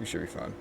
You should be fine.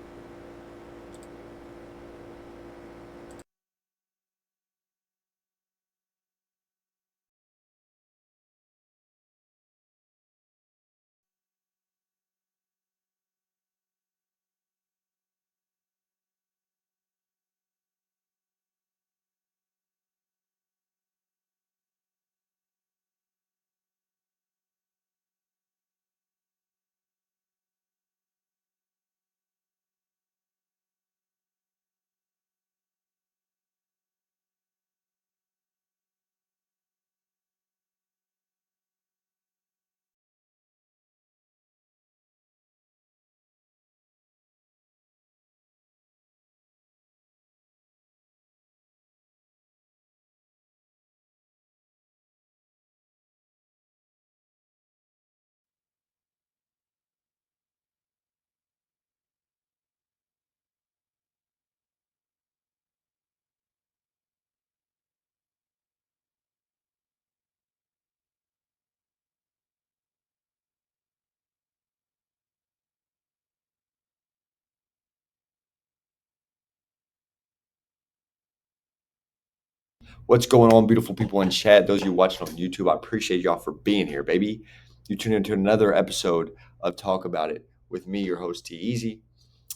What's going on, beautiful people in chat? Those of you watching on YouTube, I appreciate y'all for being here, baby. You tune into another episode of Talk About It with me, your host, T Easy.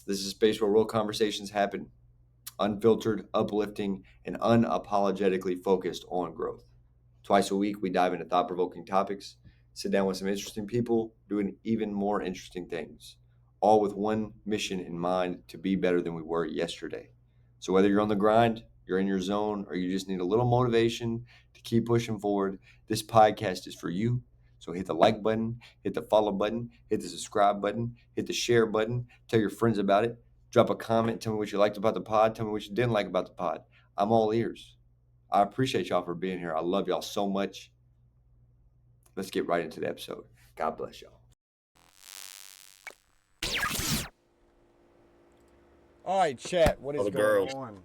This is a space where real conversations happen, unfiltered, uplifting, and unapologetically focused on growth. Twice a week, we dive into thought provoking topics, sit down with some interesting people, doing even more interesting things, all with one mission in mind: to be better than we were yesterday. So, whether you're on the grind, you're in your zone, or you just need a little motivation to keep pushing forward, this podcast is for you. So, hit the like button, hit the follow button, hit the subscribe button, hit the share button, tell your friends about it, drop a comment, tell me what you liked about the pod, tell me what you didn't like about the pod. I'm all ears. I appreciate y'all for being here. I love y'all so much. Let's get right into the episode. God bless y'all. All right, chat. What is Other going girls. on?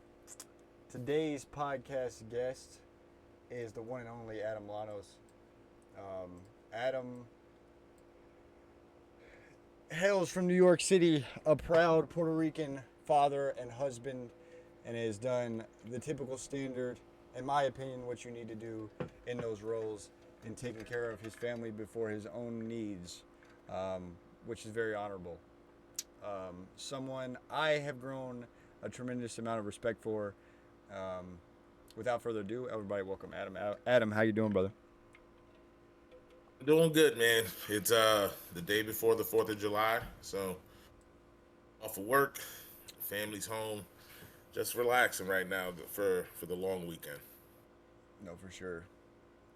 Today's podcast guest is the one and only Adam Llanos. Adam hails from New York City, a proud Puerto Rican father and husband, and has done the typical standard, in my opinion, what you need to do in those roles in taking care of his family before his own needs, which is very honorable. Someone I have grown a tremendous amount of respect for. Um, Without further ado, everybody welcome Adam. Adam, how you doing, brother? Doing good, man. It's the day before the 4th of July, so off of work, family's home, just relaxing right now for the long weekend. No, for sure.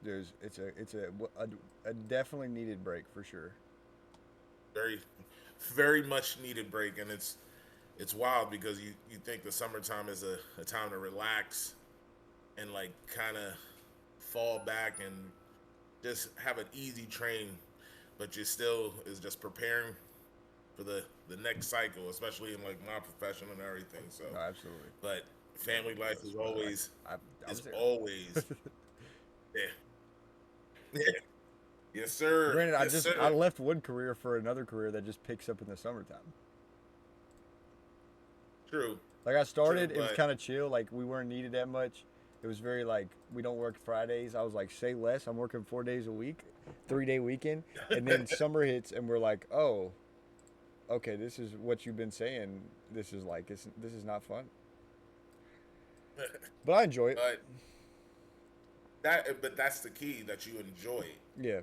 It's a definitely needed break for sure. Very very much needed break, and it's wild because you think the summertime is a time to relax and like kind of fall back and just have an easy train, but you still is just preparing for the next cycle, especially in like my profession and everything. So, No, absolutely. but family life Trust, brother. I, I'm is serious. always yeah, yeah. Yes sir, Granted, yes I sir. left one career for another career that just picks up in the summertime. True, Like I true, started, it was but kind of chill. Like we weren't needed that much. It was very like we don't work Fridays. I was like, say less. I'm working 4 days a week, 3 day weekend, and then summer hits, and we're like, oh, okay, this is what you've been saying. This is not fun, but I enjoy it. but but that's the key, that you enjoy it. Yeah,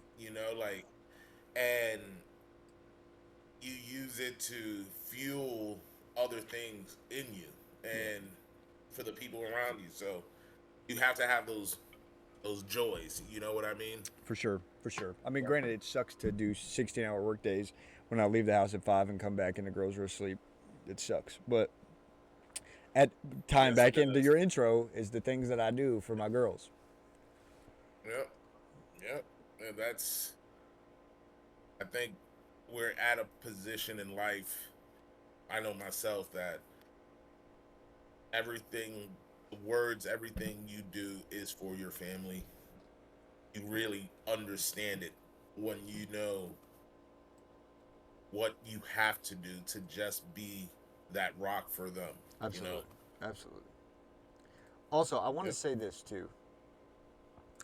Like, and you use it to fuel other things in you yeah, and for the people around you. So you have to have those joys. You know what I mean? for sure, for sure. I mean, granted, it sucks to do 16-hour work days when I leave the house at 5 and come back and the girls are asleep. It sucks, but at tying Yes, it back into does. your intro is the things that I do for my girls. Yep, yep. And I think we're at a position in life. I know myself that everything, the words, everything you do is for your family. You really understand it when you know what you have to do to just be that rock for them, you know? Absolutely. Absolutely. Also, I want to Yep. say this too.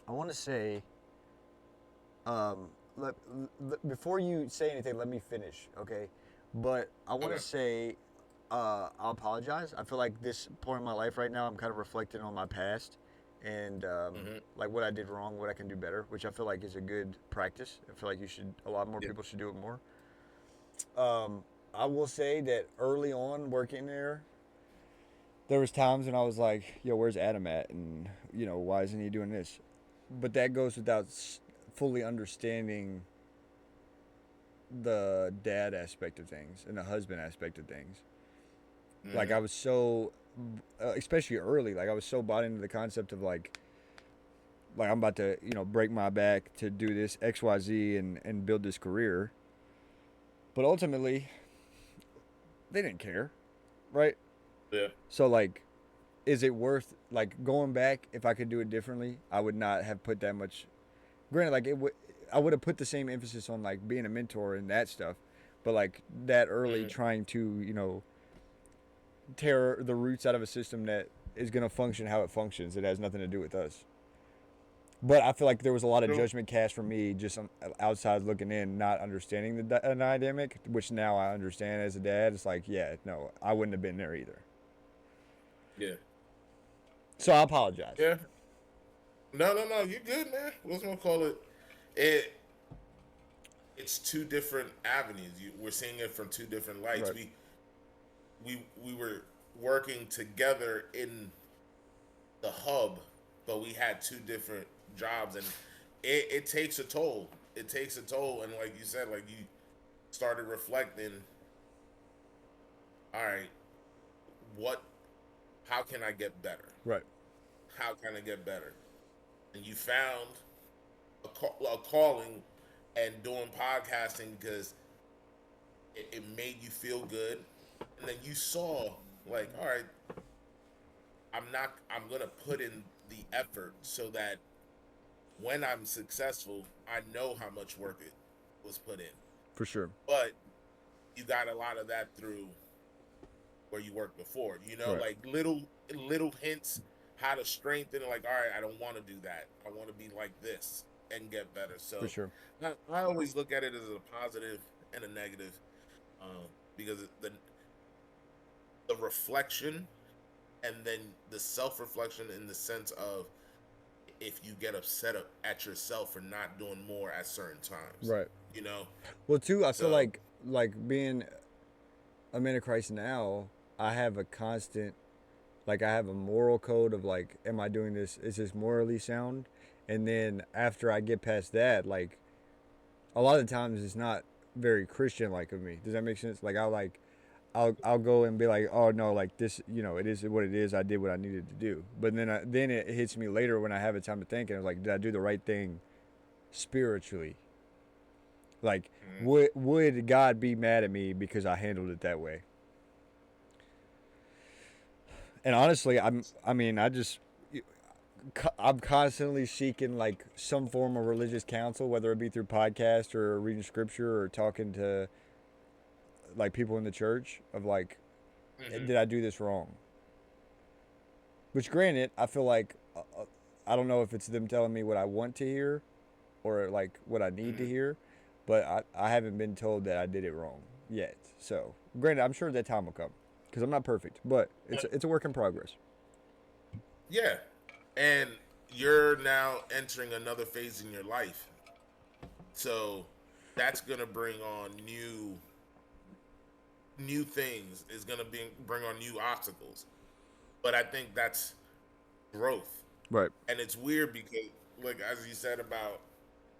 I want to say, um, before you say anything, let me finish, okay? But I want to Okay. say, I'll apologize. I feel like this point in my life right now, I'm kind of reflecting on my past and Hmm. like what I did wrong, what I can do better, which I feel like is a good practice. I feel like a lot more Yeah. people should do it more. Um, I will say that early on working there was times when I was like, "Yo, where's Adam at?" And why isn't he doing this? But that goes without fully understanding the dad aspect of things and the husband aspect of things. Like I Hmm. was so, especially early, like I was so bought into the concept of like I'm about to break my back to do this X Y Z and build this career. But ultimately, they didn't care, right? Yeah. So like, is it worth like going back? If I could do it differently, I would not have put that much. Granted, like I would have put the same emphasis on like being a mentor and that stuff, but like that early Hmm. trying to tear the roots out of a system that is going to function how it functions. It has nothing to do with us. But I feel like there was a lot of True. judgment cast from me just on outside looking in, not understanding the dynamic, which now I understand as a dad. It's like, yeah, no, I wouldn't have been there either. Yeah. So I apologize. Yeah. No, no, no. You good, man. What's gonna call it? It. It's two different avenues. We're seeing it from two different lights. Right. We were working together in the hub, but we had two different jobs, and it takes a toll. It takes a toll, and like you said, like you started reflecting. All right, what? How can I get better? Right. How can I get better? And you found a calling and doing podcasting because it made you feel good, and then you saw like, all right, I'm gonna put in the effort so that when I'm successful, I know how much work it was put in. For sure. But you got a lot of that through where you worked before. Right. Like little hints how to strengthen. Like, all right, I don't want to do that. I want to be like this and get better. For So sure. I always look at it as a positive and a negative, because the reflection and then the self reflection in the sense of if you get upset at yourself for not doing more at certain times, Right. you know. Well, too, I feel So. like being a man of Christ now, I have a constant like I have a moral code of like, am I doing this? Is this morally sound? And then after I get past that, like a lot of the times it's not very Christian like of me. Does that make sense? Like I'll go and be like, oh no, like this, it is what it is. I did what I needed to do. But then it hits me later when I have a time to think, and I was like, did I do the right thing spiritually? Like, Mhm. would God be mad at me because I handled it that way? And honestly, I mean, I'm constantly seeking like some form of religious counsel, whether it be through podcast or reading scripture or talking to like people in the church of like, Hmm. did I do this wrong? Which, granted, I feel like I don't know if it's them telling me what I want to hear or like what I need to Hmm. hear, but I haven't been told that I did it wrong yet. So, granted, I'm sure that time will come because I'm not perfect, but it's a work in progress. Yeah, and you're now entering another phase in your life, so that's gonna bring on new things. Is gonna bring on new obstacles. But I think that's growth, Right. and it's weird because, like as you said about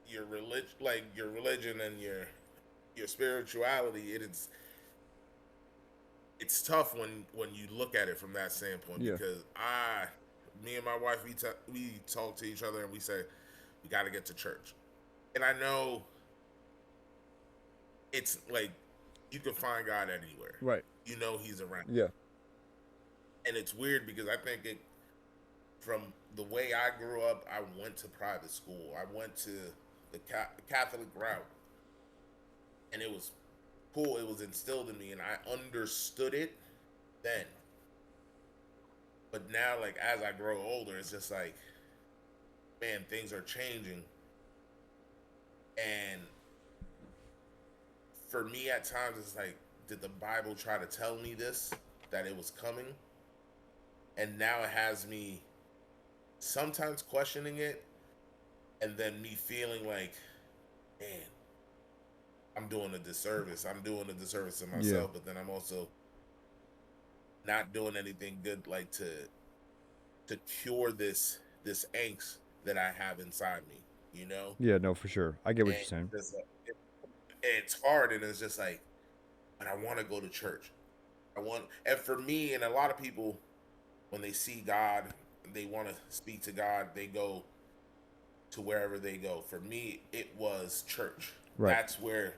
your religion and your spirituality, it's tough when you look at it from that standpoint Yeah. because me and my wife, we talk to each other and we say we got to get to church, and I know it's like you can find God anywhere. Right. He's around, Yeah. and it's weird because I think it from the way I grew up. I went to private school. I went to the Catholic route, and it was cool. It was instilled in me, and I understood it then. But now, like as I grow older, it's just like, man, things are changing, and for me, at times, it's like, did the Bible try to tell me this, that it was coming? And now it has me sometimes questioning it, and then me feeling like, man, I'm doing a disservice. I'm doing a disservice to Yeah. myself, but then I'm also not doing anything good, like to cure this angst that I have inside me, you know. Yeah, no, for sure. I get what you're And saying. it's hard, and it's just like, but I want to go to church. I want, and for me, and a lot of people, when they see God, they want to speak to God, they go to wherever they go. For me, it was church. Right. That's where.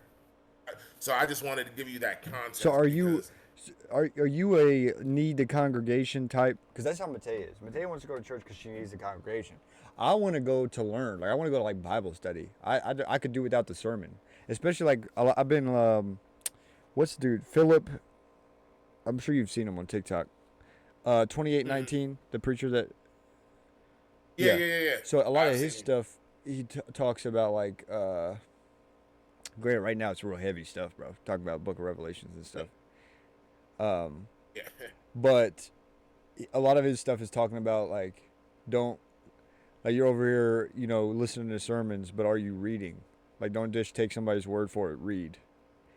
So I just wanted to give you that So context are you because. are you a need the congregation type? Because that's how Mateo is. Mateo wants to go to church because she needs the congregation. I want to go to learn. Like I want to go to like Bible study. I could do without the sermon, especially like I've been what's the dude Philip? I'm sure you've seen him on TikTok. 2819, the preacher that Yeah, yeah. yeah, yeah, yeah. So a lot I've of his seen him. stuff he talks about like granted right now it's real heavy stuff, bro. Talking about Book of Revelations and stuff. Um, Yeah, but a lot of his stuff is talking about like don't like you're over here, you know, listening to sermons, but are you reading? Like don't just take somebody's word for it. Read,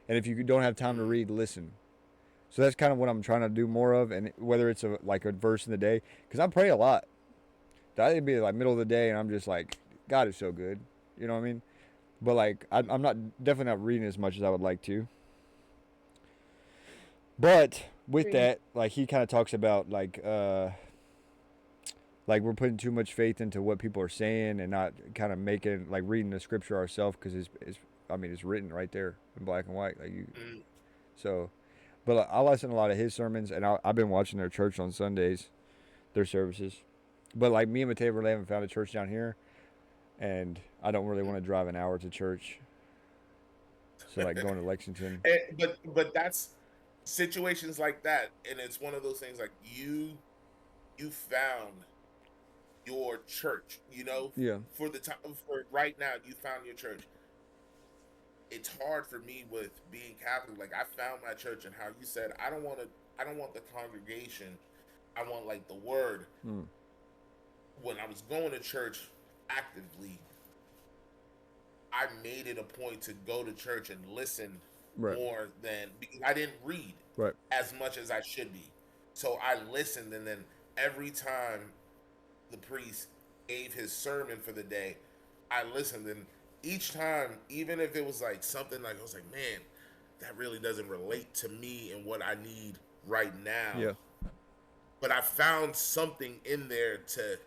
and if you don't have time to read, listen. So that's kind of what I'm trying to do more of, and whether it's like a verse in the day, because I pray a lot. That'd be like middle of the day, and I'm just like, God is so good, you know what I mean? But like, I'm not definitely not reading as much as I would like to. But with that, like he kind of talks about like we're putting too much faith into what people are saying and not kind of making like reading the scripture ourselves because it's I mean it's written right there in black and white like you so but I listen to a lot of his sermons and I've been watching their church on Sundays their services but like me and Mateo really haven't found a church down here and I don't really want to drive an hour to church so like going to Lexington but that's situations like that, and it's one of those things like you found your church, you know, yeah for the time, for right now, you found your church. It's hard for me with being Catholic. Like I found my church, and how you said, I don't want the congregation. I want like the word. mm, When I was going to church actively, I made it a point to go to church and listen right more than, because I didn't read right as much as I should be. So I listened, and then every time the priest gave his sermon for the day, I listened, and each time, even if it was like something like I was like, man, that really doesn't relate to me and what I need right now. yeah But I found something in there to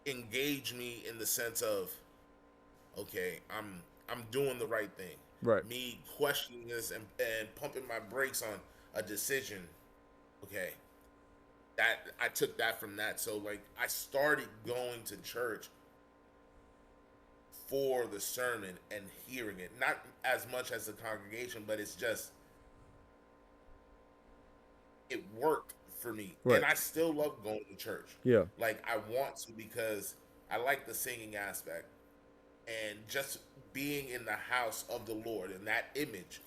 engage me in the sense of, okay, I'm doing the right thing. right Me questioning this and pumping my brakes on a decision. Okay, that I took that from that. So like I started going to church for the sermon and hearing it, not as much as the congregation, but it's just it worked for me, and right I still love going to church. yeah Like I want to, because I like the singing aspect, and just being in the house of the Lord and that image.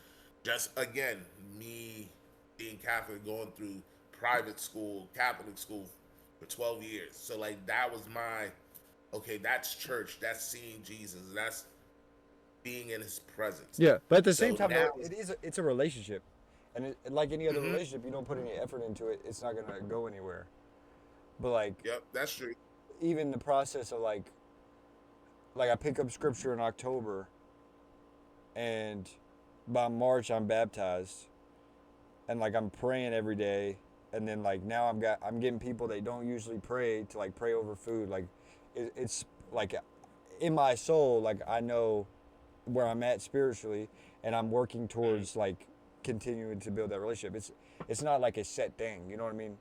Just again, me being Catholic, going through private school, Catholic school for 12 years. So like that was my, okay, that's church, that's seeing Jesus, that's being in his presence. yeah but at the same So time now though it's a relationship and like any other mm-hmm, relationship you don't put any effort into it it's not gonna go anywhere but like yep, that's true. even the process of like I pick up scripture in October and by March I'm baptized and like I'm praying every day and then like now I'm getting people that don't usually pray to like pray over food like it's like in my soul like I know where I'm at spiritually and I'm working towards like continuing to build that relationship it's not like a set thing you know what I mean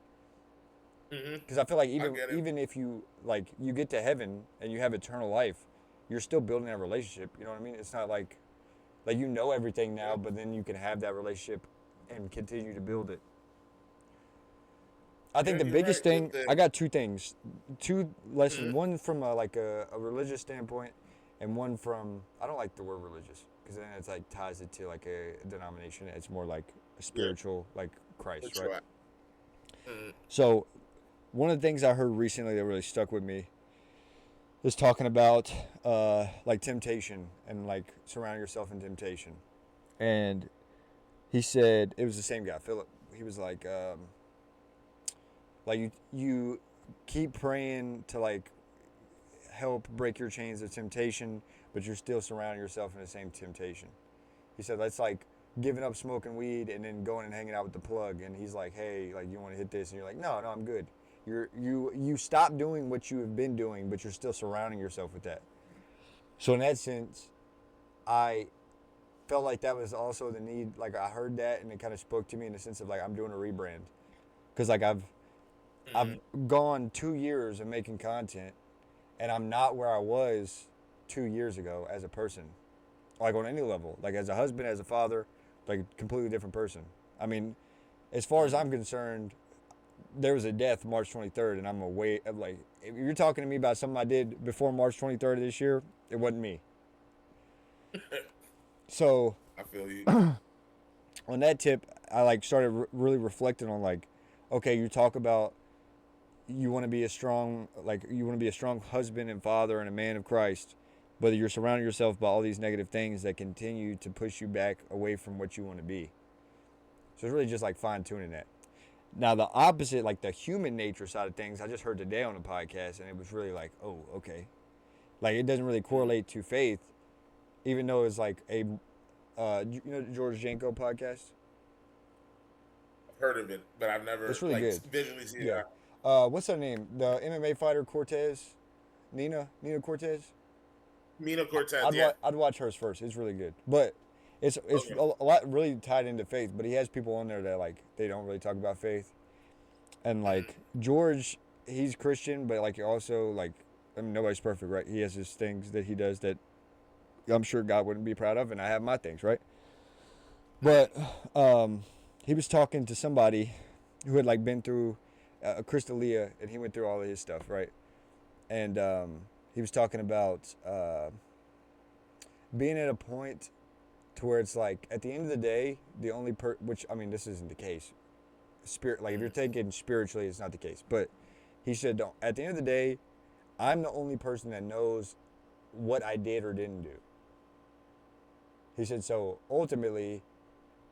Mm-hmm, because I feel like I get it. even if you like you get to heaven and you have eternal life you're still building that relationship you know what I mean it's not like Like you know everything now, Yep. but then you can have that relationship and continue to build it. I think Yeah, the you're biggest right with thing, I the. got two things, two lessons. Mhm. One from a religious standpoint, and one from I don't like the word religious because then it's like ties it to like a denomination. It's more like a Yeah, spiritual, like Christ, that's right? right. Mhm. So one of the things I heard recently that really stuck with me is talking about like temptation and like surrounding yourself in temptation. And he said it was the same guy, Philip. He was like you keep praying to like help break your chains of temptation, but you're still surrounding yourself in the same temptation. He said that's like giving up smoking weed and then going and hanging out with the plug. And he's like, hey, like you want to hit this, and you're like, no, no, I'm good. You stop doing what you have been doing, but you're still surrounding yourself with that. So in that sense, I felt like that was also the need. Like I heard that, and it kind of spoke to me in the sense of like I'm doing a rebrand because like I've Mhm. gone 2 years of making content, and I'm not where I was 2 years ago as a person, like on any level, like as a husband, as a father, like a completely different person. I mean, as far as Mhm. I'm concerned, there was a death March 23rd, and I'm away. Like, if you're talking to me about something I did before March 23rd of this year, it wasn't me. So I feel you. on that tip, I like started really reflecting on like, okay, you talk about you want to be a strong like you want to be a strong husband and father and a man of Christ, but you're surrounding yourself by all these negative things that continue to push you back away from what you want to be. So it's really just like fine tuning that. Now the opposite, like the human nature side of things, I just heard today on a podcast, and it was really like, oh, okay, like it doesn't really Mhm. correlate to faith, even though it's like a, George Janko podcast. I've heard of it, but I've never It's really like good. visually seen it. Yeah. What's her name? The MMA fighter Cortez, Nina Cortez. Mina Cortez, yeah. I'd watch hers first. It's really good, but it's Okay. a lot really tied into faith. But he has people on there that like they don't really talk about faith, and Mhm. like George, he's Christian, but like also like I mean nobody's perfect, right? He has his things that he does that I'm sure God wouldn't be proud of, and I have my things, right? Mhm. But he was talking to somebody who had like been through Crystalia, and he went through all of his stuff, right? And he was talking about being at a point to where it's like at the end of the day, the only which I mean this isn't the case. Spirit, like if you're Mhm. taking spiritually, it's not the case. But he said, don't. At the end of the day, I'm the only person that knows what I did or didn't do. He said, so ultimately,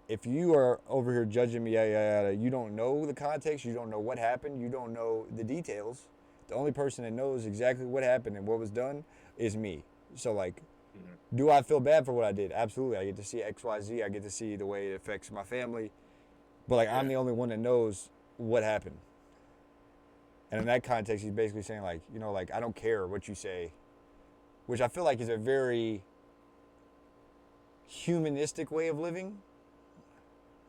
if you are over here judging me, you don't know the context, you don't know what happened, you don't know the details. The only person that knows exactly what happened and what was done is me. So like, Mhm. do I feel bad for what I did? Absolutely. I get to see X, Y, Z. I get to see the way it affects my family. But like, I'm Yeah. the only one that knows what happened. And in that context, he's basically saying like, like I don't care what you say, which I feel like is a very humanistic way of living.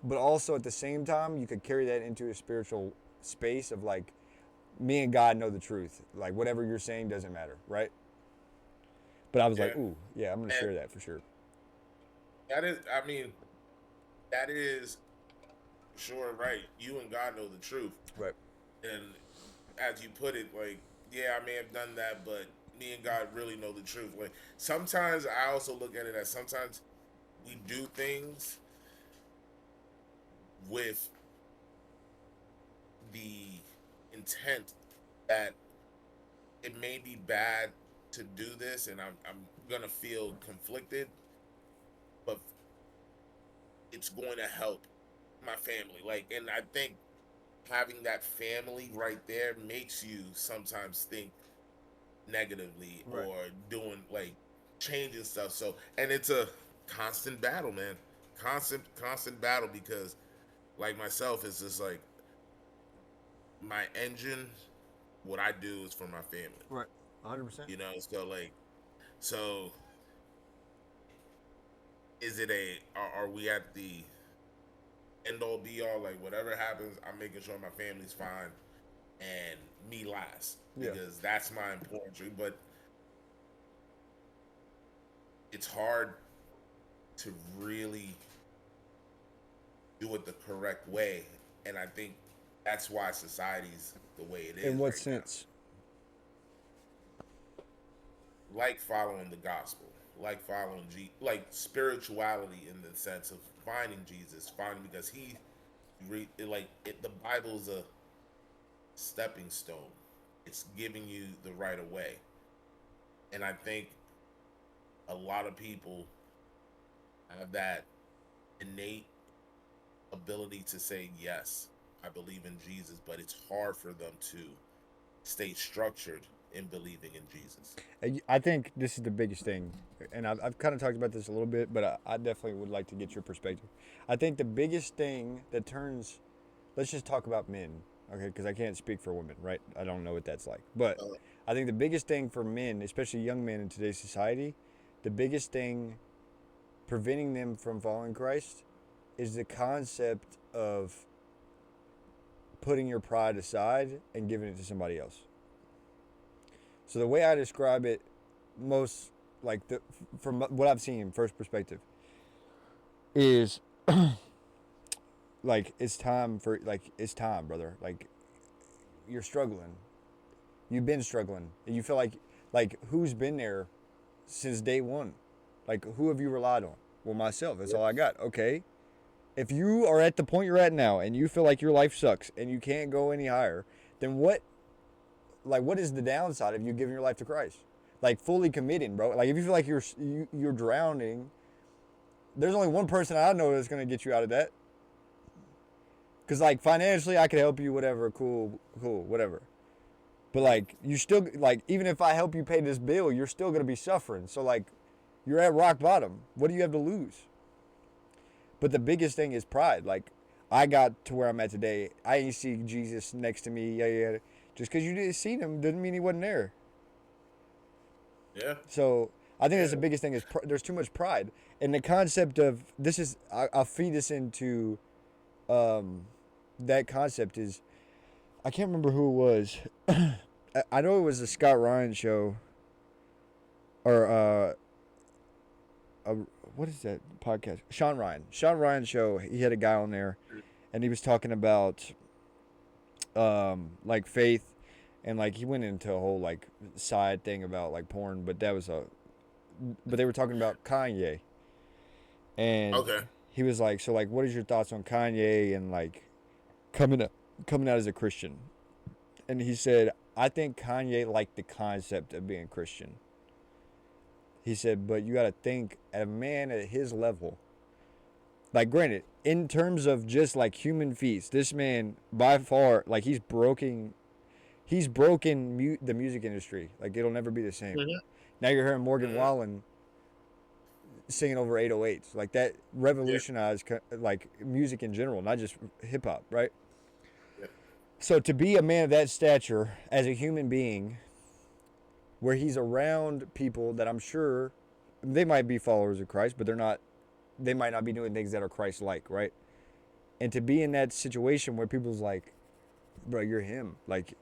But also at the same time, you could carry that into a spiritual space of like, me and God know the truth. Like whatever you're saying doesn't matter, right? But I was Yeah. like, ooh, yeah, I'm gonna And share that for sure. that is, I mean, that is sure right. You and God know the truth. Right. And as you put it, like, yeah, I may have done that, but me and God really know the truth. Like, sometimes I also look at it as sometimes we do things with the intent that it may be bad to do this, and I'm gonna feel conflicted, but it's going to help my family. Like, and I think having that family right there makes you sometimes think negatively Right. or doing like changing stuff. So, and it's a constant battle, man. Constant battle because, like myself, it's just like my engine. What I do is for my family, Right. 100%. you know. So, like, so is it are we at the end all be all? Like, whatever happens, I'm making sure my family's fine and me last Yeah. because that's my important. But it's hard to really do it the correct way. And I think that's why society's the way it In is what right now. sense? Like following the gospel, like following like spirituality in the sense of finding Jesus, finding because the Bible's a stepping stone. It's giving you the right of way. And I think a lot of people have that innate ability to say yes, I believe in Jesus, but it's hard for them to stay structured in believing in Jesus. I think this is the biggest thing, and I've kind of talked about this a little bit, but I definitely would like to get your perspective. I think the biggest thing that turns, let's just talk about men, okay? Because I can't speak for women, right? I don't know what that's like. But I think the biggest thing for men, especially young men in today's society, the biggest thing preventing them from following Christ is the concept of putting your pride aside and giving it to somebody else. So the way I describe it, most like from what I've seen first perspective, is like it's time, brother. Like you're struggling, you've been struggling, and you feel like who's been there since day one? Like who have you relied on? Well, myself. That's all I got. Okay. If you are at the point you're at now and you feel like your life sucks and you can't go any higher, then what is the downside of you giving your life to Christ? Like fully committing, bro. Like if you feel like you're drowning, there's only one person I know that's gonna get you out of that. Cause like financially, I could help you, whatever, cool, whatever. But like you still like even if I help you pay this bill, you're still gonna be suffering. So like you're at rock bottom. What do you have to lose? But the biggest thing is pride. Like I got to where I'm at today. I ain't see Jesus next to me. Yeah. Just because you didn't see him doesn't mean he wasn't there. Yeah. So I think that's the biggest thing is there's too much pride, and the concept of this is I'll feed this into that concept is I can't remember who it was. I know it was the Scott Ryan show, or what is that podcast? Sean Ryan show. He had a guy on there, and he was talking about like faith, and like he went into a whole like side thing about like porn, but they were talking about Kanye, and Okay. he was like, so like, what is your thoughts on Kanye and like coming out as a Christian? And he said, I think Kanye liked the concept of being Christian. He said, but you got to think, a man at his level, like granted, in terms of just like human feats, this man by far, like he's broken the music industry. Like it'll never be the same. Mm-hmm. Now you're hearing Morgan Mm-hmm. Wallen singing over 808s. Like that Yeah. revolutionized like music in general, not just hip hop, right? Yeah. So to be a man of that stature as a human being, where he's around people that I'm sure they might be followers of Christ, but they're not. They might not be doing things that are Christ-like, right? And to be in that situation where people's like, "Bro, you're him." Like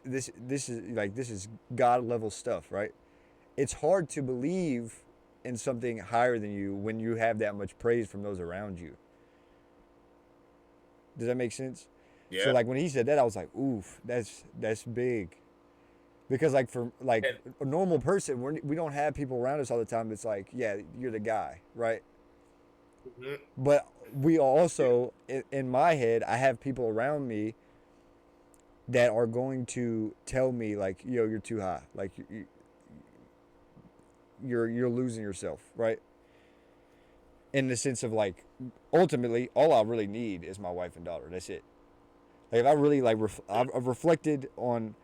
this is God level stuff, right? It's hard to believe in something higher than you when you have that much praise from those around you. Does that make sense? So Yeah. like when he said that, I was like, "Oof, that's big." Because like for like And a normal person, we don't have people around us all the time. It's like, yeah, you're the guy, right? mhm. But we Yeah. also, in my head, I have people around me that are going to tell me like, yo, you're too high, like you're losing yourself, right? In the sense of like, ultimately, all I really need is my wife and daughter. That's it. Like if I really like, I've reflected on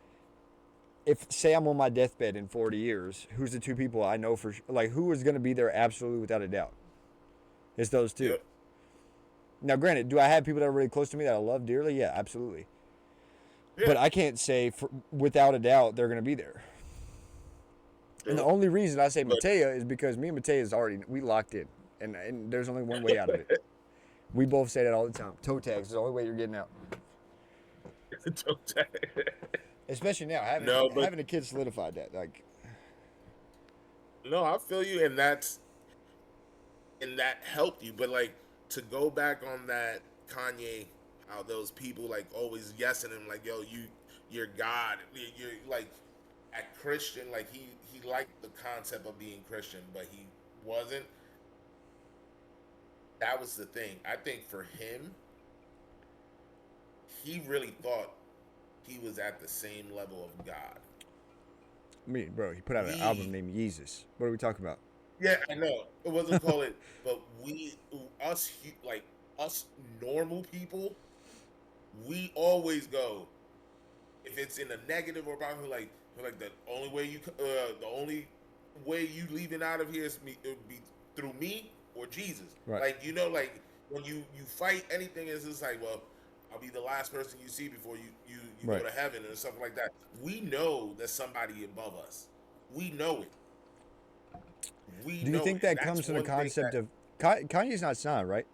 if say I'm on my deathbed in 40 years, who's the two people I know for like who is going to be there absolutely without a doubt? It's those two. Yep. Now, granted, do I have people that are really close to me that I love dearly? Yeah, absolutely. Yeah. But I can't say without a doubt they're going to be there. And the True. only reason I say But Matea is because me and Matea is already we locked in, and there's only one way out of it. We both say that all the time. Toe tags is the only way you're getting out. Especially now, no, but having a kid solidified that. Like, no, I feel you, and that helped you. But like to go back on that Kanye, how those people like always yesing him like, yo, you're God. You're like at Christian, like he liked the concept of being Christian, but he wasn't. That was the thing. I think for him, he really thought he was at the same level of God. I mean, bro, he put out an album We, named Yeezus. What are we talking about? yeah, I know it wasn't call it, but we, like us normal people, we always go if it's in a negative or about like the only way the only way you leaving out of here is me, it would be through me or Jesus. Right. Like like when you fight anything, it's just like, well, I'll be the last person you see before you Right. go to heaven or something like that. We know there's somebody above us. We know it. We Do you know think it. that And that's comes from the one thing concept that of Kanye's not signed, right?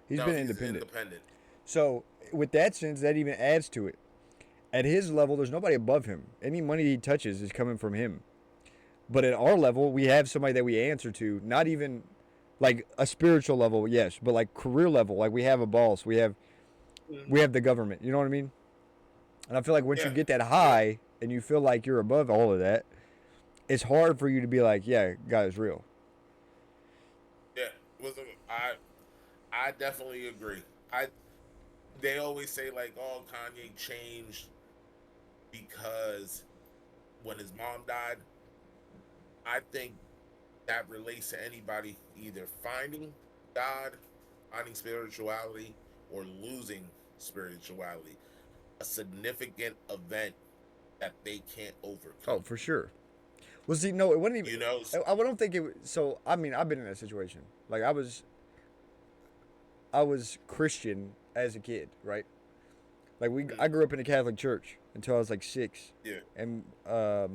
He's no, been he's independent. independent. So, with that sense, that even adds to it. At his level, there's nobody above him. Any money he touches is coming from him. But at our level, we have somebody that we answer to, not even like a spiritual level, yes, but like career level. Like we have a boss, we have the government. You know what I mean? And I feel like once you Yeah, get that yeah, high and you feel like you're above all of that, it's hard for you to be like, yeah, God is real. yeah. Was I definitely agree. I They always say like, oh, Kanye changed because when his mom died. I think that relates to anybody either finding God, finding spirituality, or losing spirituality. A significant event that they can't Oh, overcome. for sure. Well, see, no, it wasn't even. You know? I don't think it. So I mean, I've been in that situation. Like I was Christian as a kid, right? Like I grew up in a Catholic church until I was like 6, Yeah. and I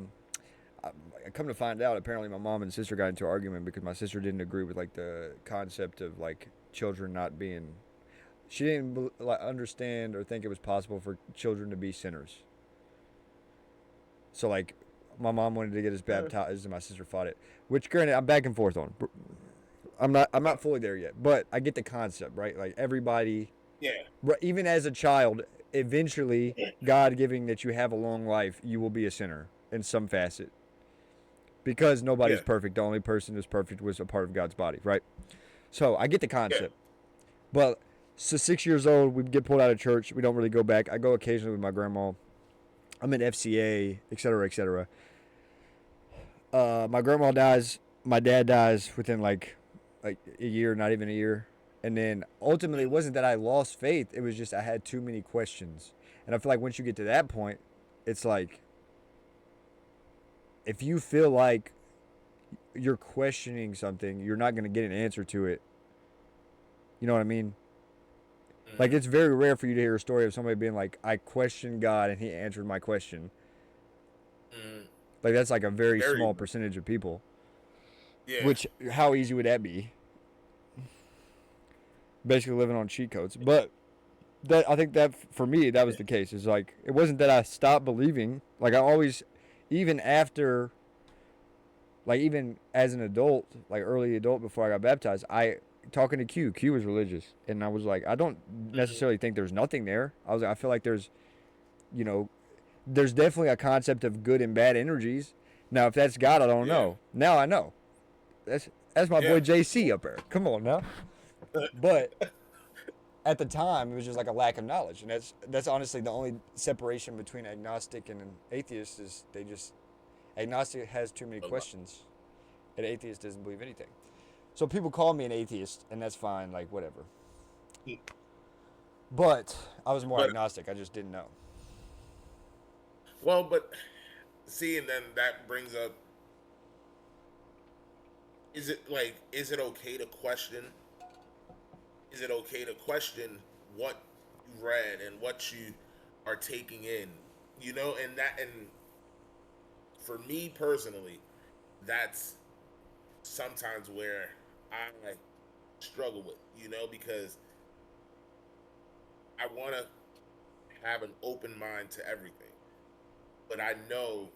come to find out, apparently my mom and sister got into an argument because my sister didn't agree with like the concept of like children not being. She didn't like understand or think it was possible for children to be sinners. So like, my mom wanted to get us baptized, and my sister fought it. Which, granted, I'm back and forth on. I'm not fully there yet, but I get the concept, right? Like everybody, Yeah. even as a child, eventually, God giving that you have a long life, you will be a sinner in some facet. Because nobody's Yeah. perfect. The only person who's perfect was a part of God's body, right? So I get the Yeah. concept. But so 6 years old, we get pulled out of church. We don't really go back. I go occasionally with my grandma. I'm in FCA, etc., etc. My grandma dies. My dad dies within like a year, not even a year. And then ultimately, it wasn't that I lost faith. It was just I had too many questions. And I feel like once you get to that point, it's like if you feel like you're questioning something, you're not going to get an answer to it. You know what I mean? Like Mm-hmm. it's very rare for you to hear a story of somebody being like, "I questioned God and He answered my question." Mm-hmm. Like that's like a very Very. small percentage of people. Yeah. Which how easy would that be? Basically living on cheat codes. But that I think that for me that was the case. It's like it wasn't that I stopped believing. Like I always, even after, like even as an adult, like early adult before I got baptized, I talking to Q was religious, and I was like, I don't Mm-hmm. necessarily think there's nothing there. I feel like there's, you know, there's definitely a concept of good and bad energies. Now, if that's God, I don't Yeah. know. Now I know. That's my Yeah. boy JC up there. Come on now. But at the time, it was just like a lack of knowledge, and that's honestly the only separation between agnostic and an atheist is they just agnostic has too many questions, and atheist doesn't believe anything. So people call me an atheist, and that's fine, like whatever. But I was more But agnostic. I just didn't know. well, but see, and then that brings up: is it okay to question? Is it okay to question what you read and what you are taking in? And for me personally, that's sometimes where I struggle with, because I want to have an open mind to everything, but I know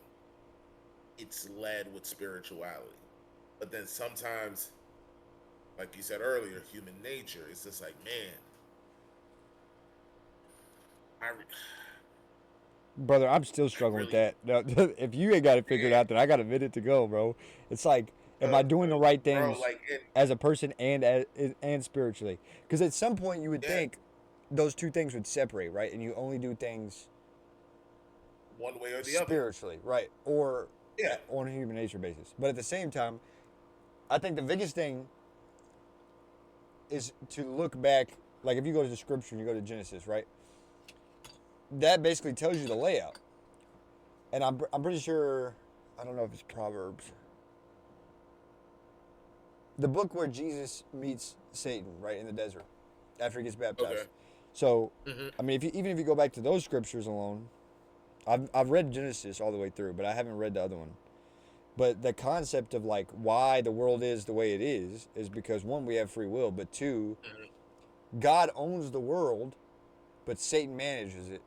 it's led with spirituality. But then sometimes like you said earlier, human nature. It's just like, man, I, Brother, I'm still I struggling with really, that. Now, if you ain't got it figured man, out, then I got a minute to go, bro. It's like, am I doing the right bro, things like, it, as a person and spiritually? Because at some point you would yeah, think those two things would separate, right? And you only do things one way or the other. spiritually, right? Or Yeah. on a human nature basis. But at the same time, I think the biggest thing is to look back. Like if you go to the scripture and you go to Genesis, right? That basically tells you the layout. And I'm pretty sure, I don't know if it's Proverbs. The book where Jesus meets Satan, right, in the desert after he gets Okay. baptized. So, Hmm. I mean, even if you go back to those scriptures alone, I've read Genesis all the way through, but I haven't read the other one. But the concept of like why the world is the way it is because one, we have free will, but two, God owns the world, but Satan manages it.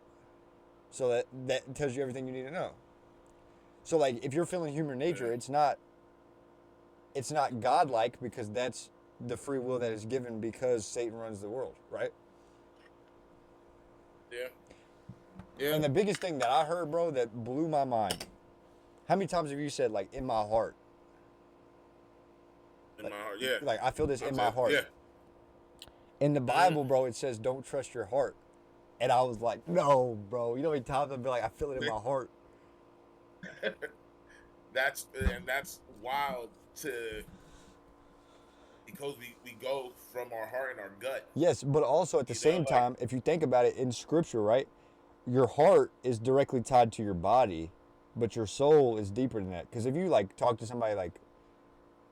So that tells you everything you need to know. So like if you're feeling human nature, it's not godlike because that's the free will that is given because Satan runs the world, right? Yeah. Yeah. And the biggest thing that I heard, bro, that blew my mind. How many times have you said like in my heart? In Like, my heart. Yeah. like I feel this I'm in my saying, heart. yeah. In the Hmm. Bible, bro, it says don't trust your heart. And I was like, no, bro. You know how many times I'd be like, I feel it in my heart. That's wild to because we go from our heart and our gut. Yes, but also at the You know, same like time, if you think about it in scripture, right? Your heart is directly tied to your body, but your soul is deeper than that. Because if you like talk to somebody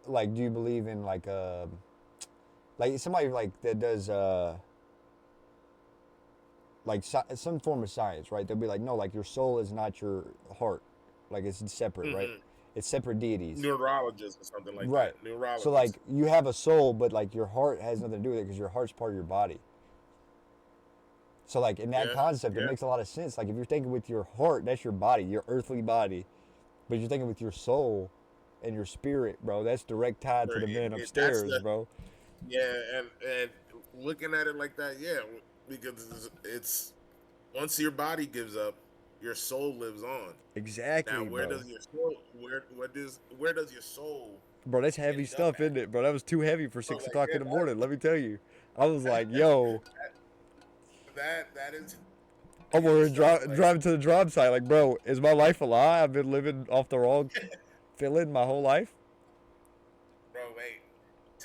like do you believe in like somebody like that does like some form of science, right? They'll be like, no, like your soul is not your heart, like it's separate, right? hmm It's separate deities, neurologist or something like right? that. So like Neurologist. you have a soul, but like your heart has nothing to do with it because your heart's part of your body. So like in that Yeah. concept, it Yeah. makes a lot of sense. Like if you're thinking with your heart, that's your body, your earthly body, but you're thinking with your soul and your spirit, bro. That's direct tied to the man That's upstairs, the bro. yeah, and looking at it like that, yeah, because it's once your body gives up, your soul lives on. Now, Exactly, where bro. does your soul where does your soul Bro, that's heavy end up stuff, at? isn't it, bro? That was too heavy for Bro, 6 o'clock yeah, in the morning. Let me tell you, I was like, yo, that is I'm heavy gonna stuff. Like, driving to the job site. Like, bro, is my life a lie? I've been living off the wrong feeling my whole life. bro, wait,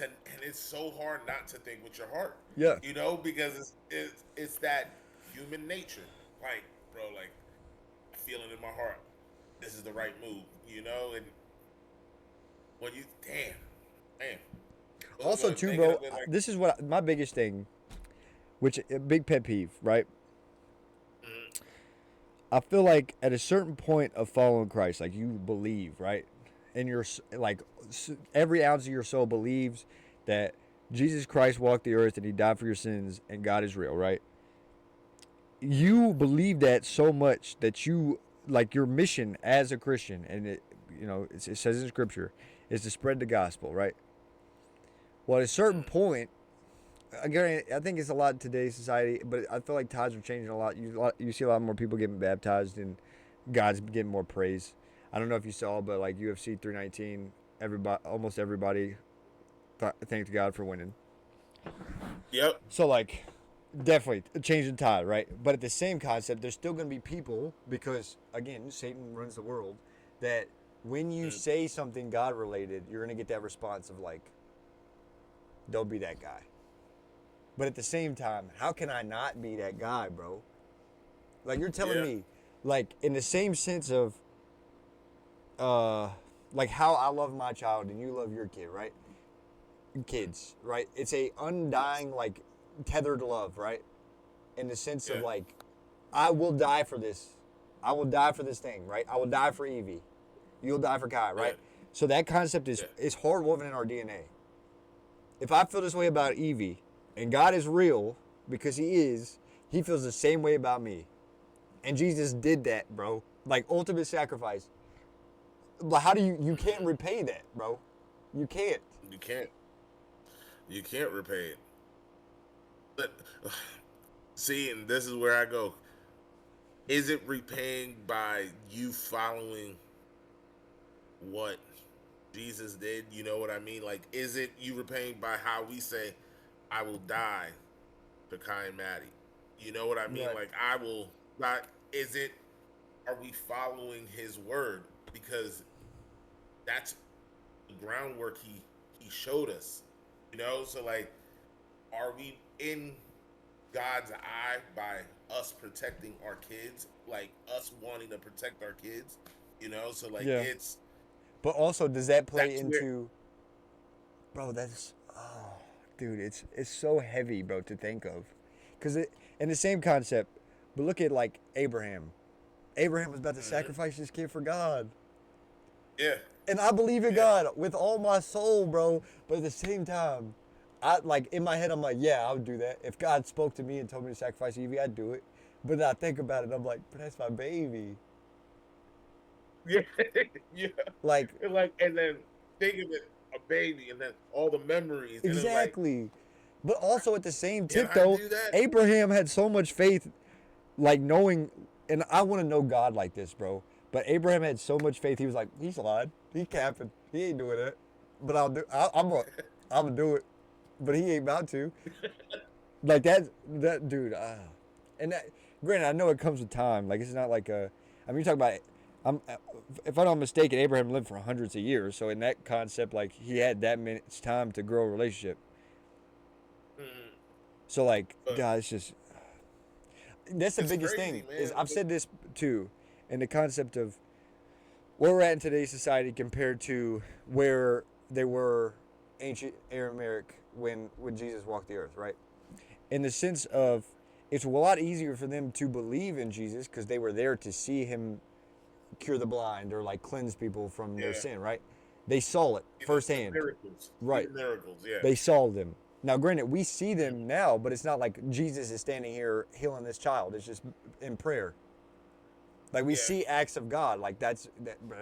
and it's so hard not to think with your heart, Yeah. because it's that human nature. Like, bro, like feeling in my heart, this is the right move, and when you damn, Also, but too, thinking bro, of it like, this is what my biggest thing, which a big pet peeve, right? mm, I feel like at a certain point of following Christ, like you believe, right? And you're like every ounce of your soul believes that Jesus Christ walked the earth and he died for your sins and God is real, right? You believe that so much that you like your mission as a Christian, and it says in Scripture, is to spread the gospel, right? Well, at a certain mm, point, again, I think it's a lot in today's society, but I feel like times are changing a lot. You see a lot more people getting baptized, and God's getting more praise. I don't know if you saw, but like UFC 319, almost everybody thanked God for winning. yep, So like, definitely a change in tide, right? But at the same concept, there's still going to be people because again, Satan runs the world. That when you mm, say something God related, you're going to get that response of like, "Don't be that guy." But at the same time, how can I not be that guy, bro? Like you're telling yeah, me, like in the same sense of, uh, like how I love my child and you love your kid, right? Kids, right? It's a yes, undying, like tethered love, right? In the sense of yeah, like, I will die for this. I will die for this thing, right? I will die for Evie. You'll die for Kai, yeah, right? So that concept yeah, is hard woven in our DNA. If I feel this way about Evie, and God is real because He is, He feels the same way about me. And Jesus did that, bro. Like ultimate sacrifice. But how do you can't hmm repay that, bro? You can't. you can't. You can't repay it. But see, and this is where I go. Is it repaying by you following what Jesus did? You know what I mean? Like, is it you repaying by how we say, "I will die for Kai and Maddie"? You know what I mean? Right. Like, I will not. Is it? Are we following His word? Because that's the groundwork He showed us. You know, so like, are we in God's eye by us protecting our kids, like us wanting to protect our kids? You know, so like Yeah. But also, does that play that's where into, bro? That's dude, it's so heavy, bro, to think of, because it in the same concept. But look at like Abraham. Abraham was about to mm-hmm. sacrifice his kid for God. Yeah, And I believe in yeah, God with all my soul, bro. But at the same time, I like in my head, I'm like, yeah, I would do that. If God spoke to me and told me to sacrifice Evie, I'd do it. But then I think about it, I'm like, but that's my baby. yeah, yeah. Like, And like, and then think of it, a baby, and then all the memories, and then like, exactly. But also at the same can tip, I though, do that? Abraham had so much faith, like knowing, and I want to know God like this, bro. But Abraham had so much faith, he was like, he's lying, he capping, he ain't doing that. But I'll do, I'm gonna do it. But he ain't about to. Like that dude. And that, granted, I know it comes with time. Like it's not like a. I mean, you talk about. I'm, if I'm not mistaken, Abraham lived for hundreds of years. So in that concept, like he had that much time to grow a relationship. Mm, So like, but God, it's just that's the it's biggest crazy, thing. Is man. I've said this too, in the concept of where we're at in today's society compared to where they were ancient Aramaic when Jesus walked the earth, right? In the sense of it's a lot easier for them to believe in Jesus because they were there to see him cure the blind or like cleanse people from their Yeah, sin, right? They saw it the firsthand, miracles, see right? the miracles. Yeah, They saw them. Now, granted, we see them now, but it's not like Jesus is standing here healing this child. It's just in prayer. Like we yeah, see acts of God, like but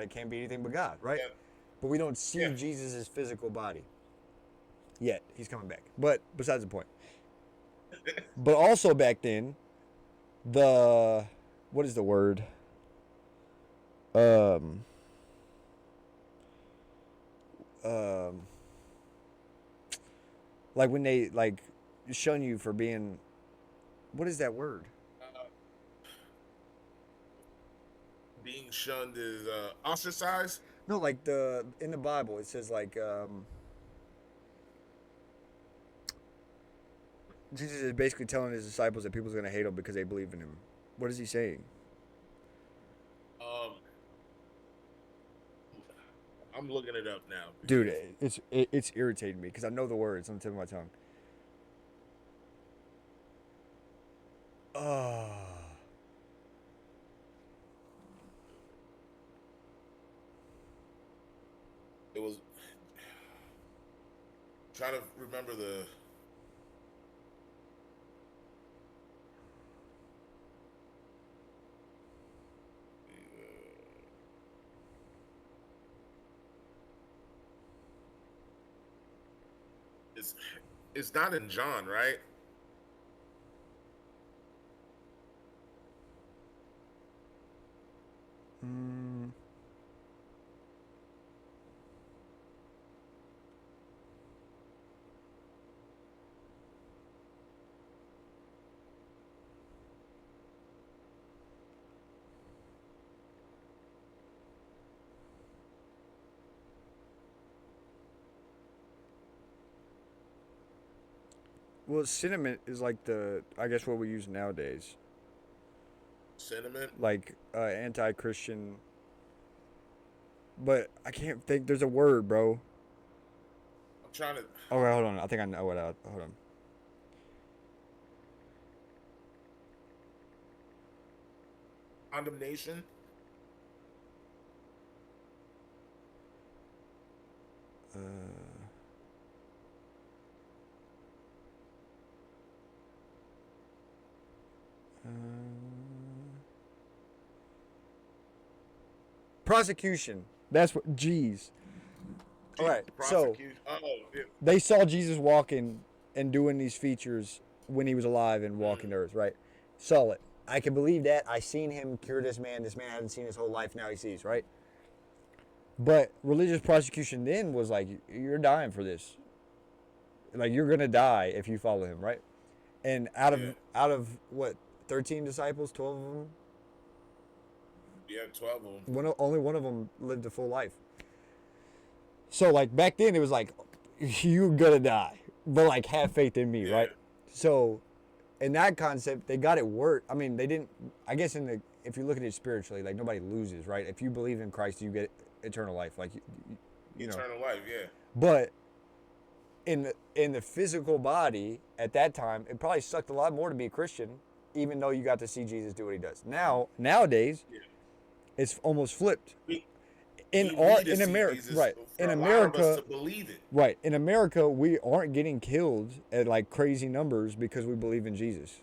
it can't be anything but God, right? yeah, But we don't see yeah. Jesus' physical body yet. He's coming back. But besides the point. But also back then, the what is the word? Um, um, like when they like shun you for being, what is that word? Uh, being shunned is ostracized. No, like the in the Bible it says like Jesus is basically telling his disciples that people's gonna hate him because they believe in him. What is he saying? Um, I'm looking it up now Dude, because it's irritating me because I know the words on the tip of my tongue. Oh, it was trying to remember the. It's it's not in John, right? mm, well, sentiment is like the I guess what we use nowadays, Sentiment. like anti-Christian. But I can't think. There's a word, bro. I'm trying to Oh, wait, hold on. I think I know what. Hold on. condemnation. Uh, uh, prosecution. That's what. Jeez. All right, so Prosecution. Oh, yeah. they saw Jesus walking and doing these features when he was alive and walking the earth, right? Saw it. I can believe that. I seen him cure this man. This man hadn't seen his whole life. Now he sees, right? But religious prosecution then was like, you're dying for this. Like you're gonna die if you follow him, right? And Yeah. out of what 13 disciples, 12 of them, Yeah, 12 of them. only one of them lived a full life. So like back then it was like you're gonna die, but like have faith in me, Yeah. right? So in that concept, they got it worked. I mean, they didn't. I guess if you look at it spiritually, like nobody loses, right? If you believe in Christ, you get eternal life, like you know. Eternal life, yeah. But in the physical body at that time, it probably sucked a lot more to be a Christian, even though you got to see Jesus do what he does. Nowadays, Yeah. it's almost flipped. We In need to in see America, Jesus right? for In a lot of us America, to believe it. right? In America, we aren't getting killed at like crazy numbers because we believe in Jesus.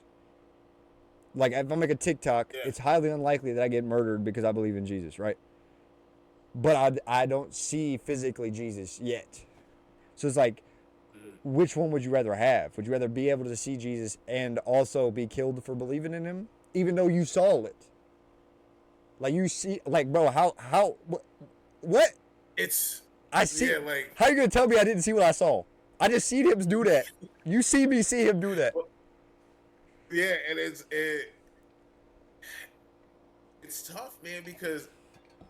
Like if I make a TikTok, Yeah. it's highly unlikely that I get murdered because I believe in Jesus, right? But I don't see physically Jesus yet. So it's like, which one would you rather have? Would you rather be able to see Jesus and also be killed for believing in him, even though you saw it? Like you see, like bro, how what? It's I see. yeah, like How you gonna tell me I didn't see what I saw? I just seen him do that. You see me see him do that. yeah, and it's tough, man, because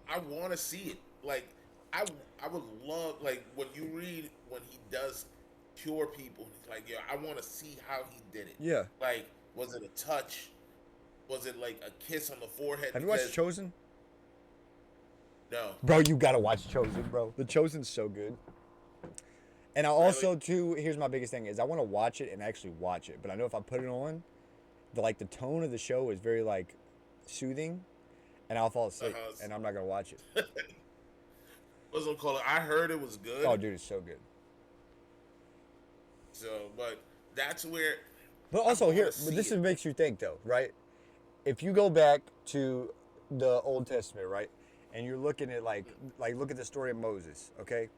I want to see it. Like I would love like when you read when he does cure people. Like yeah, I want to see how he did it. Yeah. Like was it a touch? Was it like a kiss on the forehead? Have you watched Chosen? No. Bro, you gotta watch Chosen, bro. The Chosen's so good. And I also too, here's my biggest thing is I want to watch it and actually watch it. But I know if I put it on, the tone of the show is very like soothing, and I'll fall asleep, and I'm not gonna watch it. What's it called? I heard it was good. Oh, dude, it's so good. So, but that's where. But also here, see but this it. makes you think though, right? If you go back to the Old Testament, right, and you're looking at like look at the story of Moses, okay?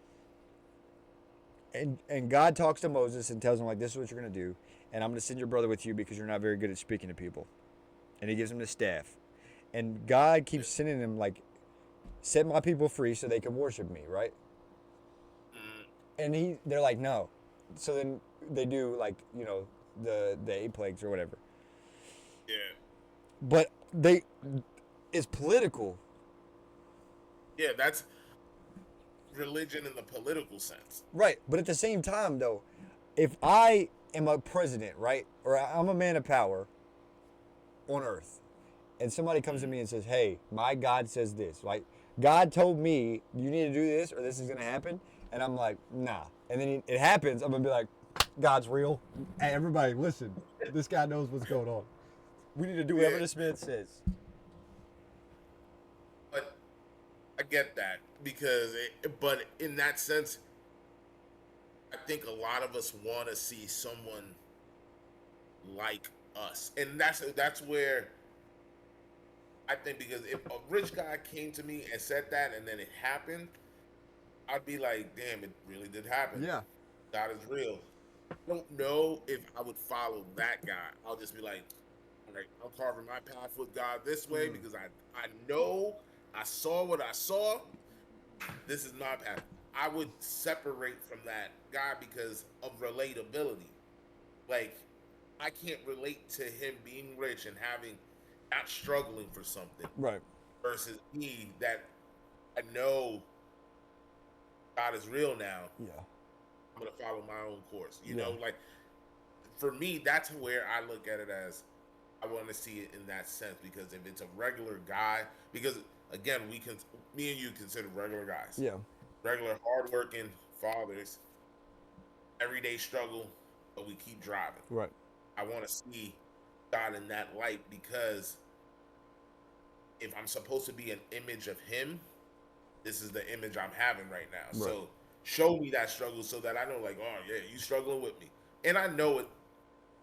And God talks to Moses and tells him like, this is what you're gonna do, and I'm gonna send your brother with you because you're not very good at speaking to people, and he gives him the staff, and God keeps sending him like, set my people free so they can worship me, right? And they're like, no. So then they do like, you know, the 8 plagues or whatever. Yeah. But it's political. Yeah, that's religion in the political sense. Right. But at the same time though, if I am a president, right, or I'm a man of power on earth, and somebody comes to me and says, hey, my God says this, like, God told me you need to do this or this is going to happen. And I'm like, nah. And then it happens. I'm going to be like, God's real. Hey, everybody, listen. This guy knows what's going on. We need to do whatever this man says. But I get that because, but in that sense, I think a lot of us want to see someone like us, and that's where I think because if a rich guy came to me and said that, and then it happened, I'd be like, damn, it really did happen. Yeah. God is real. I don't know if I would follow that guy. I'll just be like, all right, I'm carving my path with God this way because I know I saw what I saw. This is my path. I would separate from that guy because of relatability. Like, I can't relate to him being rich and not struggling for something. Right. Versus me that I know God is real now. Yeah. I'm gonna follow my own course. You know, like for me, that's where I look at it as I want to see it in that sense because if it's a regular guy, because again, me and you consider regular guys. Yeah. Regular hardworking fathers, everyday struggle, but we keep driving. Right. I want to see God in that light because if I'm supposed to be an image of him, this is the image I'm having right now. Right. So show me that struggle so that I know, like, oh yeah, you struggling with me, and I know it.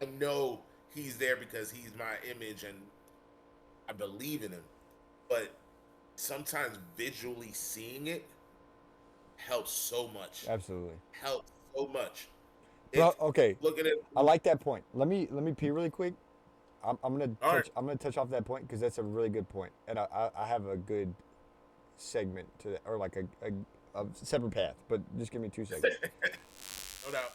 I know he's there because he's my image and I believe in him. But sometimes visually seeing it helps so much. Absolutely. Helps so much. Bro, If okay. looking at I like that point. Let me pee really quick. I'm gonna all right, touch off that point because that's a really good point, and I have a good segment to that, or like a separate path. But just give me 2 seconds. no doubt.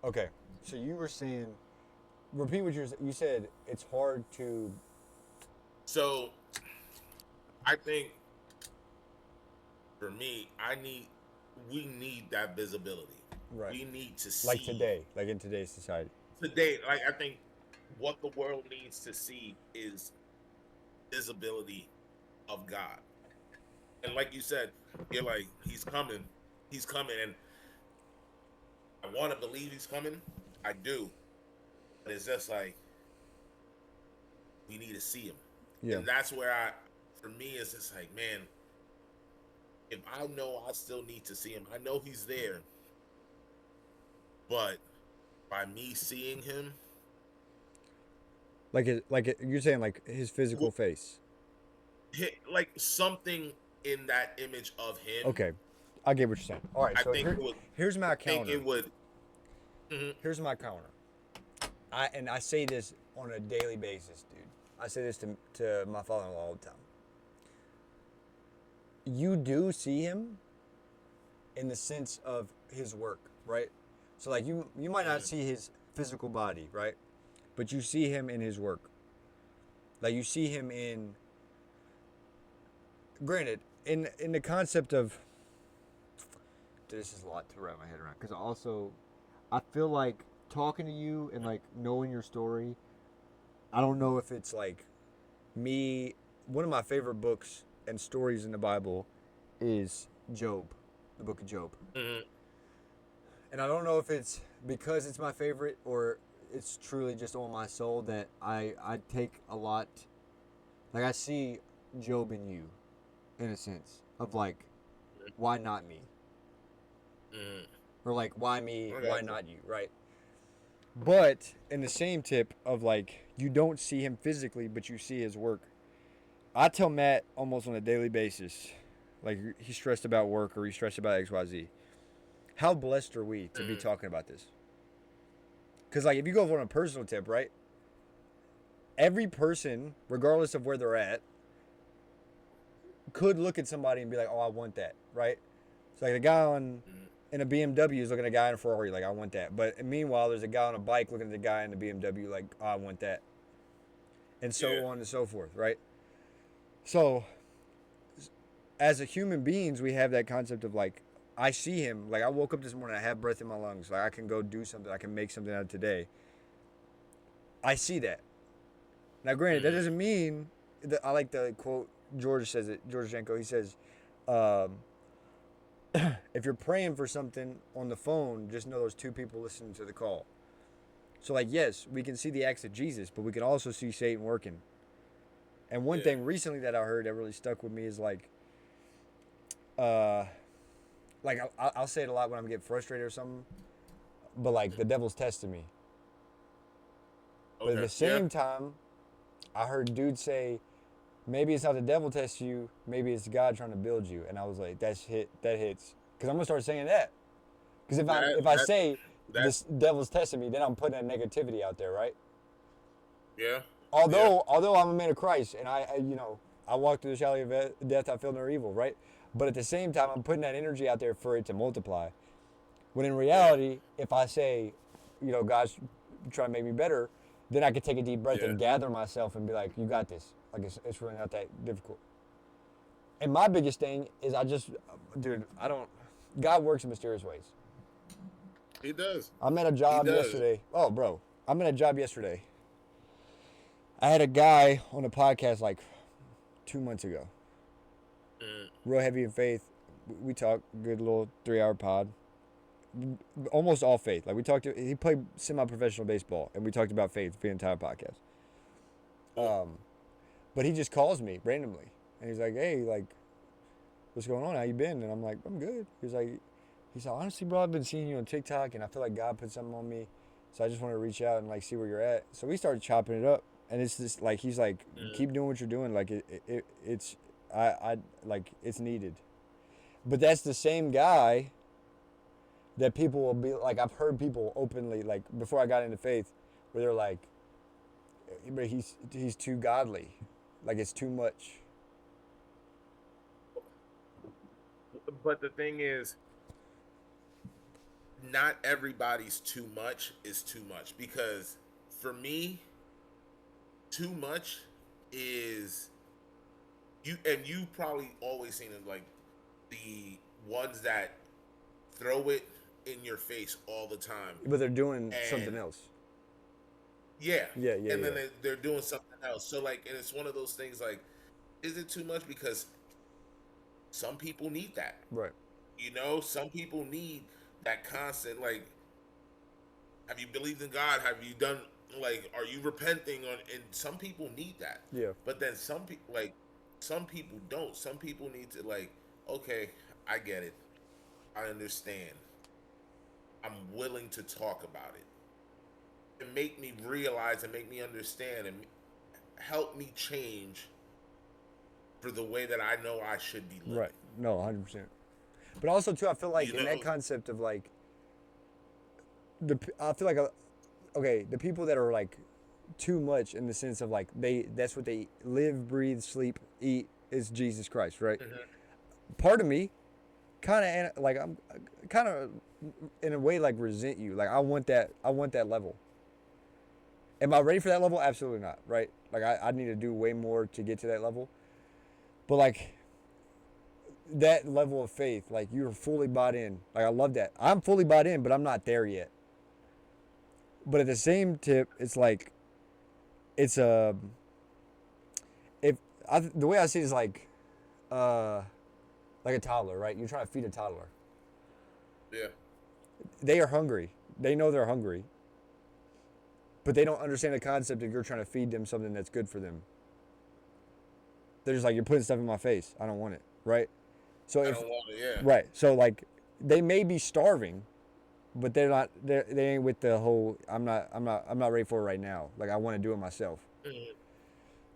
Okay. So you were saying, repeat what you said. It's hard to. So I think for me, we need that visibility. Right. We need to Like see today, like in today's society. today. Like I think what the world needs to see is visibility of God. And like you said, you're like, he's coming, and I want to believe he's coming. I do, but it's just like we need to see him, Yeah. and for me, it's just like, man, if I know I still need to see him, I know he's there, but by me seeing him, You're saying like his physical face. like something in that image of him, Okay. I get what you're saying. All right. I So think it would. here's my Think counter. it would. Mhm. Here's my counter. I say this on a daily basis, dude. I say this to my father-in-law all the time. You do see him in the sense of his work, right? So like you might not see his physical body, right? But you see him in his work. Like you see him in, granted, in the concept of, this is a lot to wrap my head around because also I feel like talking to you and like knowing your story, I don't know if it's like me. One of my favorite books and stories in the Bible is Job, the book of Job. Mhm. And I don't know if it's because it's my favorite or it's truly just on my soul that I take a lot, like I see Job in you, in a sense of like, why not me? Mhm. Or like, why me? I Why got you. not you? Right? But in the same tip of like, you don't see him physically, but you see his work. I tell Matt almost on a daily basis, like he's stressed about work or he's stressed about XYZ. How blessed are we to be Mhm. talking about this? Because like if you go on a personal tip, right? Every person, regardless of where they're at, could look at somebody and be like, "Oh, I want that," right? So like a guy on Mhm. in a BMW is looking at a guy in a Ferrari, like, "I want that." But meanwhile, there's a guy on a bike looking at the guy in the BMW, like, oh, "I want that," and Yeah. so on and so forth, right? So as a human beings, we have that concept of like, I see him, like I woke up this morning, I have breath in my lungs, like I can go do something, I can make something out of today. I see that. Now, granted, that Mhm. doesn't mean that I like the quote George says it. George Jenko, he says, um, "If you're praying for something on the phone, just know there's two people listening to the call." So, like, yes, we can see the acts of Jesus, but we can also see Satan working. And one Yeah. thing recently that I heard that really stuck with me is uh, I'll say it a lot when I'm getting frustrated or something, but like the devil's testing me. But at Okay. the Yeah. same time, I heard dudes say, maybe it's not the devil tests you, maybe it's God trying to build you. And I was like, that hits. Because I'm gonna start saying that. Because if I That if I that say That this devil's testing me, then I'm putting that negativity out there, right? yeah. Although I'm a man of Christ and I walk through the valley of death, I feel no evil, right? But at the same time, I'm putting that energy out there for it to multiply. When in Yeah. reality, if I say, God's trying to make me better, then I could take a deep breath Yeah. and gather myself and be like, you got this. Like, it's really not that difficult. And my biggest thing is God works in mysterious ways. He does. I'm at a He job does. yesterday. Oh, bro. I'm at a job yesterday. I had a guy on a podcast like 2 months ago. Real heavy in faith. We talked, good little 3-hour pod. Almost all faith. Like he played semi-professional baseball, and we talked about faith the entire podcast. But he just calls me randomly, and he's like, "Hey, like, what's going on? How you been?" And I'm like, "I'm good." He's like, "Honestly, bro, I've been seeing you on TikTok, and I feel like God put something on me, so I just want to reach out and like see where you're at." So we started chopping it up, and it's just like he's like, "Keep doing what you're doing. Like it's like it's needed." But that's the same guy that people will be like, I've heard people openly, like before I got into faith, where they're like, but he's too godly, like it's too much. But the thing is, not everybody's too much is too much, because for me, too much is you probably always seen it, like the ones that throw it in your face all the time. But they're doing And something else. yeah, Yeah. and then they're doing something else. So like, and it's one of those things like, is it too much? Because some people need that. Right. Some people need that constant, like, have you believed in God? Have you done, like, are you repenting on? And some people need that. Yeah. But then some people, like, some people don't. Some people need to, like, okay, I get it. I understand. I'm willing to talk about it. And make me realize and make me understand and help me change for the way that I know I should be living. Right. No, 100%. But also too, I feel like You in that know? concept of like, I feel like the people that are like too much in the sense of like that's what they live, breathe, sleep, eat is Jesus Christ, right? Mm-hmm. Part of me kind of like I'm kind of in a way like resent you. Like I want that level. Am I ready for that level? Absolutely not, right? Like I need to do way more to get to that level. But like that level of faith, like you're fully bought in. Like I love that. I'm fully bought in, but I'm not there yet. But at the same tip, it's like it's a the way I see it is like a toddler, right? You're trying to feed a toddler. Yeah. They are hungry. They know they're hungry. But they don't understand the concept of you're trying to feed them something that's good for them. They're just like, you're putting stuff in my face. I don't want it, right? So I don't want it, yeah. Right. So like they may be starving, but they're not. They ain't with the whole. I'm not ready for it right now. Like I want to do it myself. Mm-hmm.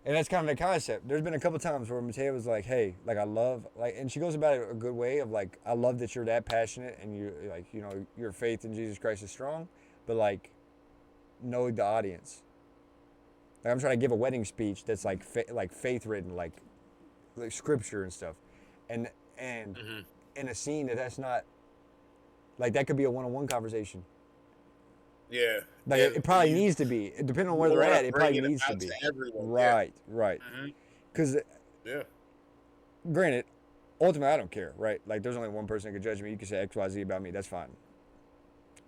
And that's kind of the concept. There's been a couple times where Mateo was like, "Hey, like I love like," and she goes about it a good way of like, "I love that you're that passionate and you like, your faith in Jesus Christ is strong, but like, know the audience. Like I'm trying to give a wedding speech that's like faith ridden, like scripture and stuff, and Mm-hmm. in a scene that's not like that could be a one-on-one conversation. Yeah. Like it probably needs to be, depending on where they're at. It probably needs to be. Everyone. Right, right. Because, Yeah. granted, ultimately I don't care, right? Like there's only one person that can judge me. You can say X, Y, Z about me. That's fine.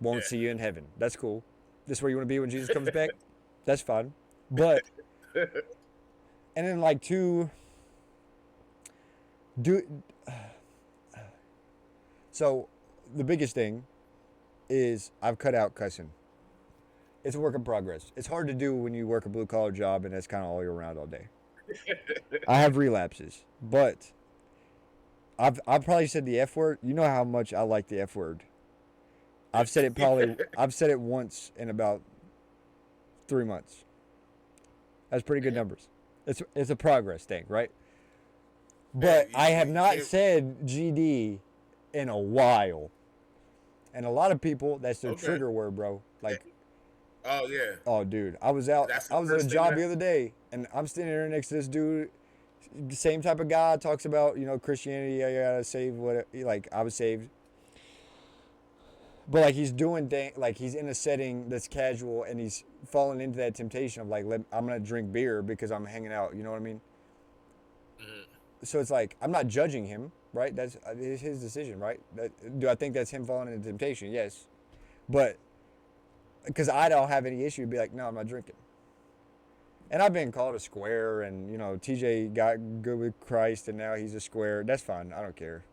Won't see you in heaven. That's cool. This is where you want to be when Jesus comes back. That's fine. But and then like so the biggest thing is I've cut out cussing. It's a work in progress. It's hard to do when you work a blue collar job and that's kind of all you're around all day. I have relapses, but I've probably said the F word. You know how much I like the F word. I've said it once in about 3 months. That's pretty good numbers. It's a progress thing, right? But I have not said GD in a while. And a lot of people, that's their Okay. trigger word, bro. Like, Oh yeah. oh, dude, I was out. That's the I was at a first thing job that. the other day, and I'm standing there next to this dude. Same type of guy talks about Christianity. I gotta save what like I was saved, but like he's doing like he's in a setting that's casual, and he's falling into that temptation of like I'm gonna drink beer because I'm hanging out. You know what I mean? Mhm. So it's like I'm not judging him, right? That's his decision, right? Do I think that's him falling into temptation? Yes, but because I don't have any issue, be like, no, I'm not drinking. And I've been called a square, and TJ got good with Christ, and now he's a square. That's fine. I don't care.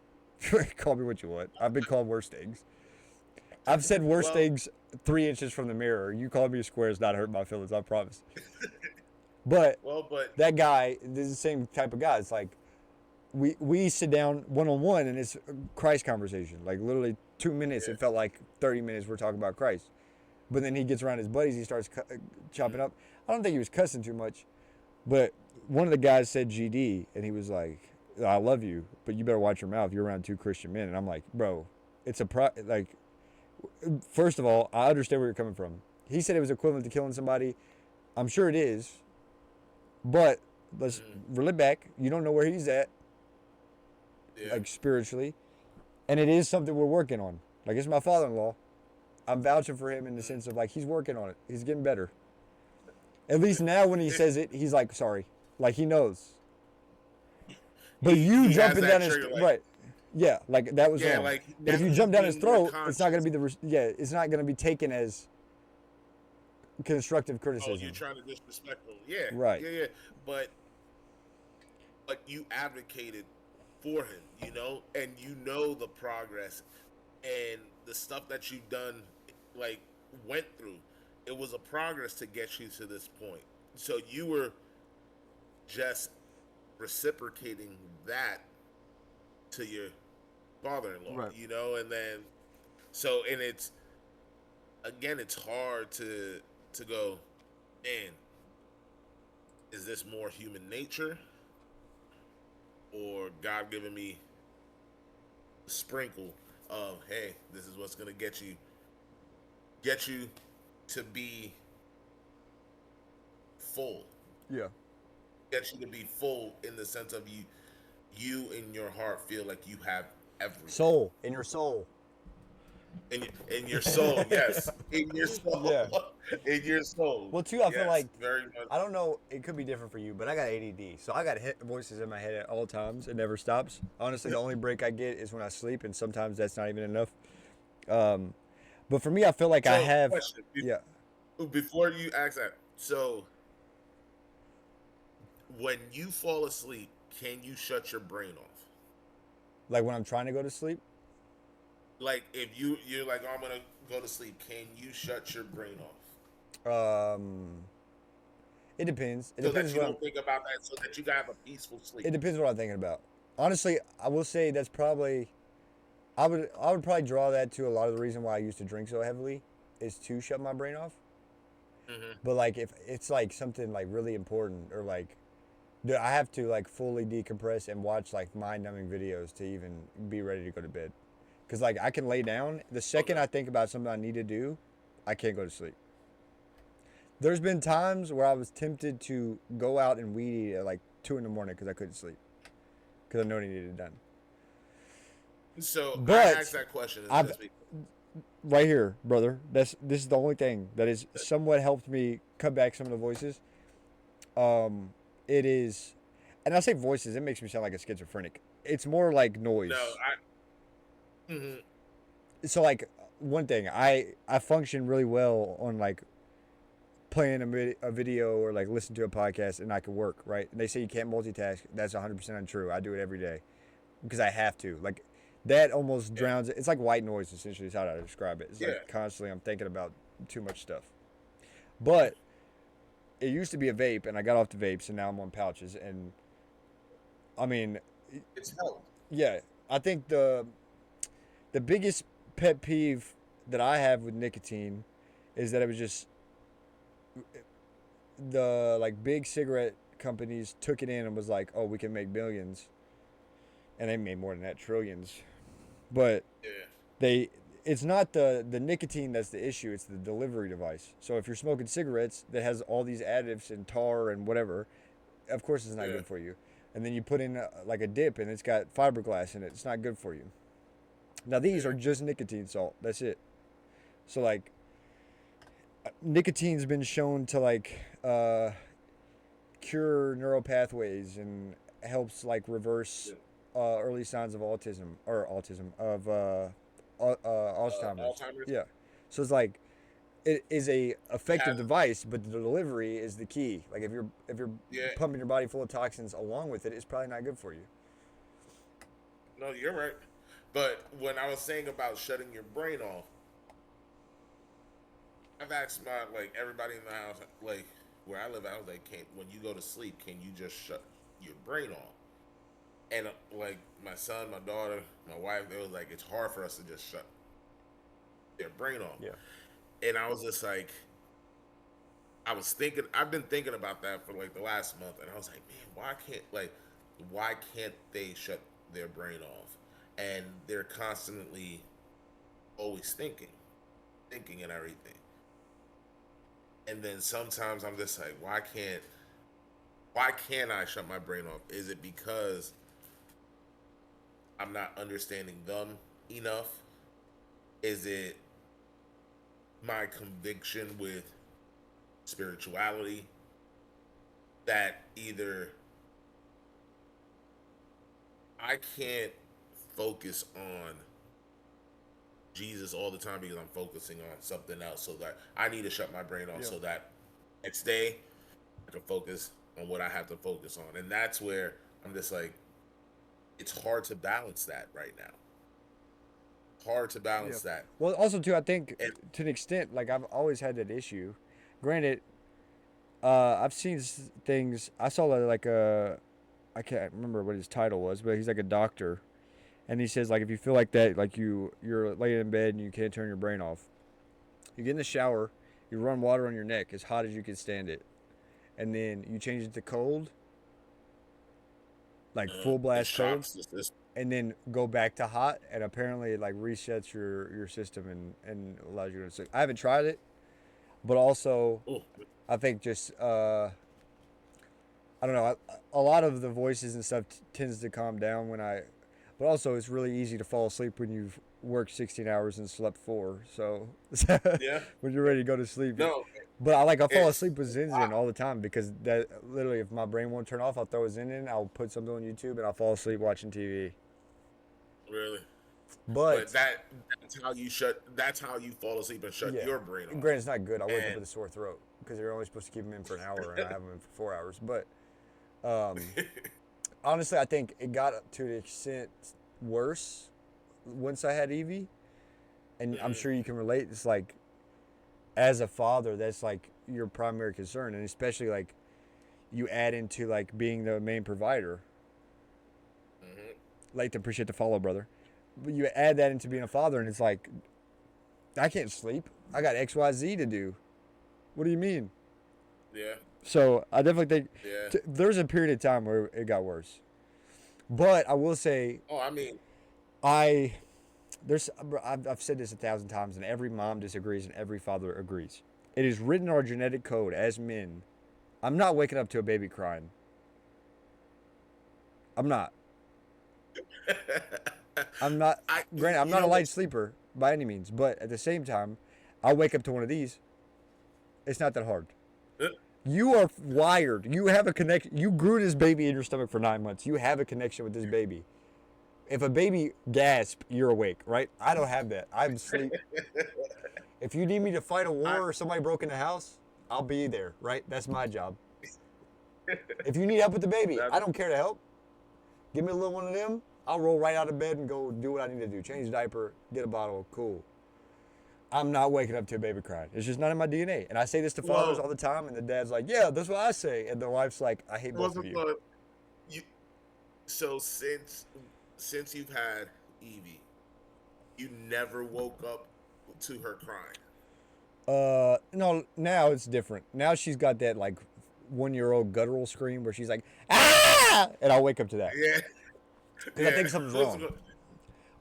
Call me what you want. I've been called worse things. I've said worse Well, things 3 inches from the mirror. You called me a square is not hurt my feelings. I promise. But but that guy, this is the same type of guy. It's like we sit down one on one, and it's a Christ conversation. Like literally 2 minutes. yeah. It felt like 30 minutes. We're talking about Christ. But then he gets around his buddies. He starts chopping up. I don't think he was cussing too much, but one of the guys said GD, and he was like, "I love you, but you better watch your mouth. You're around two Christian men." And I'm like, "Bro, it's like, first of all, I understand where you're coming from." He said it was equivalent to killing somebody. I'm sure it is, but let's reel it back. You don't know where he's at, Yeah. like spiritually, and it is something we're working on. Like it's my father-in-law. I'm vouching for him in the sense of like he's working on it. He's getting better. At least now when he says it, he's like, sorry. Like he knows. But you he has jumping that down his trigger, like, right. Yeah, like that was yeah, wrong. like But if now you he's jump down his being more throat, it's not going to be conscious. it's not going to be taken as constructive Oh, criticism. you're trying to disrespect him. Yeah. Right. Yeah. But you advocated for him, and the progress and the stuff that you've done, like went through. It was a progress to get you to this point. So you were just reciprocating that to your father-in-law, Right. and then and it's again, it's hard to go, man, is this more human nature or God giving me a sprinkle of, hey, this is what's gonna get you to be full, Yeah. get you to be full in the sense of you in your heart feel like you have everything. Soul in your soul. In your soul, yes. In your soul. Yeah. In your soul. Well, too, I feel Yes, like very much. I don't know. It could be different for you, but I got ADD, so I got hit voices in my head at all times. It never stops. Honestly, the only break I get is when I sleep, and sometimes that's not even enough. But for me, I feel like I So, have. question. Yeah. Before you ask that, so when you fall asleep, can you shut your brain off? Like when I'm trying to go to sleep. Like if you're like, oh, I'm gonna go to sleep, can you shut your brain off? It depends. It So that depends you what don't think about that, so that you can have a peaceful sleep. it depends what I'm thinking about. Honestly, I will say that's probably I would probably draw that to a lot of the reason why I used to drink so heavily is to shut my brain off. Mm-hmm. But like if it's like something like really important or like dude, I have to like fully decompress and watch like mind-numbing videos to even be ready to go to bed. Cause like I can lay down the second Okay. I think about something I need to do, I can't go to sleep. There's been times where I was tempted to go out and weed eat at like 2 in the morning because I couldn't sleep because I know I needed it done. So I But asked that question I've this week. right here, brother. This is the only thing that has somewhat helped me cut back some of the voices. It is, and I say voices. It makes me sound like a schizophrenic. It's more like noise. No, mm-hmm. So like one thing, I function really well on like playing a video or like listen to a podcast and I can work, right? And they say you can't multitask. That's 100% untrue. I do it every day because I have to. Like that almost drowns it. It's like white noise essentially is how I describe it. It's Yeah. like constantly I'm thinking about too much stuff. But it used to be a vape and I got off the vapes and now I'm on pouches and I mean, It's health. yeah, I think the biggest pet peeve that I have with nicotine is that it was just the like big cigarette companies took it in and was like, "Oh, we can make billions," and they made more than that, trillions. But Yeah. they it's not the nicotine that's the issue, it's the delivery device. So if you're smoking cigarettes that has all these additives and tar and whatever, of course it's not Yeah. good for you. And then you put in like a dip and it's got fiberglass in it, it's not good for you. Now these are just nicotine salt, that's it. So like nicotine's been shown to like cure neural pathways and helps like reverse early signs of autism of Alzheimer's. Alzheimer's. Yeah, so it's like it is a effective device, but the delivery is the key. Like if you're Yeah. pumping your body full of toxins along with it, it's probably not good for you. No, you're right. But when I was saying about shutting your brain off, I've asked my like everybody in the house, like where I live, I was like, when you go to sleep, can you just shut your brain off? And like my son, my daughter, my wife, they was like, it's hard for us to just shut their brain off. Yeah. And I was just like, I've been thinking about that for like the last month, and I was like, man, why can't they shut their brain off? And they're constantly always thinking and everything. And then sometimes I'm just like, why can't I shut my brain off? Is it because I'm not understanding them enough? Is it my conviction with spirituality that either I can't focus on Jesus all the time because I'm focusing on something else, so that I need to shut my brain off so that next day I can focus on what I have to focus on. And that's where I'm just like, it's hard to balance that right now. Hard to balance that. Well, also too, I think And- to an extent, like I've always had that issue. Granted, I've seen things. I saw like I can't remember what his title was, but he's like a doctor, and he says like if you feel like that, like you're laying in bed and you can't turn your brain off, you get in the shower, you run water on your neck as hot as you can stand it, and then you change it to cold, like full blast cold, and then go back to hot, and apparently it like resets your system and allows you to sleep. I haven't tried it, but also I think just I don't know. A lot of the voices and stuff tends to calm down but also it's really easy to fall asleep when you've worked 16 hours and slept 4. So Yeah. when you're ready to go to sleep. No. But I fall asleep with Zen all the time because that literally, if my brain won't turn off, I'll throw a Zen in, I'll put something on YouTube, and I'll fall asleep watching TV. Really? But that's how you fall asleep and shut your brain off. Granted, it's not good. I wake up with a sore throat because you're only supposed to keep them in for an hour, and I have them in for 4 hours. But honestly, I think it got to the extent worse once I had Evie, and I'm sure you can relate. It's like, as a father, that's like your primary concern, and especially like you add into like being the main provider. Like to appreciate the follow, brother. But you add that into being a father, and it's like, I can't sleep. I got XYZ to do. What do you mean? Yeah. So I definitely think there's a period of time where it got worse. But I will say, I've said this 1,000 times, and every mom disagrees and every father agrees. It is written in our genetic code as men. I'm not waking up to a baby crying. I'm not. Granted, I'm not a light sleeper by any means, but at the same time, I'll wake up to one of these. It's not that hard. You are wired. You have a connection. You grew this baby in your stomach for 9 months. You have a connection with this baby. If a baby gasps, you're awake, right? I don't have that. I'm asleep. If you need me to fight a war or somebody broke in the house, I'll be there, right? That's my job. If you need help with the baby, I don't care to help. Give me a little one of them. I'll roll right out of bed and go do what I need to do. Change the diaper, get a bottle, cool. I'm not waking up to a baby crying. It's just not in my DNA. And I say this to fathers all the time, and the dad's like, yeah, that's what I say. And the wife's like, I hate both of you. So since you've had Evie, you never woke up to her crying? No, now it's different. Now she's got that like 1-year-old guttural scream where she's like, ah! And I'll wake up to that. Yeah. Because I think something's wrong.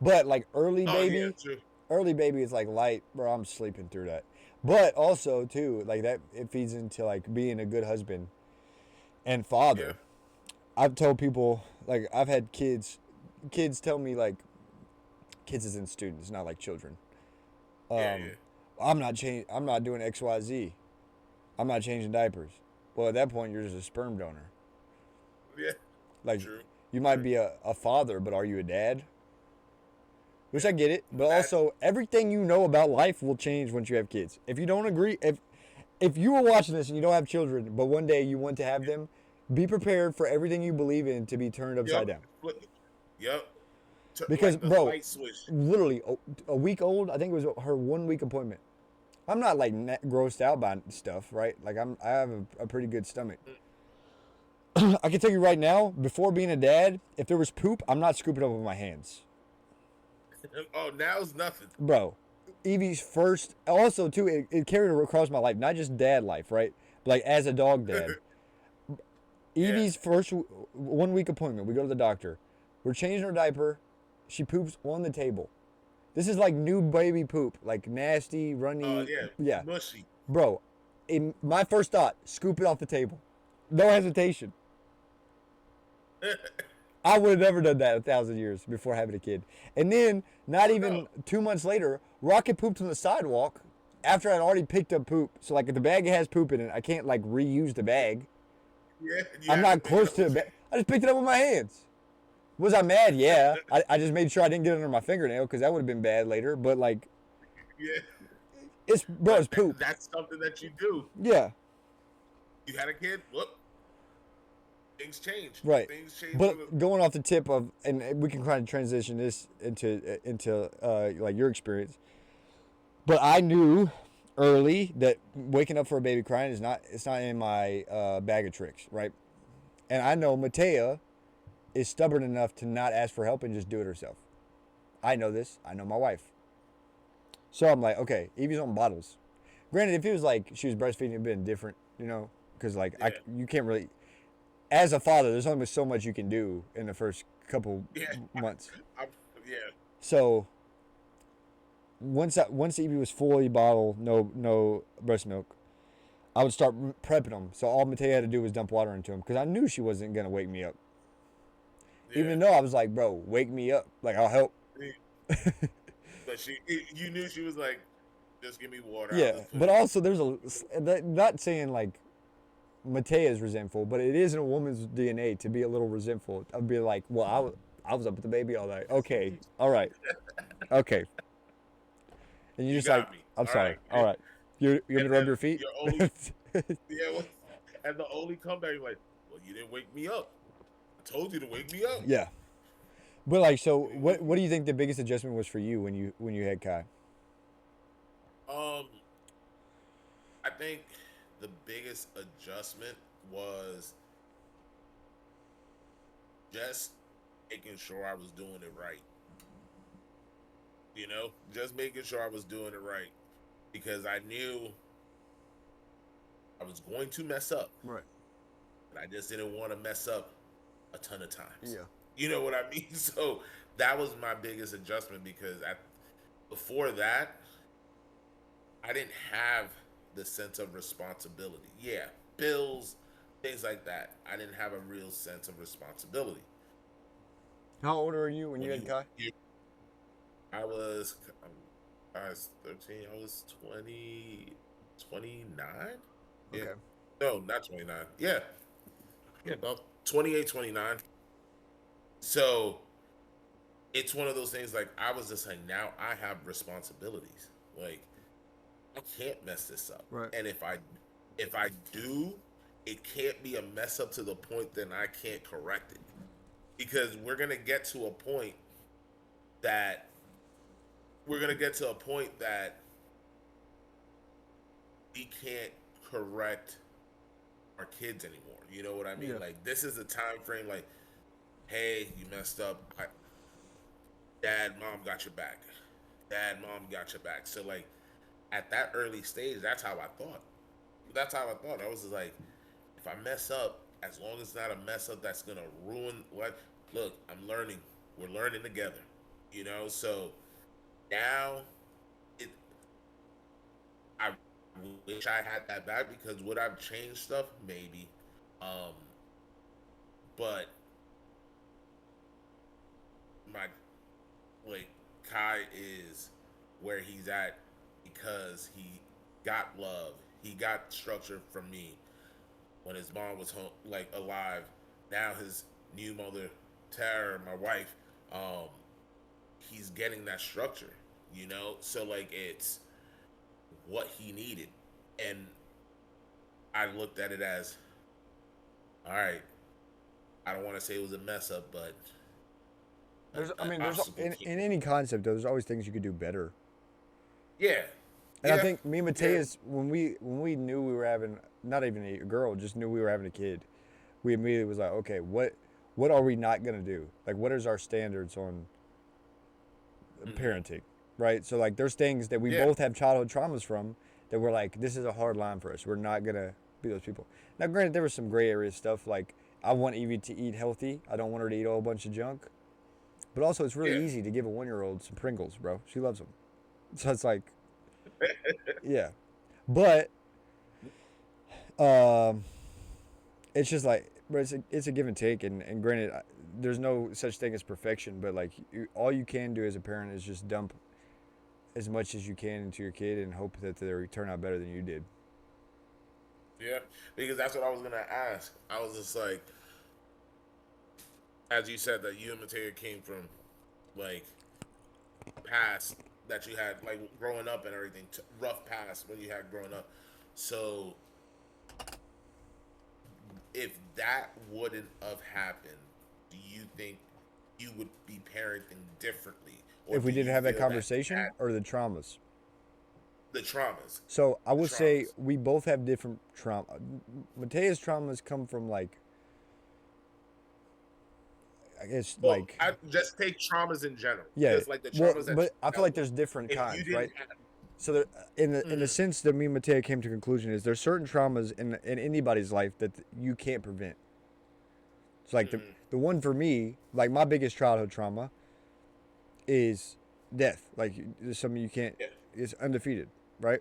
But like early baby, early baby is like light, bro. I'm sleeping through that. But also too, like that, it feeds into like being a good husband and Yeah. father. I've told people like I've had kids. Kids tell me like kids as in students, not like children. Yeah. Um, I'm not I'm not doing X Y Z. I'm not changing diapers. Well, at that point, you're just a sperm donor. Yeah. Like True. you might True. be a father, but are you a dad? Which I get it, but That also everything you know about life will change once you have kids. If you don't agree, if you were watching this and you don't have children, but one day you want to have them, be prepared for everything you believe in to be turned upside Yep. down. Yep. Because, Like the bro, light switch. literally a week old, I think it was her 1 week appointment. I'm not like grossed out by stuff, right? Like I have a pretty good stomach. I can tell you right now, before being a dad, if there was poop, I'm not scooping it up with my hands. Oh, now's nothing. Bro, Evie's first, also too, it carried across my life, not just dad life, right? But like as a dog dad. Yeah. Evie's first 1 week appointment, we go to the doctor. We're changing her diaper. She poops on the table. This is like new baby poop, like nasty, runny. Oh yeah. Yeah. Mushy. Bro, my first thought, scoop it off the table. No hesitation. I would have never done that 1,000 years before having a kid. And then, not even 2 months later, Rocket pooped on the sidewalk after I'd already picked up poop. So, like, if the bag has poop in it, I can't, like, reuse the bag. Yeah. I'm not close to it. I just picked it up with my hands. Was I mad? Yeah. I just made sure I didn't get it under my fingernail because that would have been bad later. But, like, Yeah. it's poop. That's something that you do. Yeah. You had a kid. Whoop. Things change. Right. Things change. But going off the tip of, and we can kind of transition this into like your experience. But I knew early that waking up for a baby crying is not, it's not in my bag of tricks, right? And I know Matea is stubborn enough to not ask for help and just do it herself. I know this. I know my wife. So I'm like, okay, Evie's on bottles. Granted, if it was like she was breastfeeding, it'd been different, you know, because like Yeah. you can't really. As a father, there's only so much you can do in the first couple months. Yeah. So once Evie was fully bottled, no breast milk, I would start prepping them. So all Matea had to do was dump water into them because I knew she wasn't gonna wake me up. Yeah. Even though I was like, bro, wake me up, like I'll help. But you knew she was like, just give me water. Yeah, but also there's not saying like Matea is resentful, but it is in a woman's DNA to be a little resentful. I'd be like, well, I was up with the baby all night. Okay, all right, okay. And you're just got like, me. I'm All sorry. right. All right. You gonna rub your feet? You're only, yeah, and the only comeback, you're like, well, you didn't wake me up. I told you to wake me up. Yeah. But like, so what do you think the biggest adjustment was for you when you had Kai? I think the biggest adjustment was just making sure I was doing it right. You know, just making sure I was doing it right because I knew I was going to mess up. Right. And I just didn't want to mess up a ton of times. Yeah. You know what I mean? So that was my biggest adjustment because before that, I didn't have the sense of responsibility. Yeah, bills, things like that. I didn't have a real sense of responsibility. How old were you when you had Kai? I was 13. I was 20, 29? Yeah. Okay. No, not 29. Yeah. Yeah, about 28, 29. So it's one of those things like I was just like, now I have responsibilities. Like I can't mess this up. Right. And if I do, it can't be a mess up to the point that I can't correct it. Because we're gonna get to a point that we can't correct our kids anymore. You know what I mean? Yeah. Like this is a time frame like, hey, you messed up. Dad, mom got your back. Dad, mom got your back. So like at that early stage, that's how I thought. I was just like, if I mess up, as long as it's not a mess up that's gonna ruin what. Look, I'm learning. We're learning together. You know. So now wish I had that back because would I've changed stuff? Maybe. Um, but my like Kai is where he's at because he got love. He got structure from me when his mom was home, like alive. Now his new mother, Tara, my wife, um, he's getting that structure. So like it's what he needed, and I looked at it as, all right. I don't want to say it was a mess up, but I an mean, obstacle came. in any concept, there's always things you could do better. Yeah, And I yeah, think me and yeah. Mateus, when we knew we were having not even a girl, just knew we were having a kid, we immediately was like, okay, what are we not gonna do? Like, what is our standards on Hmm. parenting, right? So like, there's things that we Yeah, both have childhood traumas from that we're like, this is a hard line for us. We're not gonna be those people. Now, granted, there was some gray area stuff like I want Evie to eat healthy. I don't want her to eat a whole bunch of junk. But also, it's really yeah, easy to give a 1 year old some Pringles, bro. She loves them. So it's like, yeah. But um, it's just like, but it's a give and take. And granted, there's no such thing as perfection. But like, all you can do as a parent is just dump as much as you can into your kid and hope that they turn out better than you did. yeah. Because that's what I was gonna ask. I was just like, as you said, that you and Mateo came from like past that you had like growing up and everything, rough past when you had growing up. So if that wouldn't have happened, do you think you would be parenting differently, or If we do didn't you have that feel that you conversation had or the traumas. the traumas? So I The would say traumas. we both have different trauma. Matea's traumas come from like, I guess Well, like, I just take traumas in general yeah. because like the Well, traumas that but you I feel dealt like with, there's different if you kinds, didn't right? have, So there, in the mm, sense that me and Matea came to a conclusion is there's certain traumas in anybody's life that you can't prevent. It's like mm, the one for me, like my biggest childhood trauma is death. Like there's something you can't. yeah, It's undefeated, right?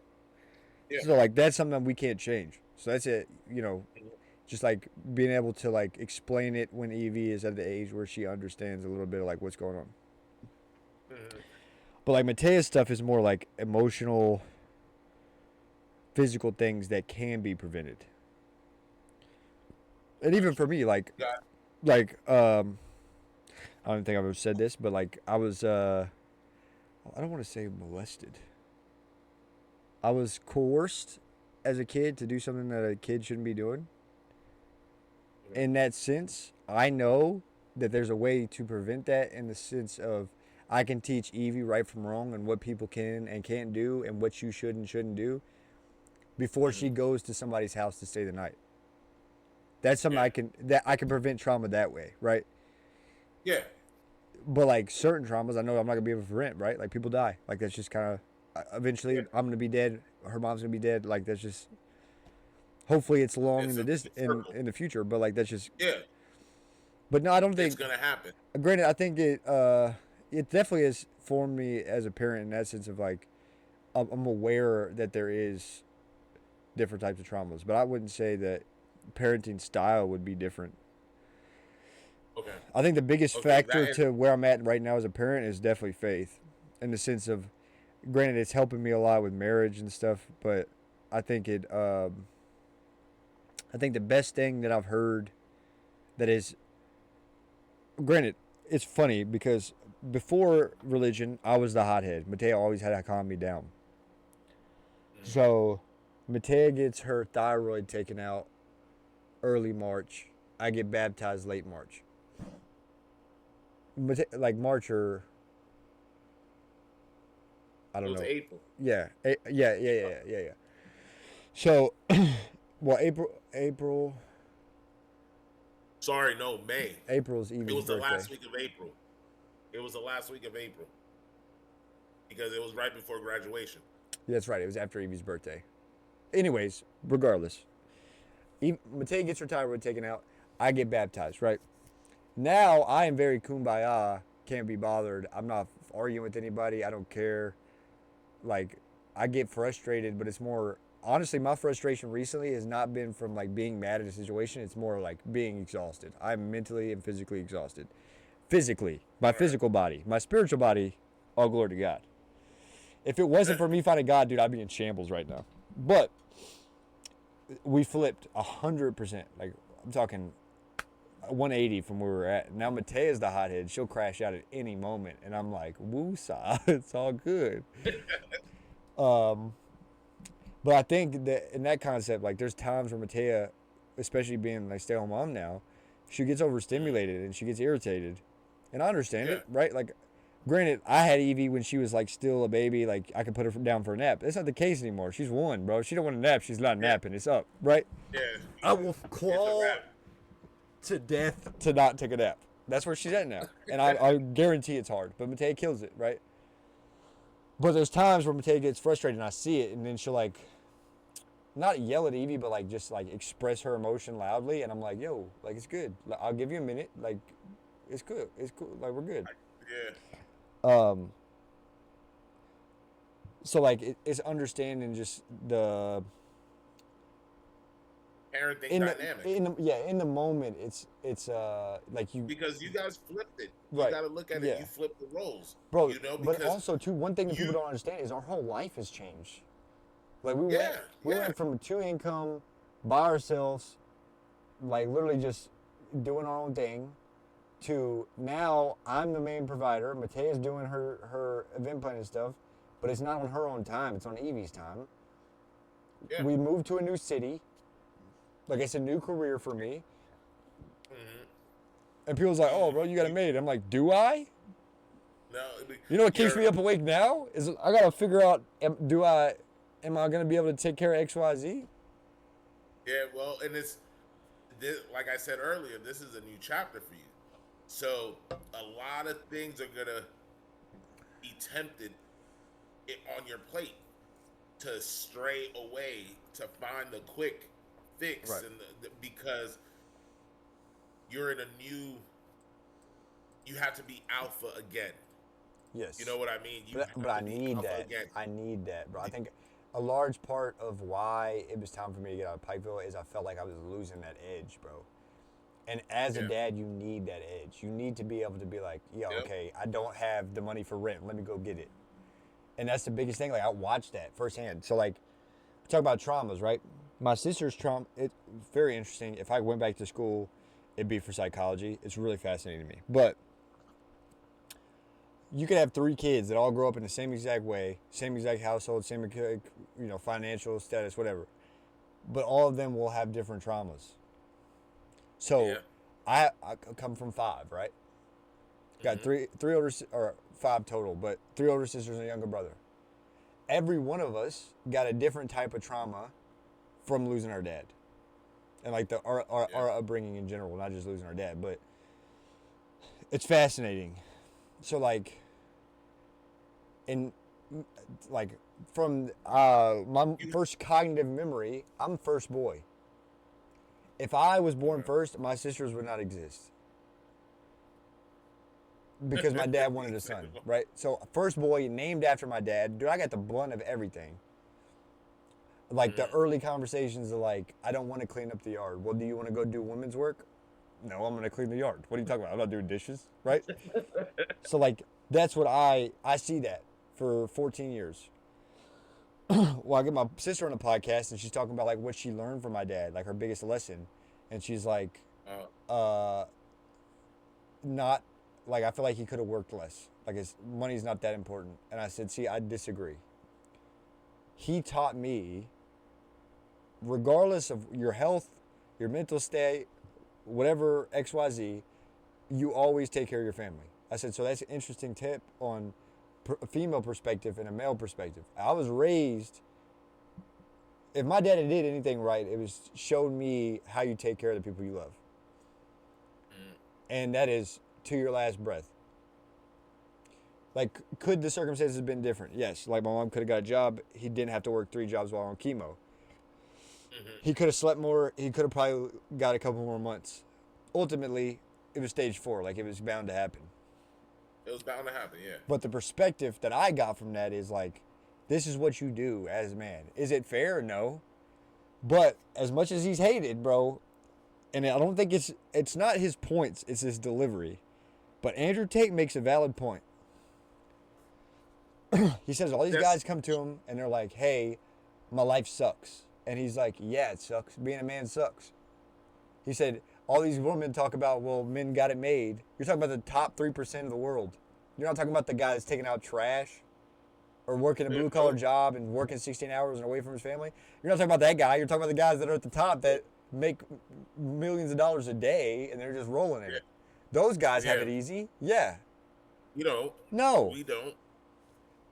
yeah, So like that's something we can't change. So that's it. mhm, Just like being able to like explain it when Evie is at the age where she understands a little bit of like what's going on. mhm, But like Matea's stuff is more like emotional, physical things that can be prevented. And even gotcha. for me, Got like I don't think I've ever said this, but like I was I don't want to say molested. I was coerced as a kid to do something that a kid shouldn't be doing. mhm, In that sense, I know that there's a way to prevent that in the sense of I can teach Evie right from wrong and what people can and can't do and what you should and shouldn't do before mhm, she goes to somebody's house to stay the night. That's something yeah, I can prevent trauma that way, right? yeah, But like certain traumas, I know I'm not gonna be able to prevent, right? Like people die, like that's just kind of eventually yeah. I'm gonna be dead. Her mom's gonna be dead. Like that's just hopefully it's long in It's a circle. in the future, but like that's just. Yeah, But no, I don't it's think. gonna happen. Granted, I think it definitely has formed me as a parent in that sense of like I'm aware that there is different types of traumas, but I wouldn't say that parenting style would be different. Okay, I think the biggest okay. factor to where I'm at right now as a parent is definitely faith, in the sense of, granted, it's helping me a lot with marriage and stuff, but I think I think the best thing that I've heard that is, granted, it's funny because before religion, I was the hothead. Matea always had to calm me down. Mhm. So, Matea gets her thyroid taken out early March. I get baptized late March. Like March or I It don't was know. April. Yeah, yeah. So, well, Sorry, no, May. April's It Evie's was the birthday. last week of April. It was the last week of April because it was right before graduation. Yeah, that's right. It was after Evie's birthday. Anyways, regardless, Matea gets her thyroid taken out. I get baptized. Right now, I am very kumbaya. Can't be bothered. I'm not arguing with anybody. I don't care. Like, I get frustrated, but it's more. honestly, my frustration recently has not been from like being mad at a situation. It's more like being exhausted. I'm mentally and physically exhausted. Physically, my All right. physical body, my spiritual body, all glory to God. If it wasn't for me finding God, dude, I'd be in shambles right now. But we flipped 100%. Like I'm talking 180 from where we were at. Now Matea's the hothead. She'll crash out at any moment, and I'm like, woosah, it's all good. But I think that in that concept, like there's times where Matea, especially being like stay-at-home mom now, she gets overstimulated and she gets irritated, and I understand Yeah. it, right? Like, granted, I had Evie when she was like still a baby, like I could put her down for a nap. That's not the case anymore. She's one, bro. She don't want to nap. She's not Yeah. napping. It's up, right? Yeah. I will It's a claw wrap. to death to not take a nap. That's where she's at now, and I guarantee it's hard. But Matea kills it, right? But there's times where Matea gets frustrated, and I see it, and then she'll like not yell at Evie, but like just like express her emotion loudly, and I'm like, yo, like it's good. Like, I'll give you a minute. Like, it's good. It's cool. Like we're good. Yeah. So like it's understanding just the Parenting in dynamic. in the moment it's like you Because you guys flipped it. You Right. got to look at Yeah. it. You flipped the roles, bro. You know, But because also too, one thing that people you- don't understand is our whole life has changed. Like we Yeah, went from 2 income by ourselves, like literally just doing our own thing, to now I'm the main provider. Matea's doing her event planning stuff, but it's not on her own time. It's on Evie's time. Yeah. We moved to a new city. Like it's a new career for me. Mhm. And people's like, "Oh, bro, you got it made." I'm like, "Do I?" No, You know what keeps you're- me up awake now is I gotta figure out am I gonna be able to take care of X, Y, Z? Yeah, well, and this, like I said earlier, this is a new chapter for you. So a lot of things are gonna be tempted on your plate to stray away to find the quick fix, Right. and because you're in a new, you have to be alpha again. Yes. You know what I mean? You But have I to be need alpha that. again. I need that, bro. I think a large part of why it was time for me to get out of Pikeville is I felt like I was losing that edge, bro. And as a Yeah. dad, you need that edge. You need to be able to be like, yo, Yep. okay, I don't have the money for rent. Let me go get it. And that's the biggest thing. Like I watched that firsthand. So like, talk about traumas, right? My sister's trauma. It's very interesting. If I went back to school, it'd be for psychology. It's really fascinating to me. But you could have 3 kids that all grow up in the same exact way, same exact household, same financial status, whatever. But all of them will have different traumas. So Yeah. I come from 5, right? Got three older or 5 total, but 3 older sisters and a younger brother. Every one of us got a different type of trauma from losing our dad, and like our upbringing in general, not just losing our dad, but it's fascinating. So like, in like from my first cognitive memory, I'm first boy. If I was born first, my sisters would not exist. Because my dad wanted a son, right? So first boy, named after my dad. Dude, I got the blunt of everything. Like the early conversations of like, I don't want to clean up the yard. Well, do you want to go do women's work? No, I'm going to clean the yard. What are you talking about? I'm not doing dishes, right? So like, that's what I see that for 14 years. Well, I get my sister on a podcast and she's talking about like what she learned from my dad, like her biggest lesson. And she's like, not like, I feel like he could have worked less. Like his money's not that important. And I said, see, I disagree. He taught me, regardless of your health, your mental state, whatever XYZ, you always take care of your family. I said, so that's an interesting tip on a female perspective and a male perspective. I was raised, if my dad did anything right, it was showed me how you take care of the people you love. And that is to your last breath. Like, could the circumstances have been different? Yes. Like, my mom could have got a job. He didn't have to work 3 jobs while on chemo. He could have slept more. He could have probably got a couple more months. Ultimately, it was stage 4. Like, it was bound to happen. It was bound to happen, yeah. But the perspective that I got from that is like, This is what you do as a man. Is it fair? No. But as much as he's hated, bro, and I don't think it's not his points, it's his delivery. But Andrew Tate makes a valid point. He says all these That's guys come to him and they're like, "Hey, my life sucks," and he's like, "Yeah, it sucks. Being a man sucks." He said all these women talk about, well, men got it made. You're talking about the top 3% of the world. You're not talking about the guy that's taking out trash or working a blue collar job and working 16 hours and away from his family. You're not talking about that guy. You're talking about the guys that are at the top that make millions of dollars a day and they're just rolling in it. Those guys have it easy. Yeah. You know, No. we don't.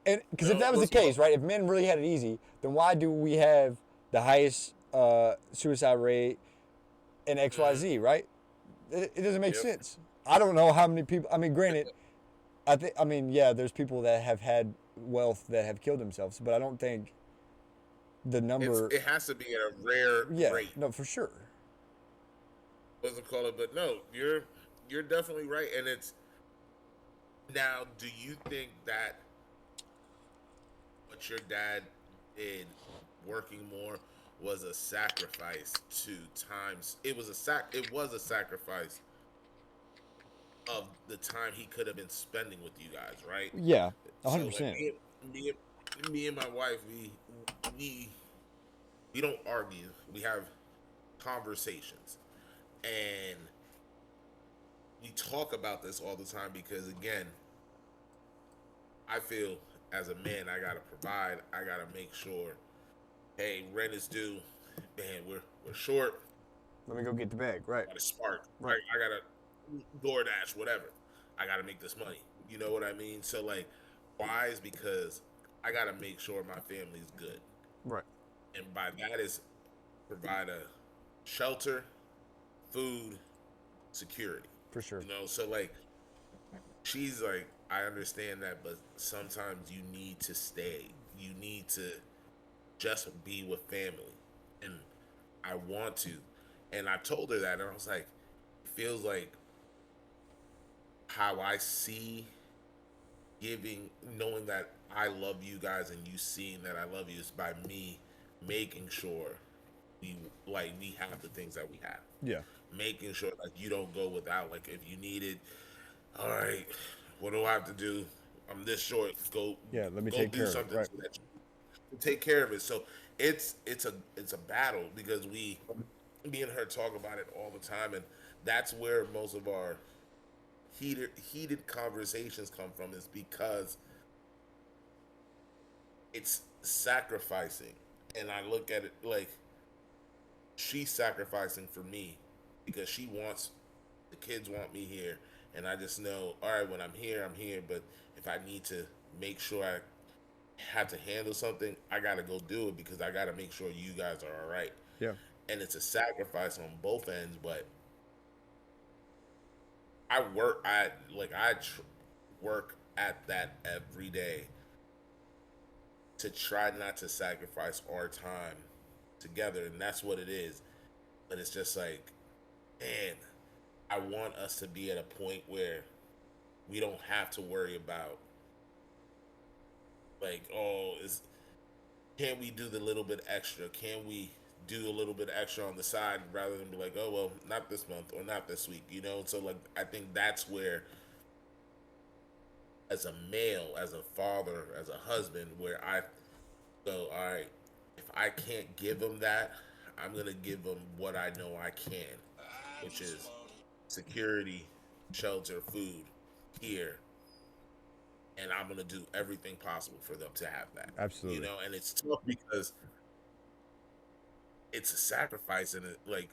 And because if that was the case, right, if men really had it easy, then why do we have the highest suicide rate in XYZ, right? It doesn't make sense. I don't know how many people. I mean, granted, yeah, there's people that have had wealth that have killed themselves, but I don't think the number. It has to be at a rare rate. No, for sure. Wasn't call it, but no, you're definitely right, and it's now. Do you think that what your dad did, working more, was a sacrifice to times? It was a sacrifice of the time he could have been spending with you guys, right? Yeah, 100%. So, like, me and my wife, we don't argue. We have conversations, and we talk about this all the time because, again, I feel as a man, I gotta provide. I gotta make sure. Hey, rent is due. Man, we're short. Let me go get the bag. Right. Got a spark. Right. I gotta DoorDash, whatever. I gotta make this money. You know what I mean? So like, why is because I gotta make sure my family's good. Right. And by that is provide a shelter, food, security. For sure. You know, so like, she's like, I understand that, but sometimes you need to stay. You need to just be with family. And I want to. And I told her that, and I was like, it feels like how I see giving, knowing that I love you guys and you seeing that I love you is by me making sure we have the things that we have. Yeah. Making sure like you don't go without. Like if you need it, all right, what do I have to do? I'm this short. Go. Yeah. Let me go take do care of something it. Right. so that you take care of it. So it's a battle because me and her talk about it all the time, and that's where most of our heated conversations come from, is because it's sacrificing. And I look at it like she's sacrificing for me because she wants, the kids want me here, and I just know, all right, when I'm here, but if I need to make sure I have to handle something, I gotta go do it because I gotta make sure you guys are all right. Yeah. And it's a sacrifice on both ends, but I work at that every day to try not to sacrifice our time together, and that's what it is. But it's just like, man, I want us to be at a point where we don't have to worry about like, oh, can we do the little bit extra? Can we do a little bit extra on the side rather than be like, oh well, not this month or not this week, you know? So like, I think that's where, as a male, as a father, as a husband, where I go, all right, if I can't give him that, I'm gonna give him what I know I can, which is security, shelter, food here. And I'm gonna do everything possible for them to have that. Absolutely. You know, and it's tough because it's a sacrifice, and like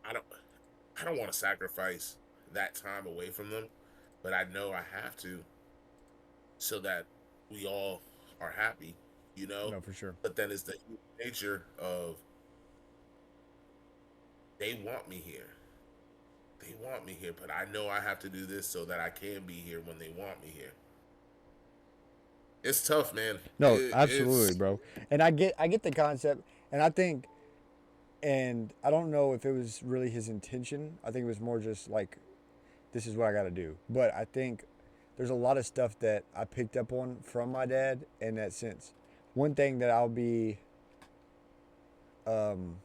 I don't want to sacrifice that time away from them, but I know I have to, so that we all are happy, you know. No, for sure. But then it's the nature of, they want me here. They want me here, but I know I have to do this so that I can be here when they want me here. It's tough, man. No, absolutely, bro. And I get the concept, and I think, and I don't know if it was really his intention. I think it was more just like, this is what I got to do. But I think there's a lot of stuff that I picked up on from my dad in that sense. One thing that I'll be um,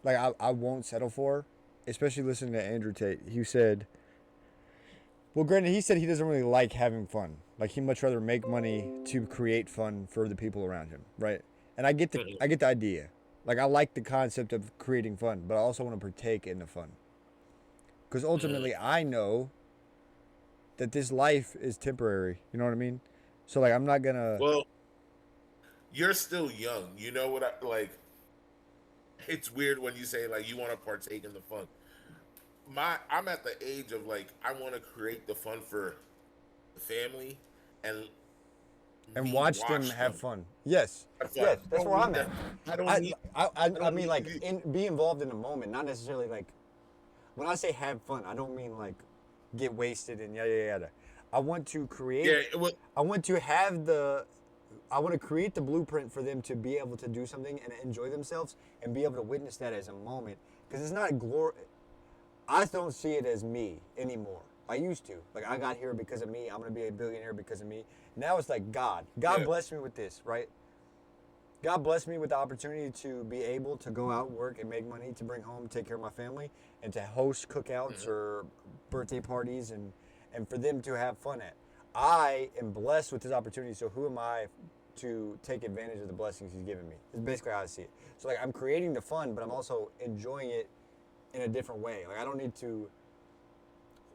like I won't settle for, especially listening to Andrew Tate. He said, well, granted, he said he doesn't really like having fun. Like he'd much rather make money to create fun for the people around him, right? And I get the idea. Like I like the concept of creating fun, but I also want to partake in the fun. Because ultimately, I know that this life is temporary. You know what I mean? So like, I'm not gonna. Well, you're still young. You know what I like? It's weird when you say like you want to partake in the fun. I'm at the age of like I want to create the fun for the family and And me watch them watch have them fun. Yes, have fun. yes, that's where I'm at. I don't I, need. I don't mean, need like, to be involved in the moment, not necessarily like. When I say have fun, I don't mean like get wasted and yada yada yada. I want to create. Yeah, I want to have the. I want to create the blueprint for them to be able to do something and enjoy themselves and be able to witness that as a moment because it's not glory. I don't see it as me anymore. I used to. Like I got here because of me. I'm gonna be a billionaire because of me. Now it's like God. God Yeah. blessed me with this, right? God blessed me with the opportunity to be able to go out, work, and make money to bring home, take care of my family, and to host cookouts or birthday parties and for them to have fun at. I am blessed with this opportunity, so who am I to take advantage of the blessings He's given me? It's basically how I see it. So like I'm creating the fun, but I'm also enjoying it in a different way. Like I don't need to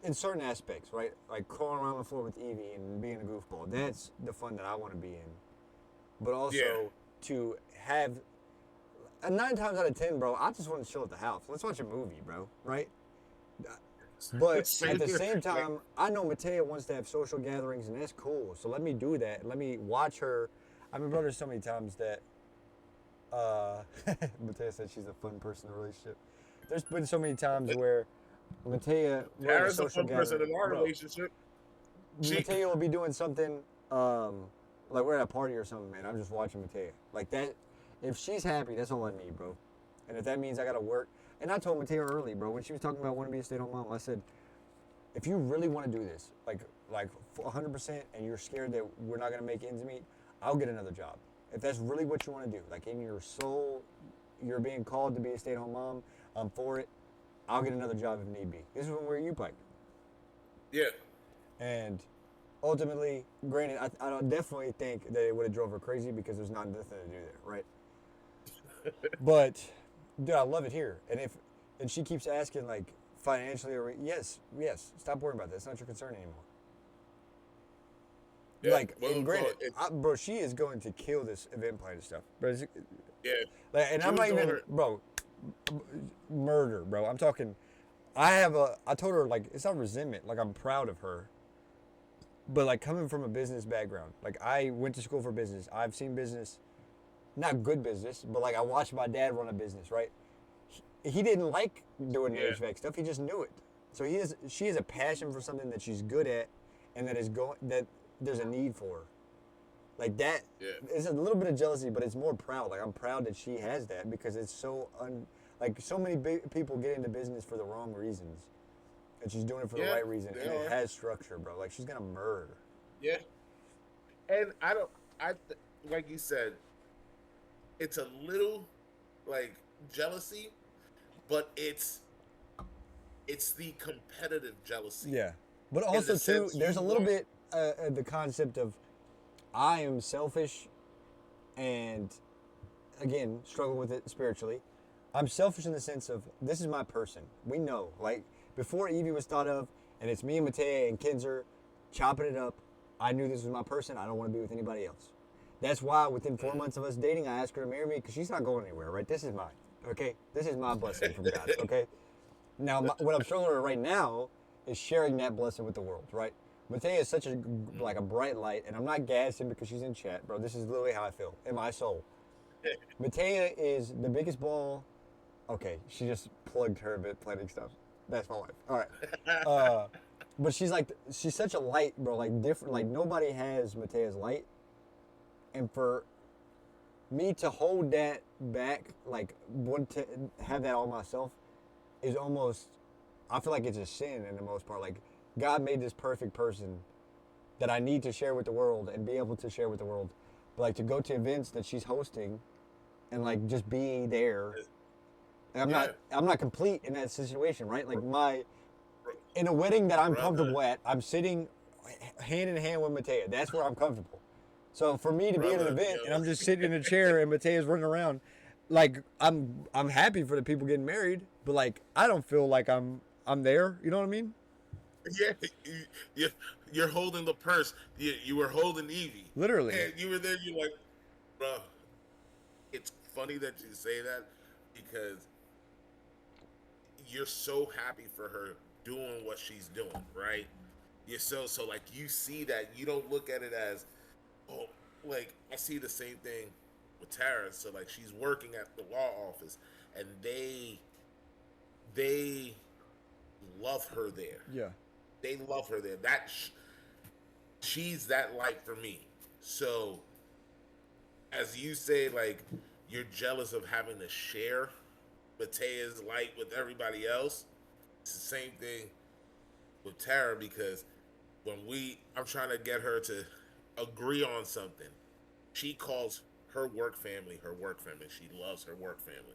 in certain aspects, right? Like crawling around the floor with Evie and being a goofball. That's the fun that I want to be in. But also Yeah. to have 9 times out of 10, bro, I just want to chill at the house. Let's watch a movie, bro, right? But Same at the here. same Like, time, I know Matea wants to have social gatherings, and that's cool. So let me do that. Let me watch her. I've been brother so many times that Matea said she's a fun person in a relationship. There's been so many times where Matea, we're at a Tara's a social fun person gathering, in our bro. relationship. She, Matea will be doing something, like we're at a party or something, man. I'm just watching Matea. Like that, if she's happy, that's all I need, bro. And if that means I gotta work, and I told Matea early, bro, when she was talking about wanting to be a stay-at-home mom, I said, if you really want to do this, like 100%, and you're scared that we're not gonna make ends meet, I'll get another job. If that's really what you want to do, like in your soul, you're being called to be a stay-at-home mom, I'm for it. I'll get another job if need be. This is when we're U-Pike. yeah. And ultimately, granted, I don't definitely think that it would have drove her crazy because there's not nothing to do there, right? But, dude, I love it here. And she keeps asking, like, financially, or yes, stop worrying about that. It's not your concern anymore. Yeah. Like, What we and call granted, it, bro, she is going to kill this event planning stuff. But yeah. like, and She I'm was not doing even, her- bro, murder, bro. I'm talking. I told her like it's not resentment. Like I'm proud of her. But like coming from a business background, like I went to school for business. I've seen business, not good business, but like I watched my dad run a business. Right? He didn't like doing the Yeah. HVAC stuff. He just knew it. So she has a passion for something that she's good at, and that there's a need for. Like that, Yeah. it's a little bit of jealousy, but it's more proud. Like I'm proud that she has that because it's so like so many big people get into business for the wrong reasons, and she's doing it for the Yeah, right reason, they and it are. has structure, bro. Like she's gonna murder. Yeah. And I don't. Like you said, it's a little like jealousy, but it's the competitive jealousy. Yeah, but In also the too, sense there's you a little want- bit the concept of I am selfish, and again struggle with it spiritually. I'm selfish in the sense of this is my person. We know, like before Evie was thought of, and it's me and Matea and Kinzer chopping it up. I knew this was my person. I don't want to be with anybody else. That's why within 4 months of us dating, I asked her to marry me because she's not going anywhere, right? This is mine, okay? This is my blessing from God, okay? Now, what I'm struggling with right now is sharing that blessing with the world, right? Matea is such a bright light, and I'm not gassing because she's in chat, bro. This is literally how I feel in my soul. Matea is the biggest ball. Okay, she just plugged her bit planning stuff. That's my wife. All right. But she's such a light, bro. Like different. Like nobody has Matea's light, and for me to hold that back, like want to have that all myself, is almost. I feel like it's a sin in the most part. Like God made this perfect person that I need to share with the world and be able to share with the world. But like to go to events that she's hosting and like just be there. And Yeah, I'm not complete in that situation, right? Like in a wedding that I'm brother, comfortable at, I'm sitting hand in hand with Matea. That's where I'm comfortable. So for me to be at an event and yo, I'm just sitting in a chair and Matea's running around, like I'm happy for the people getting married, but like I don't feel like I'm there. You know what I mean? yeah, you, you're holding the purse. You were holding Evie, Literally. and you were there. You're like, bro. It's funny that you say that because you're so happy for her doing what she's doing, right? You're so like you see that you don't look at it as oh like I see the same thing with Tara. So like she's working at the law office and they love her there. Yeah. They love her there. She's that light for me. So as you say, like you're jealous of having to share Matea's light with everybody else. It's the same thing with Tara because I'm trying to get her to agree on something. She calls her work family her work family. She loves her work family.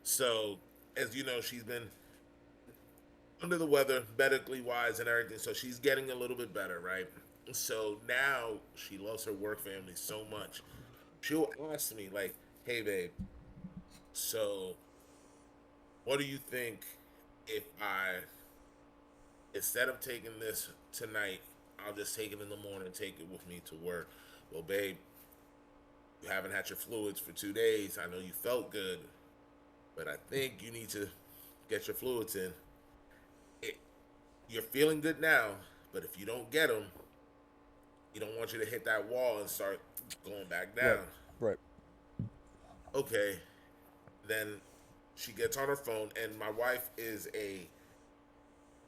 So, as you know, she's been under the weather, medically wise, and everything. So she's getting a little bit better, right? So now she loves her work family so much. She'll ask me like, "Hey, babe, so what do you think if I instead of taking this tonight, I'll just take it in the morning, take it with me to work. Well, babe, you haven't had your fluids for 2 days. I know you felt good, but I think you need to get your fluids in. It, you're feeling good now, but if you don't get them, you don't want you to hit that wall and start going back Right. down. Right. Okay, then she gets on her phone, and my wife is a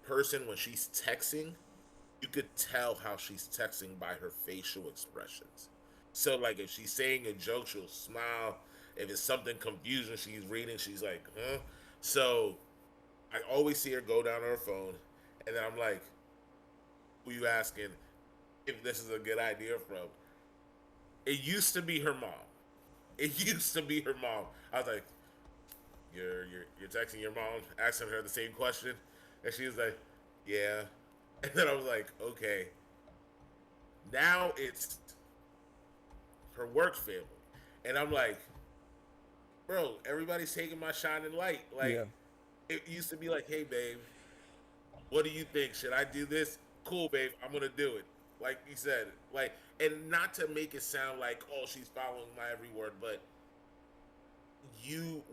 person when she's texting, you could tell how she's texting by her facial expressions. So like if she's saying a joke, she'll smile. If it's something confusing she's reading, she's like, huh? So I always see her go down her phone and then I'm like, who you asking if this is a good idea from? It used to be her mom. It used to be her mom. I was like, you're texting your mom, asking her the same question? And she was like, yeah. And then I was like, okay. Now it's her work family. And I'm like, bro, everybody's taking my shining light. Like, Yeah. it used to be like, hey, babe, what do you think? Should I do this? Cool, babe, I'm going to do it. Like you said, like, and not to make it sound like, oh, she's following my every word, but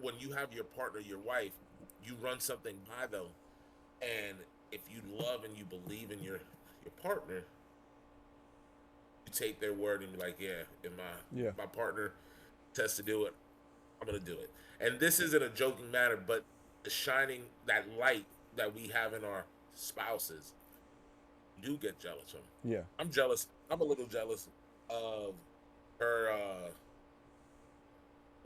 when you have your partner, your wife, you run something by them. And if you love and you believe in your partner, you take their word and be like, yeah, if Yeah. my partner says to do it, I'm gonna do it. And this isn't a joking matter, but the shining that light that we have in our spouses, you do get jealous of. Yeah. I'm jealous. I'm a little jealous of her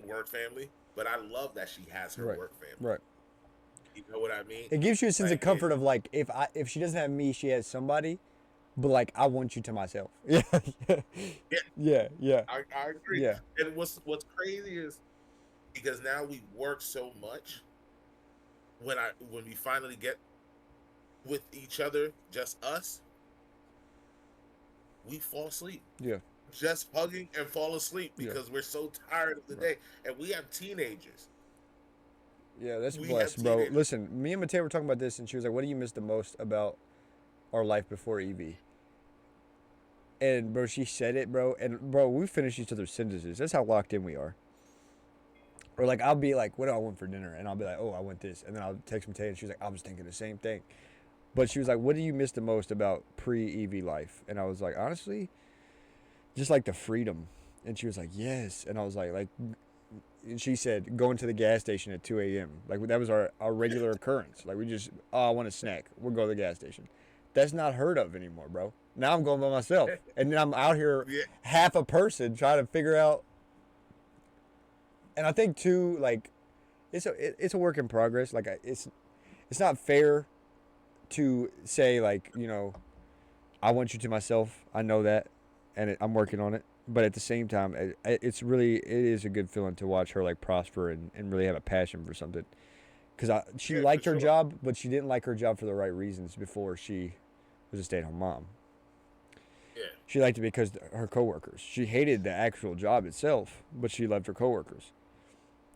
work family, but I love that she has her Right. work family. Right. You know what I mean? It gives you a sense of Like comfort of like if she doesn't have me, she has somebody. But like I want you to myself. Yeah. yeah, Yeah. Yeah. I agree. Yeah. And what's crazy is because now we work so much. When we finally get with each other, just us, we fall asleep. Yeah. Just hugging and fall asleep Yeah. because we're so tired of the day. And we have teenagers. Yeah, that's We blessed, have bro. teenagers. Listen, me and Mateo were talking about this, and she was like, "What do you miss the most about our life before EV?" And bro, she said it, bro. And bro, we finish each other's sentences. That's how locked in we are. Or like, I'll be like, "What do I want for dinner?" And I'll be like, "Oh, I want this." And then I'll text Mateo, and she's like, "I was thinking the same thing." But she was like, "What do you miss the most about pre-EV life?" And I was like, honestly, just like the freedom. And she was like, "Yes." And I was like, and she said, going to the gas station at 2 a.m. Like that was our regular occurrence. Like we just, oh, I want a snack. We'll go to the gas station. That's not heard of anymore, bro. Now I'm going by myself, and then I'm out here Yeah. half a person trying to figure out. And I think too, like, it's a work in progress. Like it's not fair to say like, I want you to myself. I know that, and I'm working on it. But at the same time, it is a good feeling to watch her like prosper and really have a passion for something. Because she Yeah, for liked her sure. job, but she didn't like her job for the right reasons before she was a stay-at-home mom. Yeah. She liked it because her coworkers. She hated the actual job itself, but she loved her coworkers.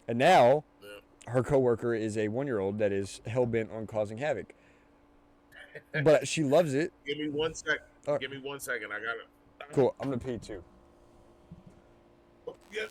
And now Yeah. her coworker is a 1-year-old that is hell bent on causing havoc. But she loves it. Give me 1 second. Uh, Give me 1 second. I got it. cool. I'm gonna pee too. Yeah.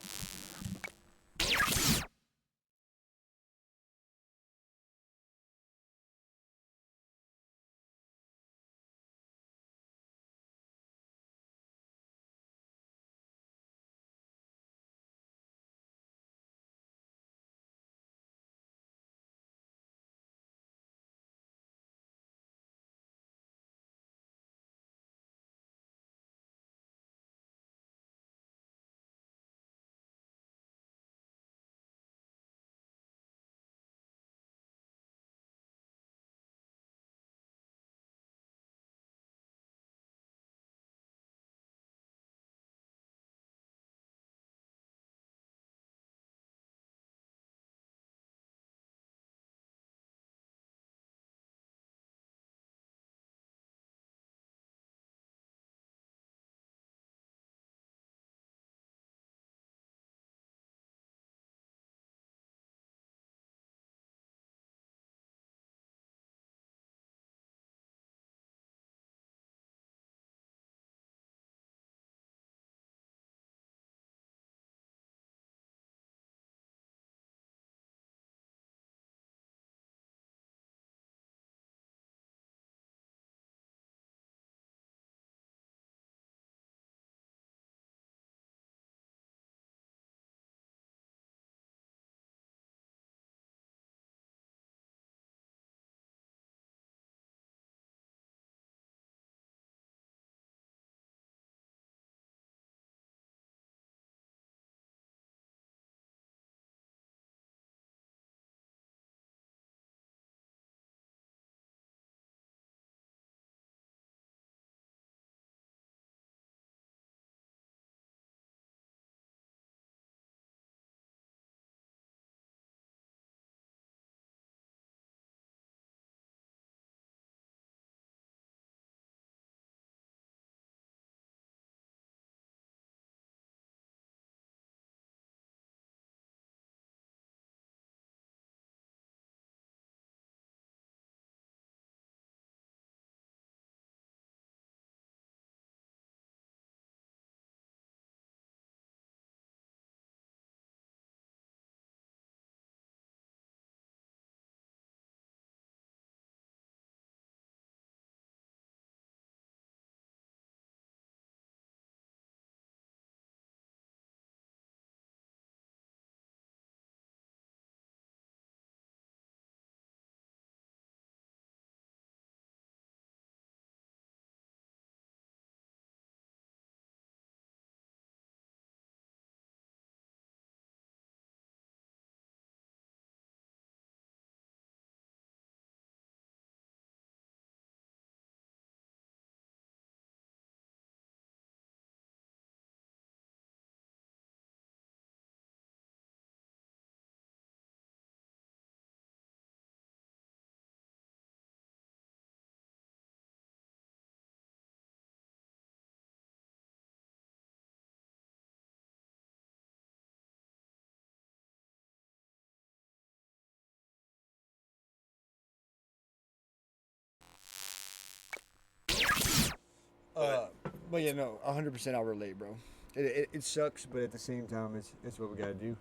But yeah, no, 100% I'll relate, bro. It sucks, but at the same time, it's what we gotta do.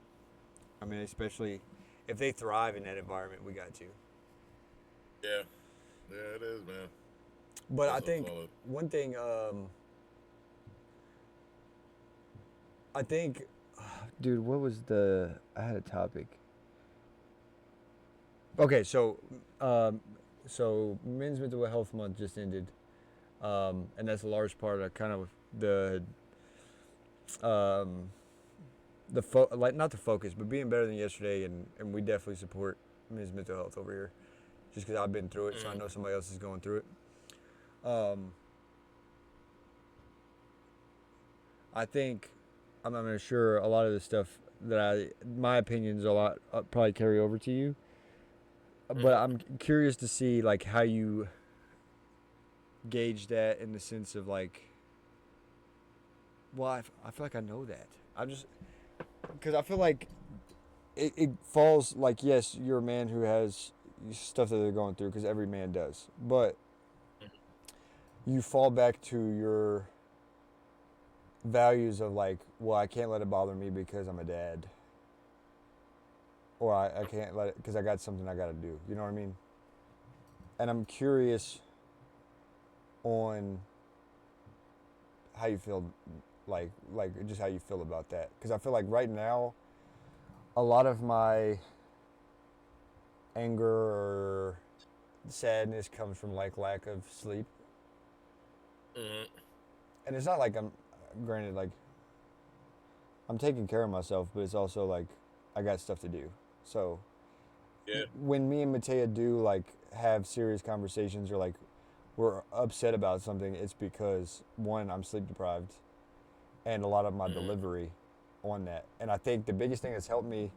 I mean, especially if they thrive in that environment, we got to. Yeah. Yeah, it is, man. But I What's up, think call it? one thing, I think, dude, what was I had a topic. Okay, so Men's Mental Health Month just ended, and that's a large part of kind of um, like not the focus, but being better than yesterday, and we definitely support Men's Mental Health over here. just because I've been through it, so I Mm-hmm. know somebody else is going through it. Um, I think I'm not even sure a lot of the stuff my opinions a lot probably carry over to you, but Mm-hmm. I'm curious to see like how you gauge that in the sense of like, well, I feel like I know that. I'm just because I feel like it falls like yes, you're a man who has stuff that they're going through because every man does, but you fall back to your values of like, well, I can't let it bother me because I'm a dad, or I can't let it because I got something I got to do. You know what I mean? And I'm curious on how you feel, like just how you feel about that, because I feel like right now, a lot of my anger or sadness comes from like lack of sleep, Mm-hmm. and it's not like I'm, granted, like I'm taking care of myself, but it's also like I got stuff to do. So Yeah. when me and Matea do like have serious conversations or like we're upset about something, it's because one, I'm sleep deprived, and a lot of my Mm-hmm. delivery on that. And I think the biggest thing that's helped me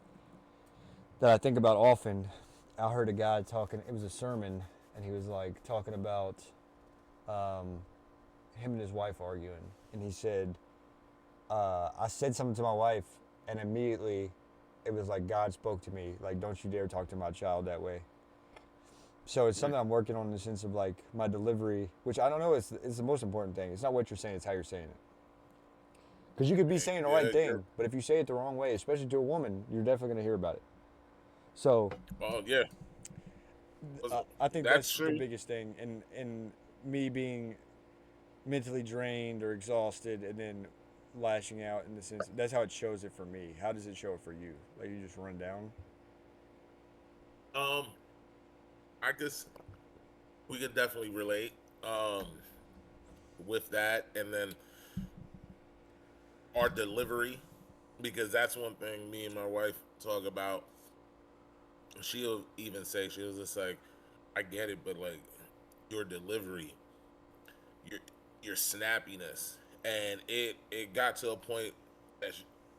that I think about often, I heard a guy talking. It was a sermon, and he was like talking about um, him and his wife arguing, and he said, "I said something to my wife, and immediately." It was like God spoke to me, like, don't you dare talk to my child that way. So it's something I'm working on in the sense of like my delivery, which I don't know is the most important thing. It's not what you're saying; it's how you're saying it. Because you could be saying the right Yeah. You're. thing, but if you say it the wrong way, especially to a woman, you're definitely going to hear about it. So Oh yeah. 'Cause I think that's that's the true. biggest thing in me being mentally drained or exhausted, and then lashing out in the sense that's how it shows it for me. How does it show it for you? Like you just run down? Um, I guess we could definitely relate. Um, with that, and then our delivery, because that's one thing me and my wife talk about. She'll even say she was just like, I get it, but like your delivery, your your snappiness, and it got to a point that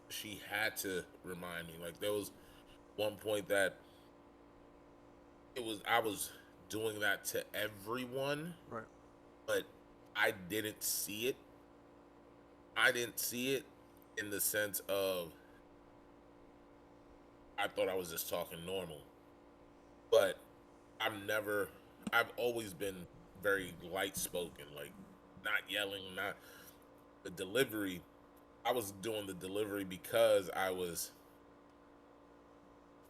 she had to remind me. Like there was one point that it was I was doing that to everyone, Right. but I didn't see it. I didn't see it in the sense of I thought I was just talking normal, but I'm never. I've always been very light spoken, like not yelling, not the delivery. I was doing the delivery because I was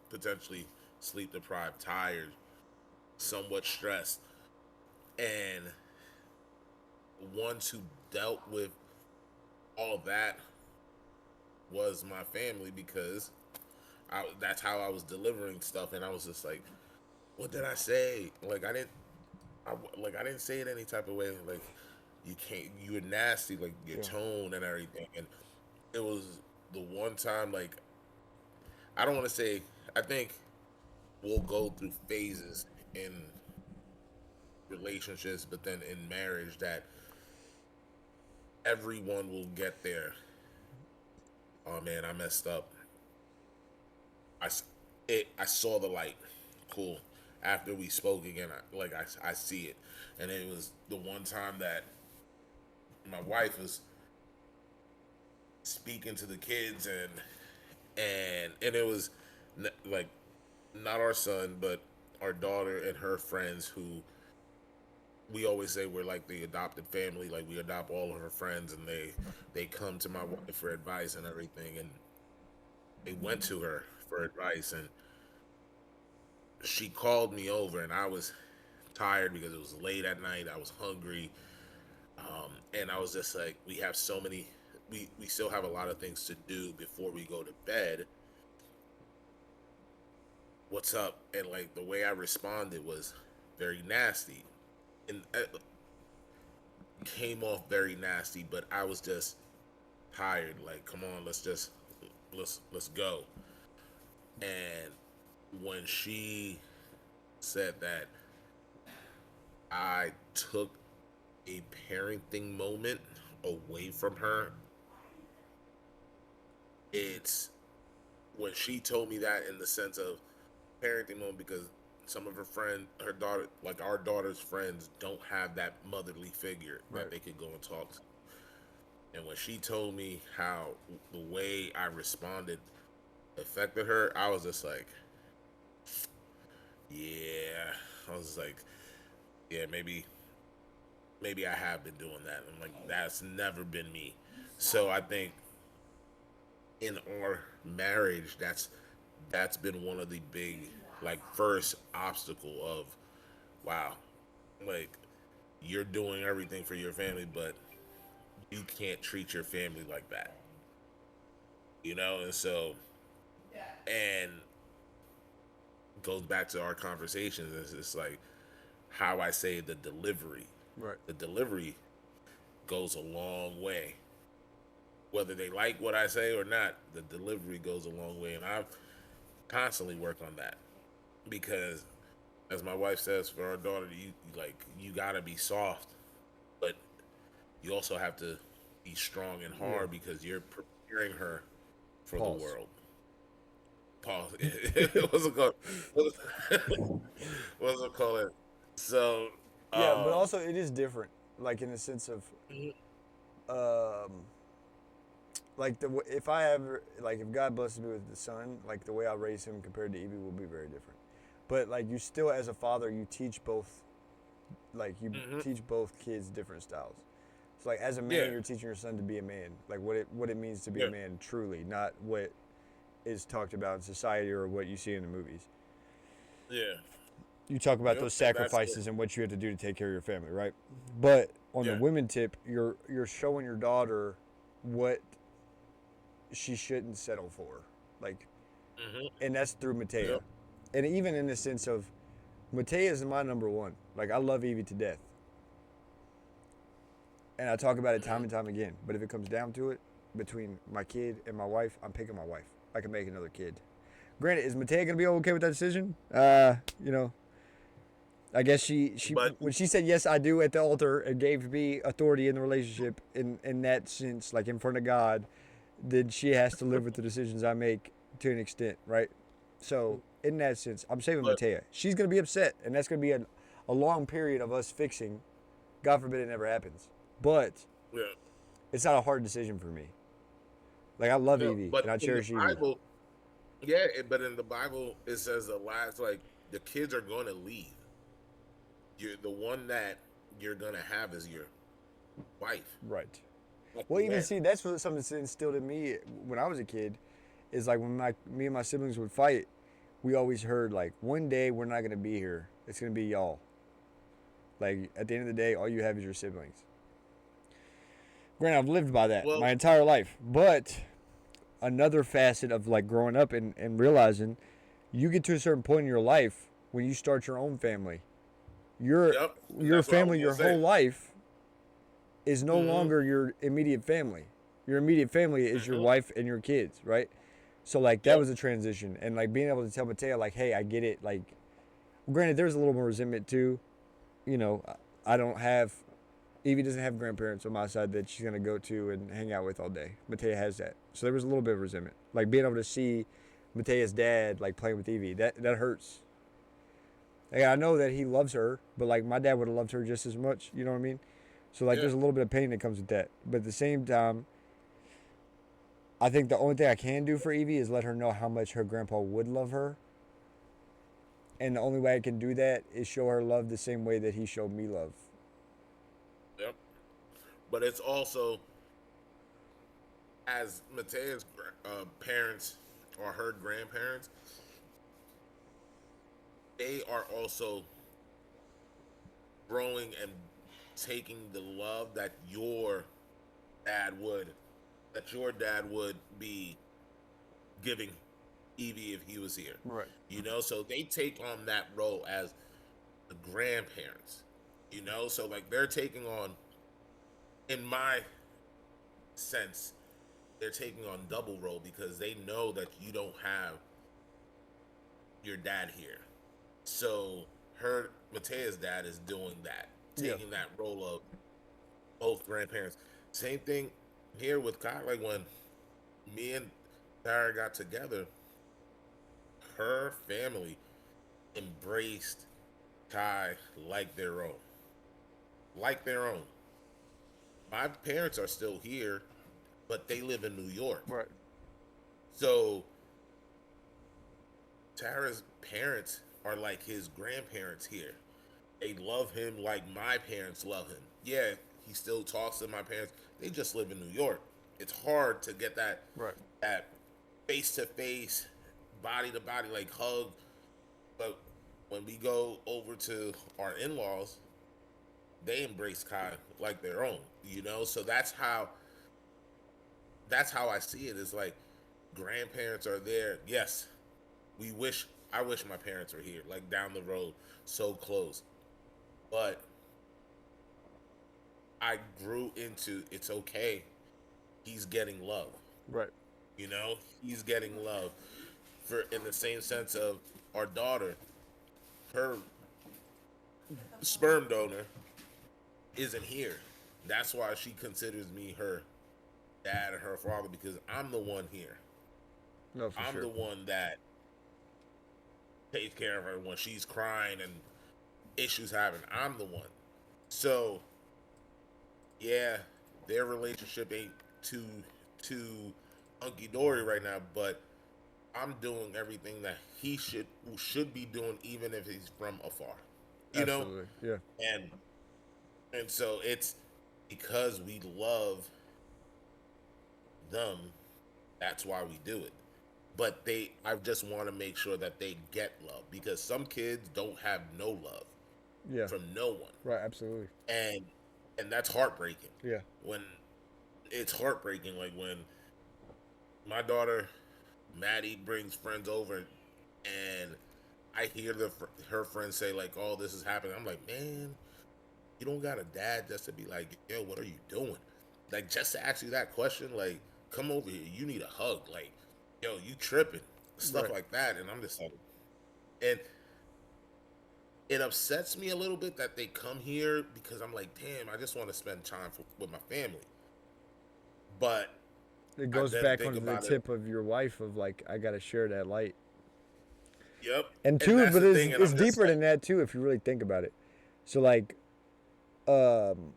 potentially sleep deprived, tired, somewhat stressed, and the ones who dealt with all of that was my family because that's how I was delivering stuff, and I was just like, "What did I say? Like I didn't say it any type of way. Like you can't. You were nasty. Like your Sure. tone and everything." And it was the one time. Like I don't want to say. I think we'll go through phases in relationships, but then in marriage, that everyone will get there. Oh man, I messed up. I I saw the light. Cool. After we spoke again, I see it, and it was the one time that my wife was speaking to the kids and it was like not our son but our daughter and her friends who we always say we're like the adopted family, like we adopt all of her friends and they come to my wife for advice and everything, and they went to her for advice, and she called me over and I was tired because it was late at night, I was hungry, and I was just like, we have so many, we still have a lot of things to do before we go to bed. What's up? And like the way I responded was very nasty, and it came off very nasty. But I was just tired. Like, come on, let's go. And when she said that, I took a parenting moment away from her, it's when she told me that in the sense of parenting moment because some of her friends, her daughter, like our daughter's friends, don't have that motherly figure that Right. they could go and talk to. And when she told me how the way I responded affected her, I was just like, yeah. I was like, yeah, maybe I have been doing that. I'm like, that's never been me. So I think in our marriage, that's been one of the big like first obstacle of wow, like you're doing everything for your family, but you can't treat your family like that, you know. And so, and goes back to our conversations. It's like how I say Right. the delivery goes a long way. Whether they like what I say or not, the delivery goes a long way, and I've constantly work on that because, as my wife says, for our daughter, you gotta be soft, but you also have to be strong and Yeah. hard because you're preparing her for the Pause. world. Pause. What's it called? What's it called? So, Yeah, but um, also it is different, like in the sense of, um, like if I ever like if God blesses me with the son, like the way I raise him compared to Evie will be very different. But like you still, as a father, you teach both, like you mhm, teach both kids different styles. So like as a man, yeah, you're teaching your son to be a man, like what it means to be a yeah, man truly, not what is talked about in society or what you see in the movies. yeah, You talk about yep, those and that's it. sacrifices and what you have to do to take care of your family, right? But on the Yeah, women tip, you're showing your daughter what she shouldn't settle for, like, hmm, and that's through Matea, yep, and even in the sense of Matea is my number one. Like I love Evie to death, and I talk about it time hmm, and time again. But if it comes down to it, between my kid and my wife, I'm picking my wife. I can make another kid. Granted, is Matea gonna be okay with that decision? You know, I guess she but when she said yes I do at the altar and gave me authority in the relationship in that sense, like in front of God, then she has to live with the decisions I make to an extent, right? So in that sense, I'm saving but Matea. She's gonna be upset, and that's gonna be a long period of us fixing. God forbid it never happens, but yeah, it's not a hard decision for me. Like I love no, Evie and but I in the cherish Evie. Bible, yeah, but in the Bible it says the last like the kids are going to leave. You're the one that you're gonna have is your wife Right. at Well, the even end. see, that's what something that's instilled in me when I was a kid. Is like when me and my siblings would fight, we always heard like one day we're not gonna be here. It's gonna be y'all. Like at the end of the day, all you have is your siblings. Granted, I've lived by that Well, my entire life, but another facet of like growing up and realizing you get to a certain point in your life when you start your own family. Your yep, and your that's what I was family gonna your say. whole life is no Hmm, longer your immediate family. Your immediate family is your hmm, wife and your kids, right? So like that yep, was a transition, and like being able to tell Mateo like, hey, I get it. Like, granted, there's a little more resentment too. You know, I don't have Evie doesn't have grandparents on my side that she's gonna go to and hang out with all day. Mateo has that, so there was a little bit of resentment. Like being able to see Matea's dad like playing with Evie, that hurts. Like, I know that he loves her, but like my dad would have loved her just as much. You know what I mean? So like, yeah, there's a little bit of pain that comes with that. But at the same time, I think the only thing I can do for Evie is let her know how much her grandpa would love her. And the only way I can do that is show her love the same way that he showed me love. yep. But it's also as Matea's parents or her grandparents, they are also growing and taking the love dad would that your dad would be giving Evie if he was here. Right. You know, so they take on that role as the grandparents. You know, so like they're taking on, in my sense, they're taking on double role because they know that you don't have your dad here. So Matea's dad is doing that, Yeah. taking that role of both grandparents. Same thing here with Kai. Like when me and Tara got together, her family embraced Kai like their own, like their own. My parents are still here, but they live in New York. Right. So Tara's parents are like his grandparents here. They love him like my parents love him. Yeah, he still talks to my parents. They just live in New York. It's hard to get Right. that face to face, body to body, like hug. But when we go over to our in laws, they embrace Kai like their own. So that's how I see it. It's like grandparents are there. Yes, we wish I wish my parents were here, like down the road, so close. But I grew into it's okay. He's getting love. Right. He's getting love. For in the same sense of our daughter, her sperm donor isn't here. That's why she considers me her dad or her father because I'm the one here. No, for I'm sure. the one that takes care of her when she's crying and issues happen. I'm the one. So yeah, their relationship ain't too hunky dory right now, but I'm doing everything that he should be doing, even if he's from afar. You know, Absolutely. Yeah. and and so it's because we love them. That's why we do it. But I just want to make sure that they get love because some kids don't have no love Yeah. from no one, Right. Absolutely. and that's heartbreaking. Yeah. When it's heartbreaking, like when my daughter Maddie brings friends over, and I hear her friends say like, "Oh, this is happening." I'm like, man, you don't got a dad just to be like, "Yo, what are you doing?" Like just to ask you that question, like, "Come over here, you need a hug." Like, "Yo, you tripping?" Stuff Right. like that, and I'm just like, and it upsets me a little bit that they come here because I'm like, damn, I just want to spend time with my family. But It I goes then back think onto the about it. tip of your wife of like, I gotta share that light. Yep. And And two, that's but the it's thing, and it's I'm just deeper like, than that too if you really think about it. So um,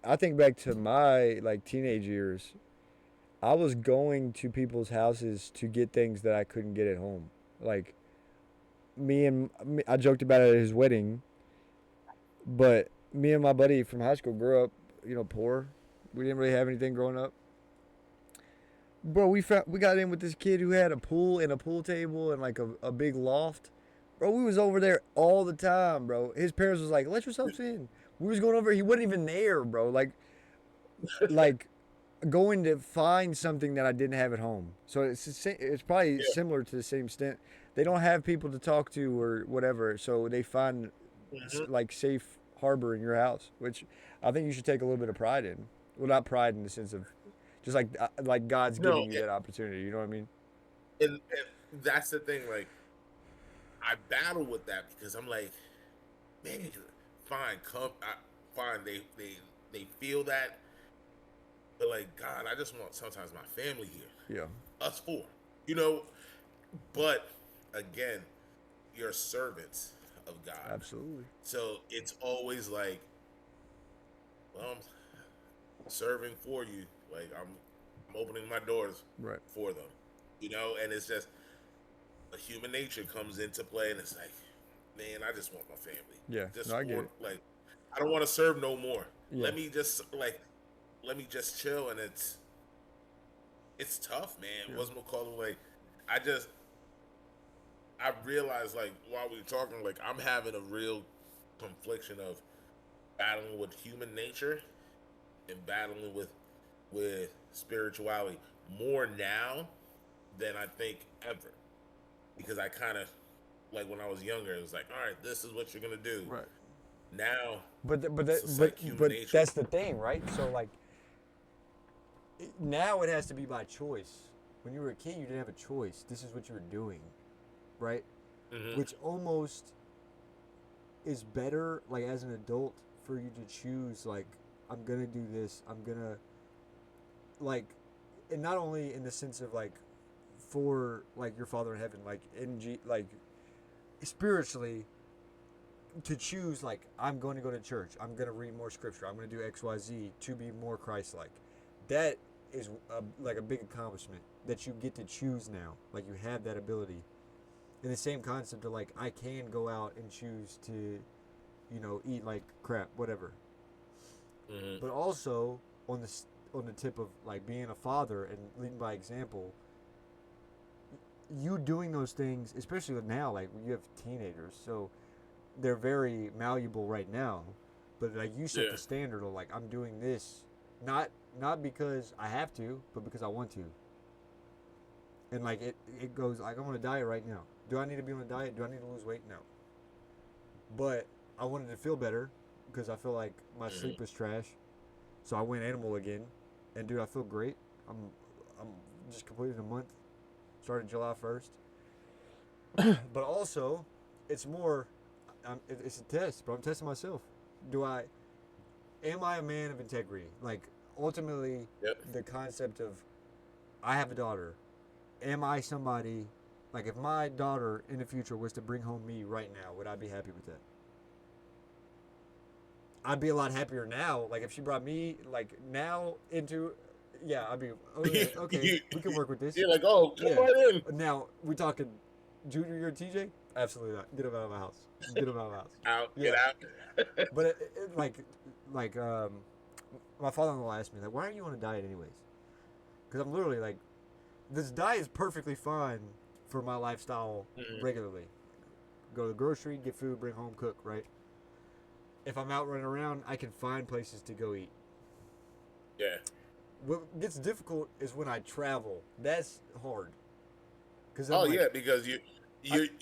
I think back to my like teenage years. I was going to people's houses to get things that I couldn't get at home. Like I joked about it at his wedding, but me and my buddy from high school grew up, poor. We didn't really have anything growing up. Bro, we got in with this kid who had a pool and a pool table and like a big loft. Bro, we was over there all the time, bro. His parents was like, "Let yourselves in." We was going over. He wasn't even there, bro. Like going to find something that I didn't have at home. So it's probably yeah. similar to the same extent. They don't have people to talk to or whatever, so they find Mhm. like safe harbor in your house, which I think you should take a little bit of pride in. Well, not pride in the sense of just like God's No, giving you that opportunity. You know what I mean? and that's the thing. Like, I battle with that because I'm like, man, fine, fine. They feel that, but like, God, I just want sometimes my family here, Yeah, us four, you know. But again, you're servants of God, absolutely. so it's always like, well, I'm serving for you. Like I'm opening my doors Right. for them, and it's just a human nature comes into play, and it's like, man, I just want my family. Yeah. Just No, I get for it. like, I don't want to serve no more. Yeah. Let me just chill, and it's tough, man. Yeah. What's McCullough like? I just I realized like while we were talking, like I'm having a real confliction of battling with human nature and battling with spirituality more now than I think ever. Because I kind of like when I was younger, it was like, all right, this is what you're gonna do. Right. Now But it's just like human but nature. that's the thing, right? So like now it has to be by choice. When you were a kid, you didn't have a choice. This is what you were doing, right? Hmm. Which almost is better, like as an adult, for you to choose like I'm gonna do this. I'm gonna like, and not only in the sense of like for like your Father in heaven, like like spiritually, to choose like I'm going to go to church. I'm going to read more scripture. I'm going to do X Y Z to be more Christ-like. That is like a big accomplishment that you get to choose now. Like you have that ability. In the same concept of like I can go out and choose to, you know, eat like crap, whatever. Mm-hmm. But also on the tip of like being a father and leading by example, you doing those things, especially now, like you have teenagers, so they're very malleable right now. But like you set Yeah. the standard of like I'm doing this, not because I have to, but because I want to. And like it goes like I'm on a diet right now. Do I need to be on a diet? Do I need to lose weight? No. But I wanted to feel better because I feel like my sleep was trash. So I went animal again, and dude, I feel great. I'm just completed a month. Started July 1st. But also, it's more. It's a test, but I'm testing myself. Am I a man of integrity? Like ultimately, Yep. the concept of I have a daughter. Am I somebody? Like if my daughter in the future was to bring home me right now, would I be happy with that? I'd be a lot happier now. Like if she brought me like now into, yeah, I'd be okay. We can work with this. You're like, oh, come right in. Now we talking junior year TJ? Absolutely not. Get him out of my house. Get him out of my house. Out, Yeah. get out. But like my father-in-law asked me like, why are you on a diet anyways? Because I'm literally like, this diet is perfectly fine for my lifestyle regularly. Go to the grocery, get food, bring home, cook. Right. If I'm out running around, I can find places to go eat. Yeah. What gets difficult is when I travel. That's hard. Because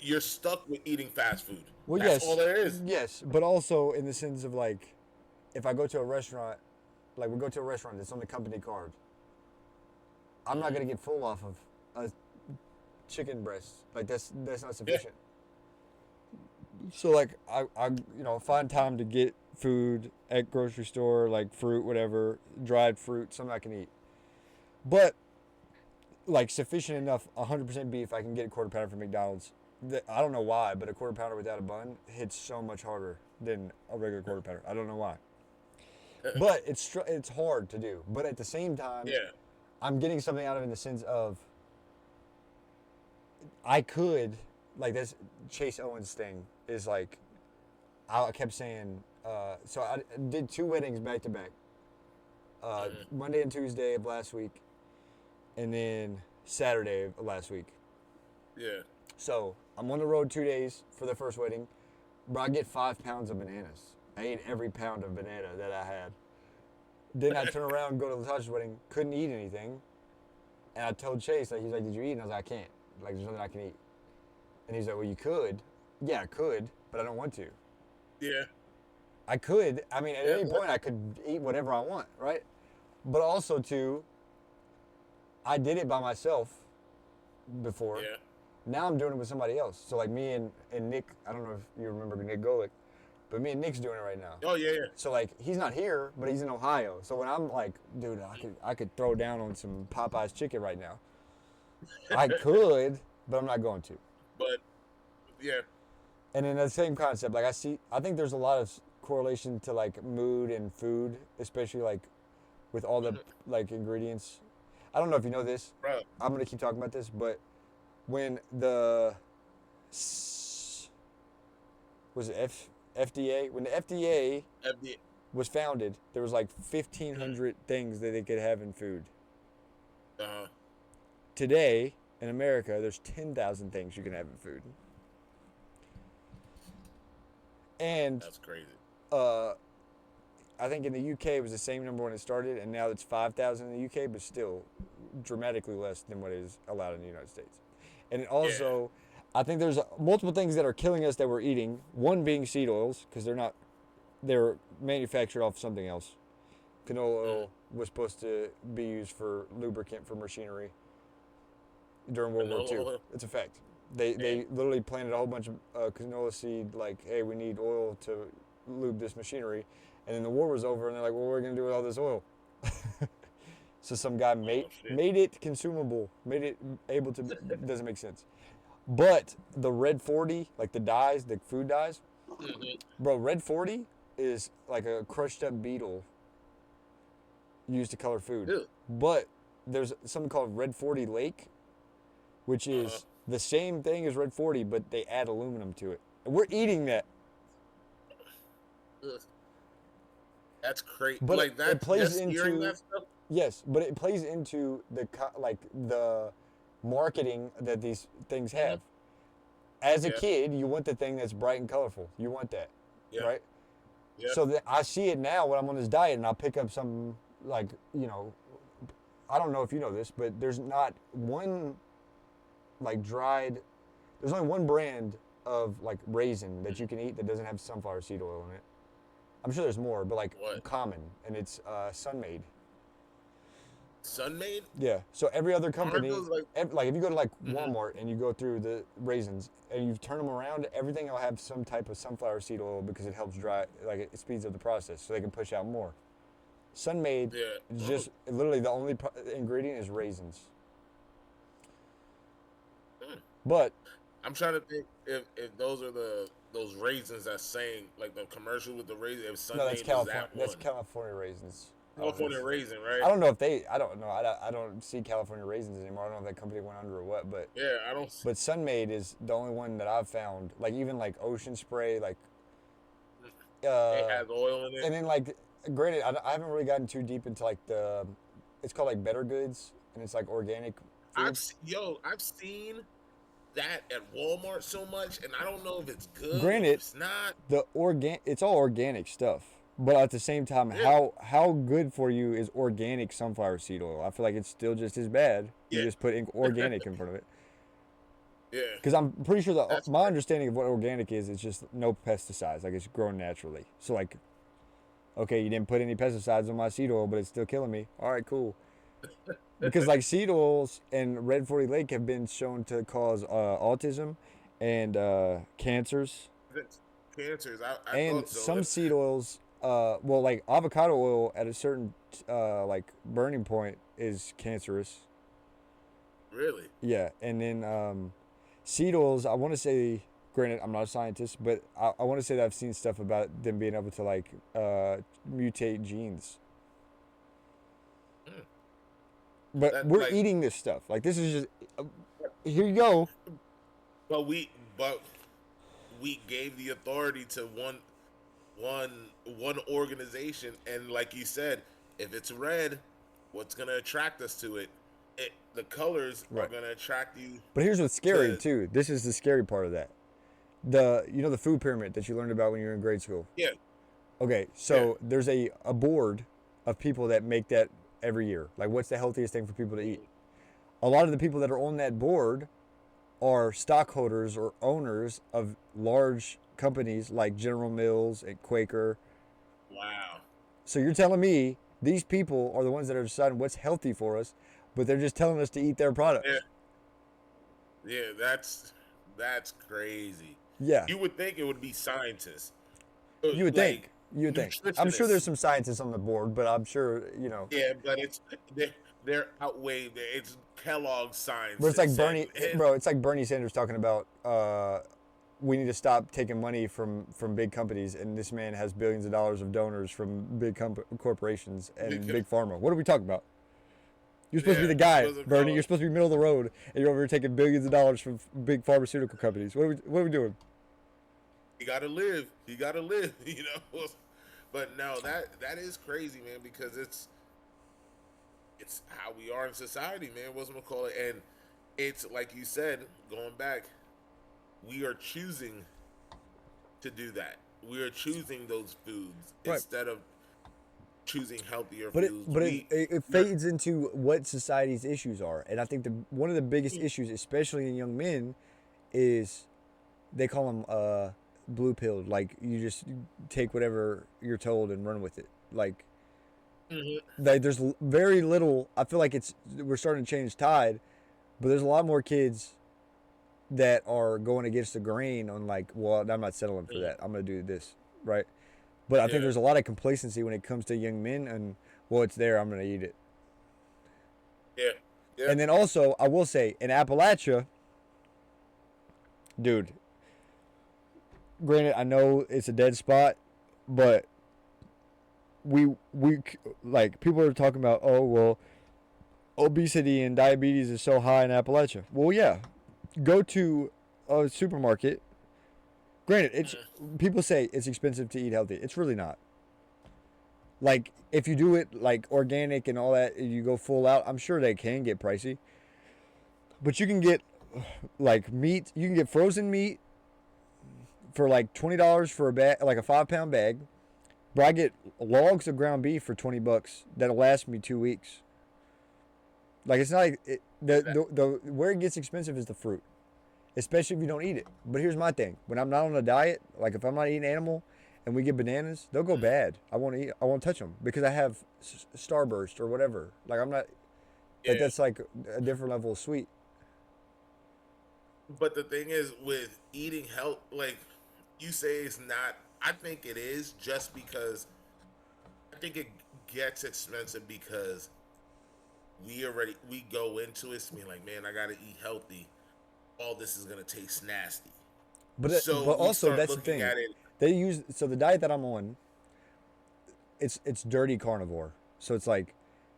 you're stuck with eating fast food. Well, That's yes, all there is. Yes, but also in the sense of like, if I go to a restaurant, like we go to a restaurant that's on the company card, I'm not gonna get full off of a chicken breast. Like that's not sufficient. So like I find time to get food at grocery store, like fruit, whatever, dried fruit, something I can eat. But like sufficient enough, 100% beef, I can get a quarter pounder from McDonald's. I don't know why, but a quarter pounder without a bun hits so much harder than a regular quarter pounder. I don't know why. But it's hard to do. But at the same time, I'm getting something out of it in the sense of I could, like this Chase Owens thing is like, I kept saying, so I did 2 weddings back to back. Monday and Tuesday of last week, and then Saturday of last week. Yeah. So I'm on the road 2 days for the first wedding, but I get 5 pounds of bananas. I ate every pound of banana that I had. Then I turn around and go to Latasha's wedding, couldn't eat anything. And I told Chase, like, he's like, did you eat? And I was like, I can't. Like, there's nothing I can eat. And he's like, well, you could. Yeah, I could, but I don't want to. Yeah. I could. I mean, at any point, I could eat whatever I want, right? But also, too, I did it by myself before. Yeah. Now I'm doing it with somebody else. So, like, me and Nick, I don't know if you remember Nick Golick, but me and Nick's doing it right now. Oh, yeah. So, like, he's not here, but he's in Ohio. So when I'm like, dude, I could throw down on some Popeye's chicken right now. I could, but I'm not going to. But, yeah. And in the same concept, like I think there's a lot of correlation to like mood and food, especially like with all the like ingredients. I don't know if you know this. Bro. I'm gonna keep talking about this, but when the FDA, when the FDA was founded, there was like 1,500 things that they could have in food. Today in America, there's 10,000 things you can have in food. And that's crazy. I think in the UK it was the same number when it started, and now it's 5,000 in the UK, but still dramatically less than what is allowed in the United States. And also, I think there's multiple things that are killing us that we're eating. One being seed oils, because they're manufactured off something else. Canola oil was supposed to be used for lubricant for machinery during World War II. It's a fact. They literally planted a whole bunch of canola seed. Like, hey, we need oil to lube this machinery, and then the war was over, and they're like, well, what are we gonna do with all this oil? So some guy Oh shit. made it consumable, made it able to. Doesn't make sense. But the red 40, like the dyes, the food dyes, bro, red 40 is like a crushed up beetle used to color food. Ew. But there's something called red 40 lake, which is the same thing as red 40, but they add aluminum to it. And we're eating that. Ugh. That's crazy. But Like that. it plays Just hearing into that stuff. yes, but it plays into the marketing that these things have. As a Yeah. kid, you want the thing that's bright and colorful. You want that, Yeah. right? Yeah. So that I see it now when I'm on this diet, and I'll pick up some like I don't know if you know this, but there's not one like dried. There's only one brand of like raisin that you can eat that doesn't have sunflower seed oil in it. I'm sure there's more, but like What? common, and it's Sun-Maid. Sun-Maid? Yeah. So every other company, those, like- like if you go to like Walmart and you go through the raisins and you turn them around, everything will have some type of sunflower seed oil because it helps dry, like it speeds up the process, so they can push out more. Sun-Maid Yeah. is just literally the only ingredient is raisins. But I'm trying to think if those are those raisins that's saying like the commercial with the raisin. If no, Sun-Maid that's is California. that That's one. California raisins. California raisin, right? I don't know if they. I don't know. I don't see California raisins anymore. I don't know if that company went under or what, but. Yeah, I don't. But Sun-Maid is the only one that I've found. Like even like Ocean Spray, like. It has oil in it. And then like, granted, I haven't really gotten too deep into like it's called like Better Goods, and it's like organic. Food. I've seen that at Walmart so much, and I don't know if it's good. Granted, if it's not. It's all organic stuff, but at the same time, Yeah. how good for you is organic sunflower seed oil? I feel like it's still just as bad. You Yeah. just put organic in front of it. Yeah. Because I'm pretty sure that That's my understanding of what organic is just no pesticides. Like it's grown naturally. So like, okay, you didn't put any pesticides on my seed oil, but it's still killing me. All right, cool. Because like seed oils and red 40 lake have been shown to cause autism and cancers. Cancers. I And thought so. some seed oils, well, like avocado oil at a certain like burning point is cancerous. Really? Yeah, and then seed oils, I want to say, granted, I'm not a scientist, but I want to say that I've seen stuff about them being able to like mutate genes. But That, we're like- eating this stuff. Like this is just here you go. But we gave the authority to one organization, and like you said, if it's red, what's gonna attract us to it? The colors are Right. gonna attract you. But here's what's scary to- too. This is the scary part of that. The food pyramid that you learned about when you were in grade school. Yeah. Okay, so there's a board of people that make that every year. Like, what's the healthiest thing for people to eat? A lot of the people that are on that board are stockholders or owners of large companies like General Mills and Quaker. Wow. So you're telling me these people are the ones that are deciding what's healthy for us, but they're just telling us to eat their products. Yeah, that's crazy. Yeah. You would think it would be scientists. You would think. You would think. I'm sure nutritionists. there's some scientists on the board, but I'm sure, Yeah, but they're outweighed. It's Kellogg's science. But it's like and- It's like Bernie Sanders talking about we need to stop taking money from big companies, and this man has billions of dollars of donors from big corporations and Big- big pharma. What are we talking about? You're supposed to be Yeah, the guy, supposed to Bernie. call- You're supposed to be middle of the road, and you're over here taking billions of dollars from big pharmaceutical companies. What are we doing? You gotta live. You gotta live. But no, that is crazy, man. Because it's how we are in society, man. What's gonna call it? And it's like you said, going back, we are choosing to do that. We are choosing those foods Right. instead of choosing healthier But foods. it fades into what society's issues are, and I think one of the biggest Mm. issues, especially in young men, is they call them blue pilled. Like you just take whatever you're told and run with it. Like there's very little. I feel like we're starting to change tide, but there's a lot more kids that are going against the grain on like, well, I'm not settling for that. I'm gonna do this, right? But I think Yeah. there's a lot of complacency when it comes to young men, and well, it's there, I'm gonna eat it. Yeah. Yeah. And then also, I will say, in Appalachia, dude. Granted, I know it's a dead spot, but we like people are talking about, oh well, obesity and diabetes is so high in Appalachia. Well, yeah, go to a supermarket. Granted, it's people say it's expensive to eat healthy. It's really not. Like if you do it like organic and all that, you go full out. I'm sure they can get pricey, but you can get like meat. You can get frozen meat for like $20 for a bag, like a 5 pound bag. Bro, I get logs of ground beef for $20 that'll last me 2 weeks. Like it's not like the where it gets expensive is the fruit, especially if you don't eat it. But here's my thing: when I'm not on a diet, like if I'm not eating animal, and we get bananas, they'll go bad. I won't eat. I won't touch them because I have Starburst or whatever. Like I'm not. Yeah. Like that's like a different level of sweet. But the thing is, with eating health, like you say, it's not. I think it is just because I think it gets expensive because we go into it being like, man, I gotta eat healthy. All this is gonna taste nasty. But So but we also start that's the looking thing. at it. They use so the diet that I'm on. It's dirty carnivore. So it's like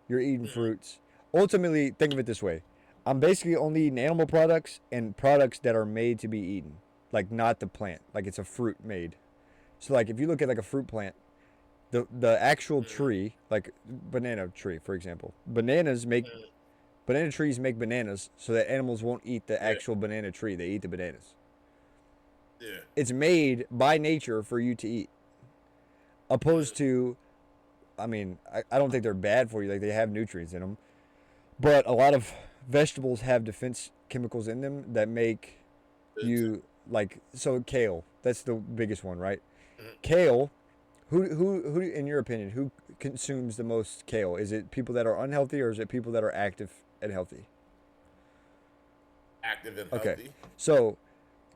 you're eating fruits. Ultimately, think of it this way: I'm basically only eating animal products and products that are made to be eaten, like not the plant. Like it's a fruit made. So like if you look at like a fruit plant, the actual tree, like banana tree, for example, banana trees make bananas so that animals won't eat the Yeah, actual banana tree. They eat the bananas. yeah, It's made by nature for you to eat. Opposed to, I mean, I don't think they're bad for you. Like they have nutrients in them, but a lot of vegetables have defense chemicals in them that make you like so kale. That's the biggest one, right? Kale. Who in your opinion, who consumes the most kale? Is it people that are unhealthy or is it people that are active and healthy? active and Okay, healthy. so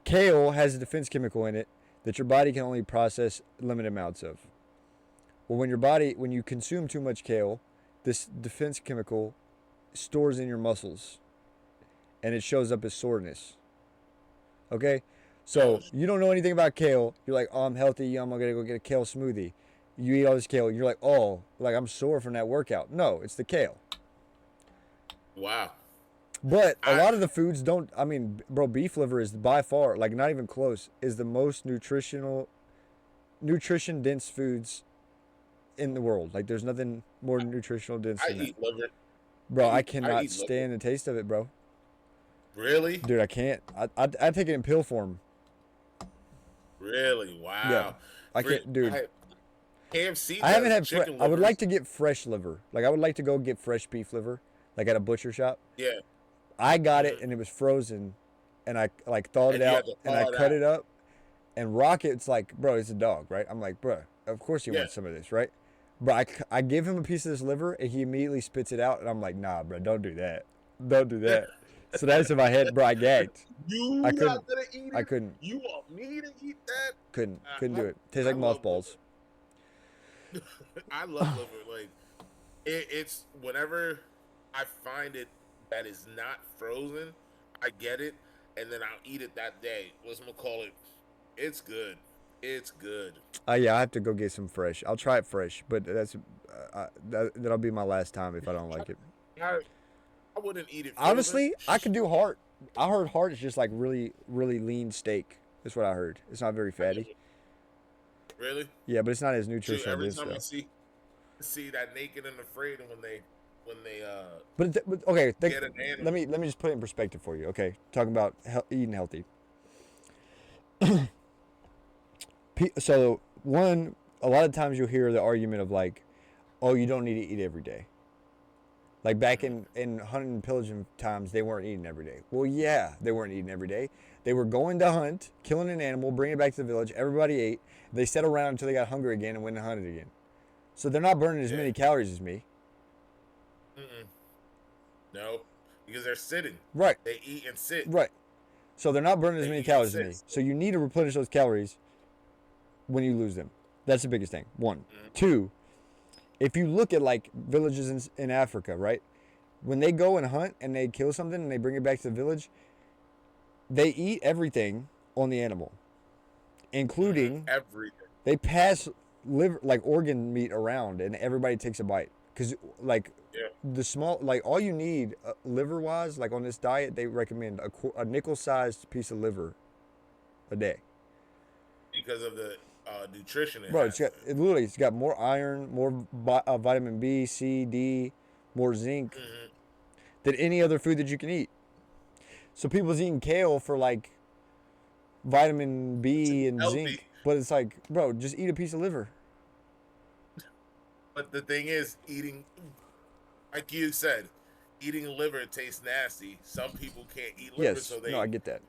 kale has a defense chemical in it that your body can only process limited amounts of. Well, when you consume too much kale, this defense chemical stores in your muscles and it shows up as soreness. Okay? Oh, So you don't know anything about kale. You're like, oh, I'm healthy. I'm gonna go get a kale smoothie. You eat all this kale. You're like, oh, like I'm sore from that workout. No, it's the kale. wow. But a I lot of the foods don't. I mean, bro, beef liver is by far, like not even close, is the most nutrition dense foods in the world. Like there's nothing more nutritional dense I than that. eat liver. Bro, I I cannot eat liver. stand the taste of it, bro. Really, Dude, I can't. I take it in pill form. really. Yeah, Wow. I For, can't, dude. KFC I haven't does had. chicken I would like livers. to get fresh liver. Like I would like to go get fresh beef liver, like at a butcher shop. Yeah, I got it and it was frozen, and I like thawed it and you have out to and I thaw it cut out. it up, and Rocket's like, bro, it's a dog, right? I'm like, bro, of course you Yeah. want some of this, right? Bro, I give him a piece of this liver and he immediately spits it out, and I'm like, nah, bro, don't do that, don't do that. So that's in my head, bro. I gagged. You I not couldn't. gonna eat I it? couldn't. You want me to eat that? Couldn't I, do it. Tastes I like love mothballs. liver. I love liver. Like it's whenever I find it that is not frozen, I get it, and then I'll eat it that day. What's gonna call it? It's good. It's good. Yeah, I have to go get some fresh. I'll try it fresh, but that'll be my last time if I don't like it. I, I wouldn't eat it frozen. Honestly, I could do heart. I heard heart is just like really, really lean steak. That's what I heard. It's not very fatty. Really? Yeah, but it's not as Shoot, nutritional every dense time though. I see that naked and afraid when they But okay, get an animal. let me just put it in perspective for you. Okay, talking about eating healthy. So one, a lot of times you'll hear the argument of like, oh, you don't need to eat every day. Like back in hunting and pillaging times, they weren't eating every day. Well, yeah, they weren't eating every day. They were going to hunt, killing an animal, bringing it back to the village. Everybody ate. They sat around until they got hungry again and went and hunted again. So they're not burning as Yeah. many calories as me. Mm-mm. No, because they're sitting. Right, They eat and sit. right. So they're not burning as They many eat calories as me. 6. So you need to replenish those calories when you lose them. That's the biggest thing. One. Mm-hmm. Two, if you look at like villages in Africa, right? When they go and hunt and they kill something and they bring it back to the village, they eat everything on the animal, including Everything. they pass liver, like organ meat around, and everybody takes a bite. Cause like Yeah. the small, like all you need liver wise, like on this diet, they recommend a nickel sized piece of liver a day. Because of the nutrition it Bro, has. it's got more iron, more vitamin B, C, D, more zinc Mm-hmm. than any other food that you can eat. So people's eating kale for like vitamin B and Healthy. zinc, but it's like, bro, just eat a piece of liver. But the thing is, eating, like you said, eating liver tastes nasty. Some people can't eat liver, Yes, so they no, I get that.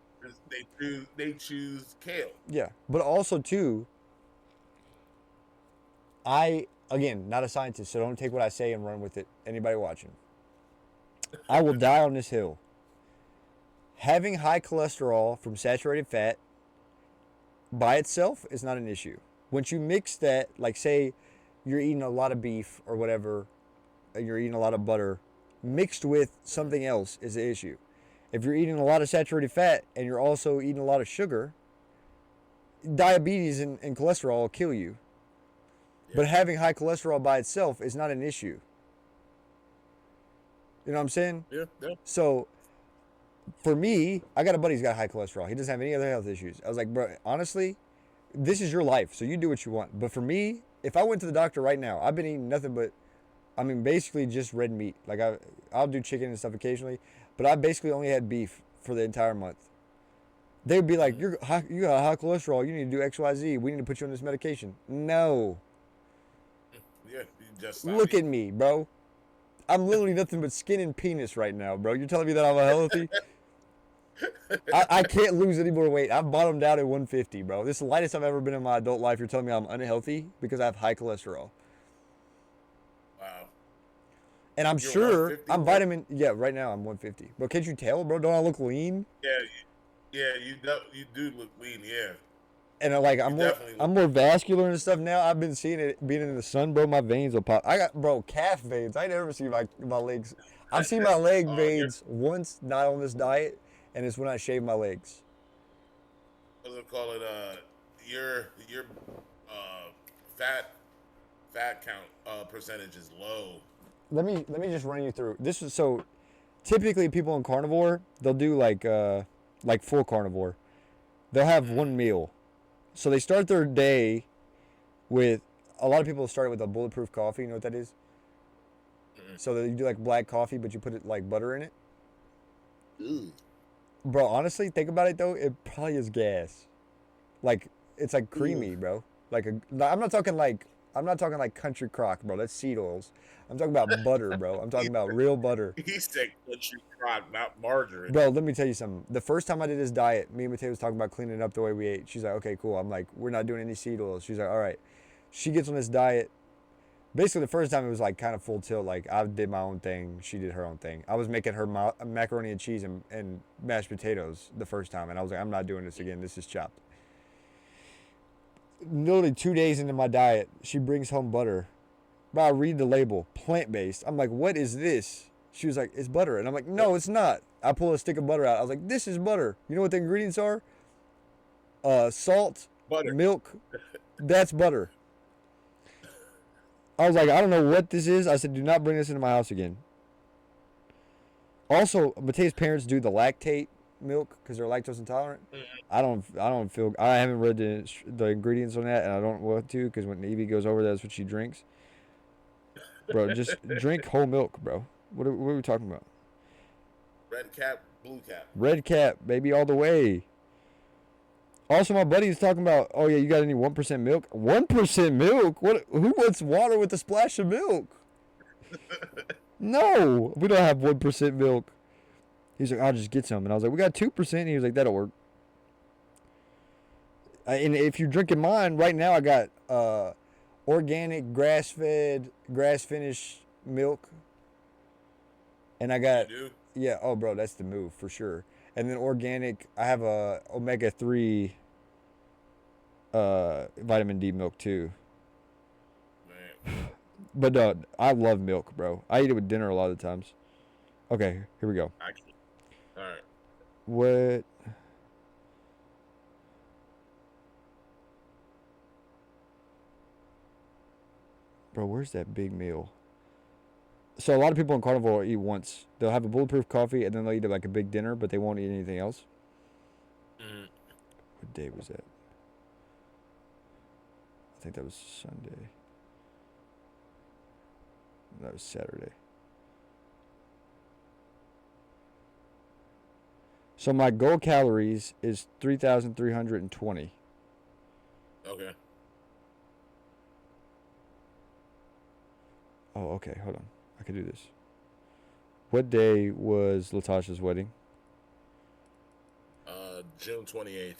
they choose kale. Yeah, but also too, again, not a scientist, so don't take what I say and run with it. Anybody watching, I will die on this hill. Having high cholesterol from saturated fat by itself is not an issue. Once you mix that, like say you're eating a lot of beef or whatever, and you're eating a lot of butter, mixed with something else is the issue. If you're eating a lot of saturated fat and you're also eating a lot of sugar, diabetes and cholesterol will kill you. Yeah. But having high cholesterol by itself is not an issue. You know what I'm saying? Yeah. So, for me, I got a buddy who's got high cholesterol. He doesn't have any other health issues. I was like, bro, honestly, this is your life, so you do what you want. But for me, if I went to the doctor right now, I've been eating nothing but, basically just red meat. Like I'll do chicken and stuff occasionally, but I basically only had beef for the entire month. They would be like, you got high cholesterol. You need to do X, Y, Z. We need to put you on this medication. No. Yeah, you just look at me, bro. I'm literally nothing but skin and penis right now, bro. You're telling me that I'm unhealthy? I can't lose any more weight. I've bottomed out at 150, bro. This is the lightest I've ever been in my adult life. You're telling me I'm unhealthy because I have high cholesterol. Wow. And I'm You're sure I'm vitamin. Yeah, right now I'm 150. But can't you tell, bro? Don't I look lean? Yeah, you do look lean, yeah. And I'm more vascular and stuff now. I've been seeing it being in the sun, bro. My veins will pop. I got, bro, calf veins. I never see my legs. I've seen my leg veins once, not on this diet, and it's when I shave my legs. What's it call it? Your fat count percentage is low. Let me just run you through. This is so. Typically, people in carnivore, they'll do like full carnivore. They'll have one meal. So they start their day with, a lot of people start with a bulletproof coffee. You know what that is? Mm-hmm. So you do like black coffee, but you put it like butter in it. Ooh. Bro, honestly, think about it though. It probably is gas. Like it's like creamy, bro. Like I'm not talking like country crock, bro. That's seed oils. I'm talking about butter, bro. I'm talking about real butter. He said country crock, not margarine. Bro, let me tell you something. The first time I did this diet, me and Mateo was talking about cleaning up the way we ate. She's like, okay, cool. I'm like, we're not doing any seed oils. She's like, all right. She gets on this diet. Basically, the first time it was like kind of full tilt. Like I did my own thing. She did her own thing. I was making her macaroni and cheese and mashed potatoes the first time. And I was like, I'm not doing this again. This is chopped. Literally 2 days into my diet, she brings home butter. But I read the label, plant-based. I'm like, what is this? She was like, it's butter. And I'm like, no, it's not. I pull a stick of butter out. I was like, this is butter. You know what the ingredients are? Salt, butter, milk. That's butter. I was like, I don't know what this is. I said, do not bring this into my house again. Also, Matea's parents do the lactate milk because they're lactose intolerant. Mm-hmm. I haven't read the ingredients on that, and I don't want to because when Evie goes over, that's what she drinks. Bro, just drink whole milk, bro. What are we talking about? Red cap, blue cap. Red cap, baby, all the way. Also, my buddy is talking about, oh yeah, you got any 1% milk? 1% milk? What? Who wants water with a splash of milk? No, we don't have 1% milk. He's like, I'll just get some. And I was like, we got 2%. And he was like, that'll work. And if you're drinking mine, right now I got organic, grass-fed, grass-finished milk. And I got, yeah, oh, bro, that's the move for sure. And then organic, I have a omega-3 vitamin D milk too. Man. But I love milk, bro. I eat it with dinner a lot of the times. Okay, here we go. I can't. All right. What? Bro, where's that big meal? So a lot of people in carnivore eat once. They'll have a bulletproof coffee and then they'll eat like a big dinner, but they won't eat anything else. Mm. What day was that? I think that was Sunday. That was Saturday. So my goal calories is 3,320. Okay. Oh, okay. Hold on. I can do this. What day was Latasha's wedding? June 28th.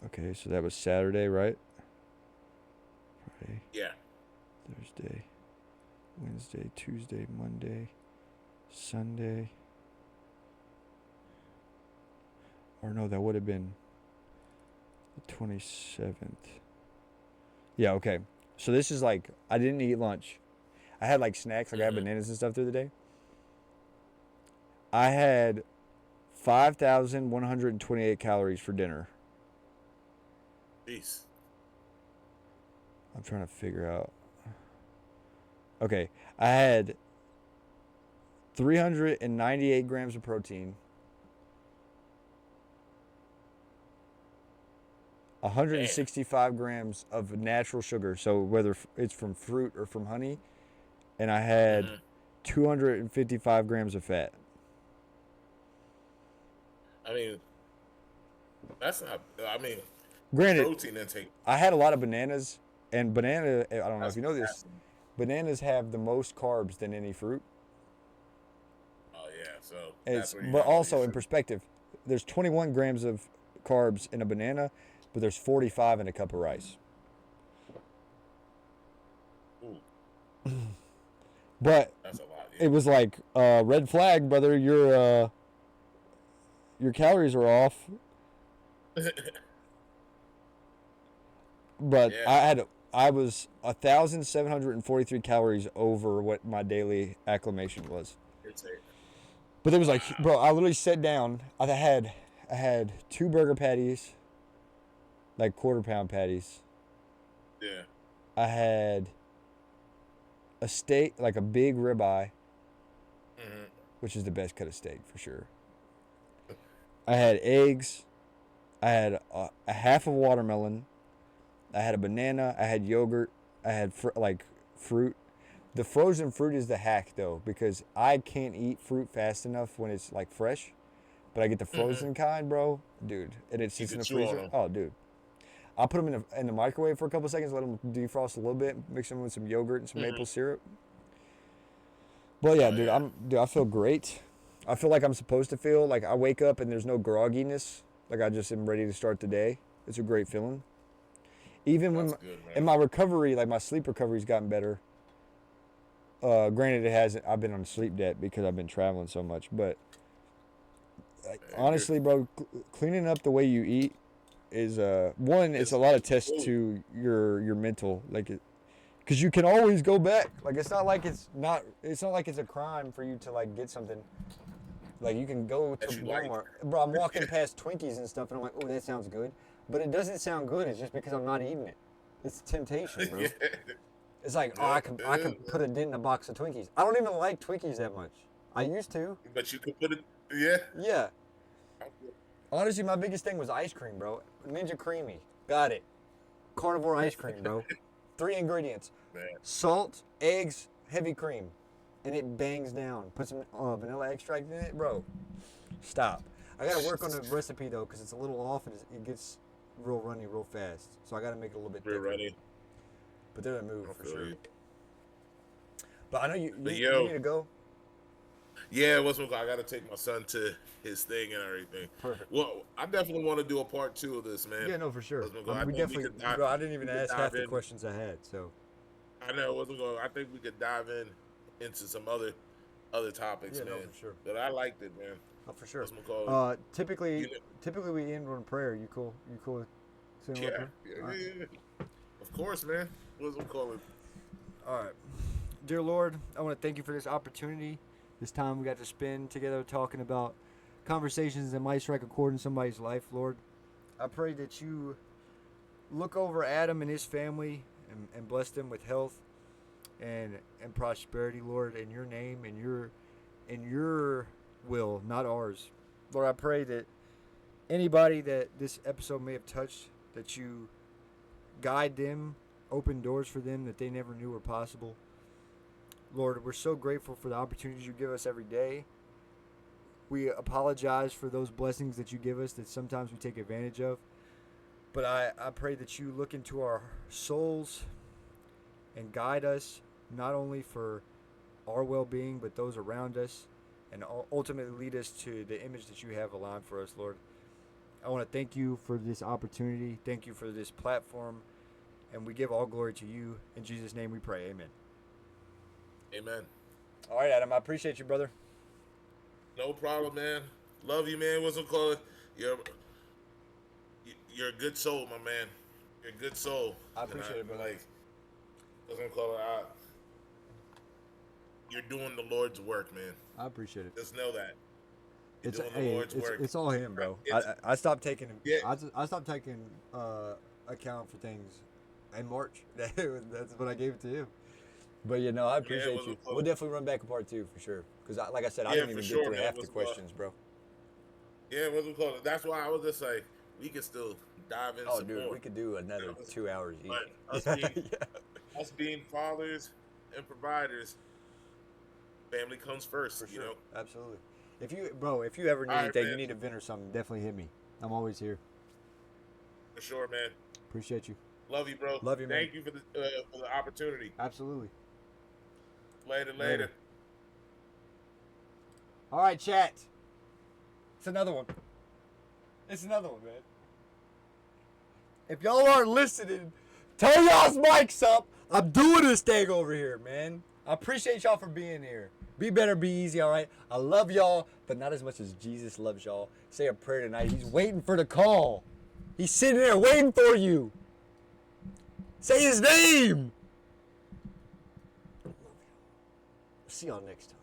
Okay, so that was Saturday, right? Friday, Yeah. Thursday, Wednesday, Tuesday, Monday, Sunday. Or no, that would have been the 27th. Yeah, okay. So this is like, I didn't eat lunch. I had like snacks, like I had bananas and stuff through the day. I had 5,128 calories for dinner. Jeez. I'm trying to figure out. Okay, I had 398 grams of protein, 165 grams of natural sugar, so whether it's from fruit or from honey, and I had 255 grams of fat. I mean, that's not. I mean, Granted, protein intake. I had a lot of bananas, and banana, I don't know That's if you know this, fascinating. bananas have the most carbs than any fruit. Oh yeah. So. It's, That's where you but have all also your in sugar. perspective, there's 21 grams of carbs in a banana, but there's 45 in a cup of rice. Ooh, But that's a lot. it was like red flag, brother. Your calories are off. Yeah. But Yeah. I was 1,743 calories over what my daily acclimation was. Intake. But it was like, bro, I literally sat down. I had 2 burger patties, like quarter-pound patties. Yeah. I had a steak, like a big ribeye, Mm-hmm. which is the best cut of steak for sure. I had eggs. I had a half of watermelon. I had a banana. I had yogurt. I had fruit. The frozen fruit is the hack though, because I can't eat fruit fast enough when it's like fresh, but I get the frozen kind, bro, dude, and it sits in can the chew on freezer. them. Oh, dude, I'll put them in the microwave for a couple seconds, let them defrost a little bit, mix them with some yogurt and some maple syrup. But yeah, Oh, dude, yeah. I feel great. I feel like I'm supposed to feel. Like I wake up and there's no grogginess. Like I just am ready to start the day. It's a great feeling. Even when That's good, man. in my recovery, like my sleep recovery's gotten better. Granted, it hasn't. I've been on sleep debt because I've been traveling so much. But honestly, bro, cleaning up the way you eat is one. It's a lot of tests to your mental, like it, because you can always go back. Like it's not like it's not like it's a crime for you to like get something. Like you can go to That you like. Walmart, bro. I'm walking past Twinkies and stuff, and I'm like, oh, that sounds good. But it doesn't sound good. It's just because I'm not eating it. It's temptation, bro. Yeah. It's like, oh, I could put a dent in a box of Twinkies. I don't even like Twinkies that much. I used to. But you could put it. Yeah. Yeah. Honestly, my biggest thing was ice cream, bro. Ninja Creamy. Got it. Carnivore ice cream, bro. 3 ingredients. Man. Salt, eggs, heavy cream. And it bangs down. Put some vanilla extract in it, bro. Stop. I got to work on the recipe, though, because it's a little off and it gets real runny real fast. So I got to make it a little bit Real thicker. runny. But they're a move for feel sure. you. But I know you But need to go. Yeah, I got to take my son to his thing and everything. Perfect. Well, I definitely want to do a part 2 of this, man. Yeah, no, for sure. I We think definitely, could bro, I didn't even we could ask dive half the in. questions I had, so. I know. I think we could dive into some other topics, Yeah, man. no, for sure. But I liked it, man. Oh, for sure. Typically, Typically we end on prayer. You cool? You cool with saying yeah, prayer? yeah, All right. yeah. Of course, man. What's we call it? All right. Dear Lord, I want to thank you for this opportunity. This time we got to spend together talking about conversations that might strike a chord in somebody's life, Lord. I pray that you look over Adam and his family and bless them with health and prosperity, Lord, in your name and your will, not ours. Lord, I pray that anybody that this episode may have touched, that you guide them, open doors for them that they never knew were possible. Lord, we're so grateful for the opportunities you give us every day. We apologize for those blessings that you give us that sometimes we take advantage of. But I pray that you look into our souls and guide us, not only for our well-being, but those around us, and ultimately lead us to the image that you have aligned for us, Lord. I want to thank you for this opportunity. Thank you for this platform. And we give all glory to you. In Jesus' name we pray. Amen. Amen. All right, Adam. I appreciate you, brother. No problem, man. Love you, man. What's we call it? You're a good soul, my man. You're a good soul. I appreciate it, brother. Like, what's we call it? You're doing the Lord's work, man. I appreciate it. Just know that. You're It's doing the Lord's work. it's all him, bro. It's- I stopped taking Yeah. I stopped taking account for things in March. That's when I gave it to him. But I appreciate well, you. well, We'll definitely run back a part 2 for sure. Because like I said, I Yeah, didn't for even sure, get through man. half the What's questions, bro. Yeah, what's we call it? That's why I was just like, we can still dive in Oh, some dude, more. we could do another 2 hours easy. But us being fathers and providers, family comes first. For You sure. know. Absolutely. If you ever need All right, anything, man. you need a vent or something, definitely hit me. I'm always here. For sure, man. Appreciate you. Love you, bro. Love you, man. Thank you for the opportunity. Absolutely. Later. All right, chat. It's another one. Man. If y'all aren't listening, turn y'all's mics up. I'm doing this thing over here, man. I appreciate y'all for being here. Be better, be easy, all right? I love y'all, but not as much as Jesus loves y'all. Say a prayer tonight. He's waiting for the call. He's sitting there waiting for you. Say his name. I love y'all. See y'all next time.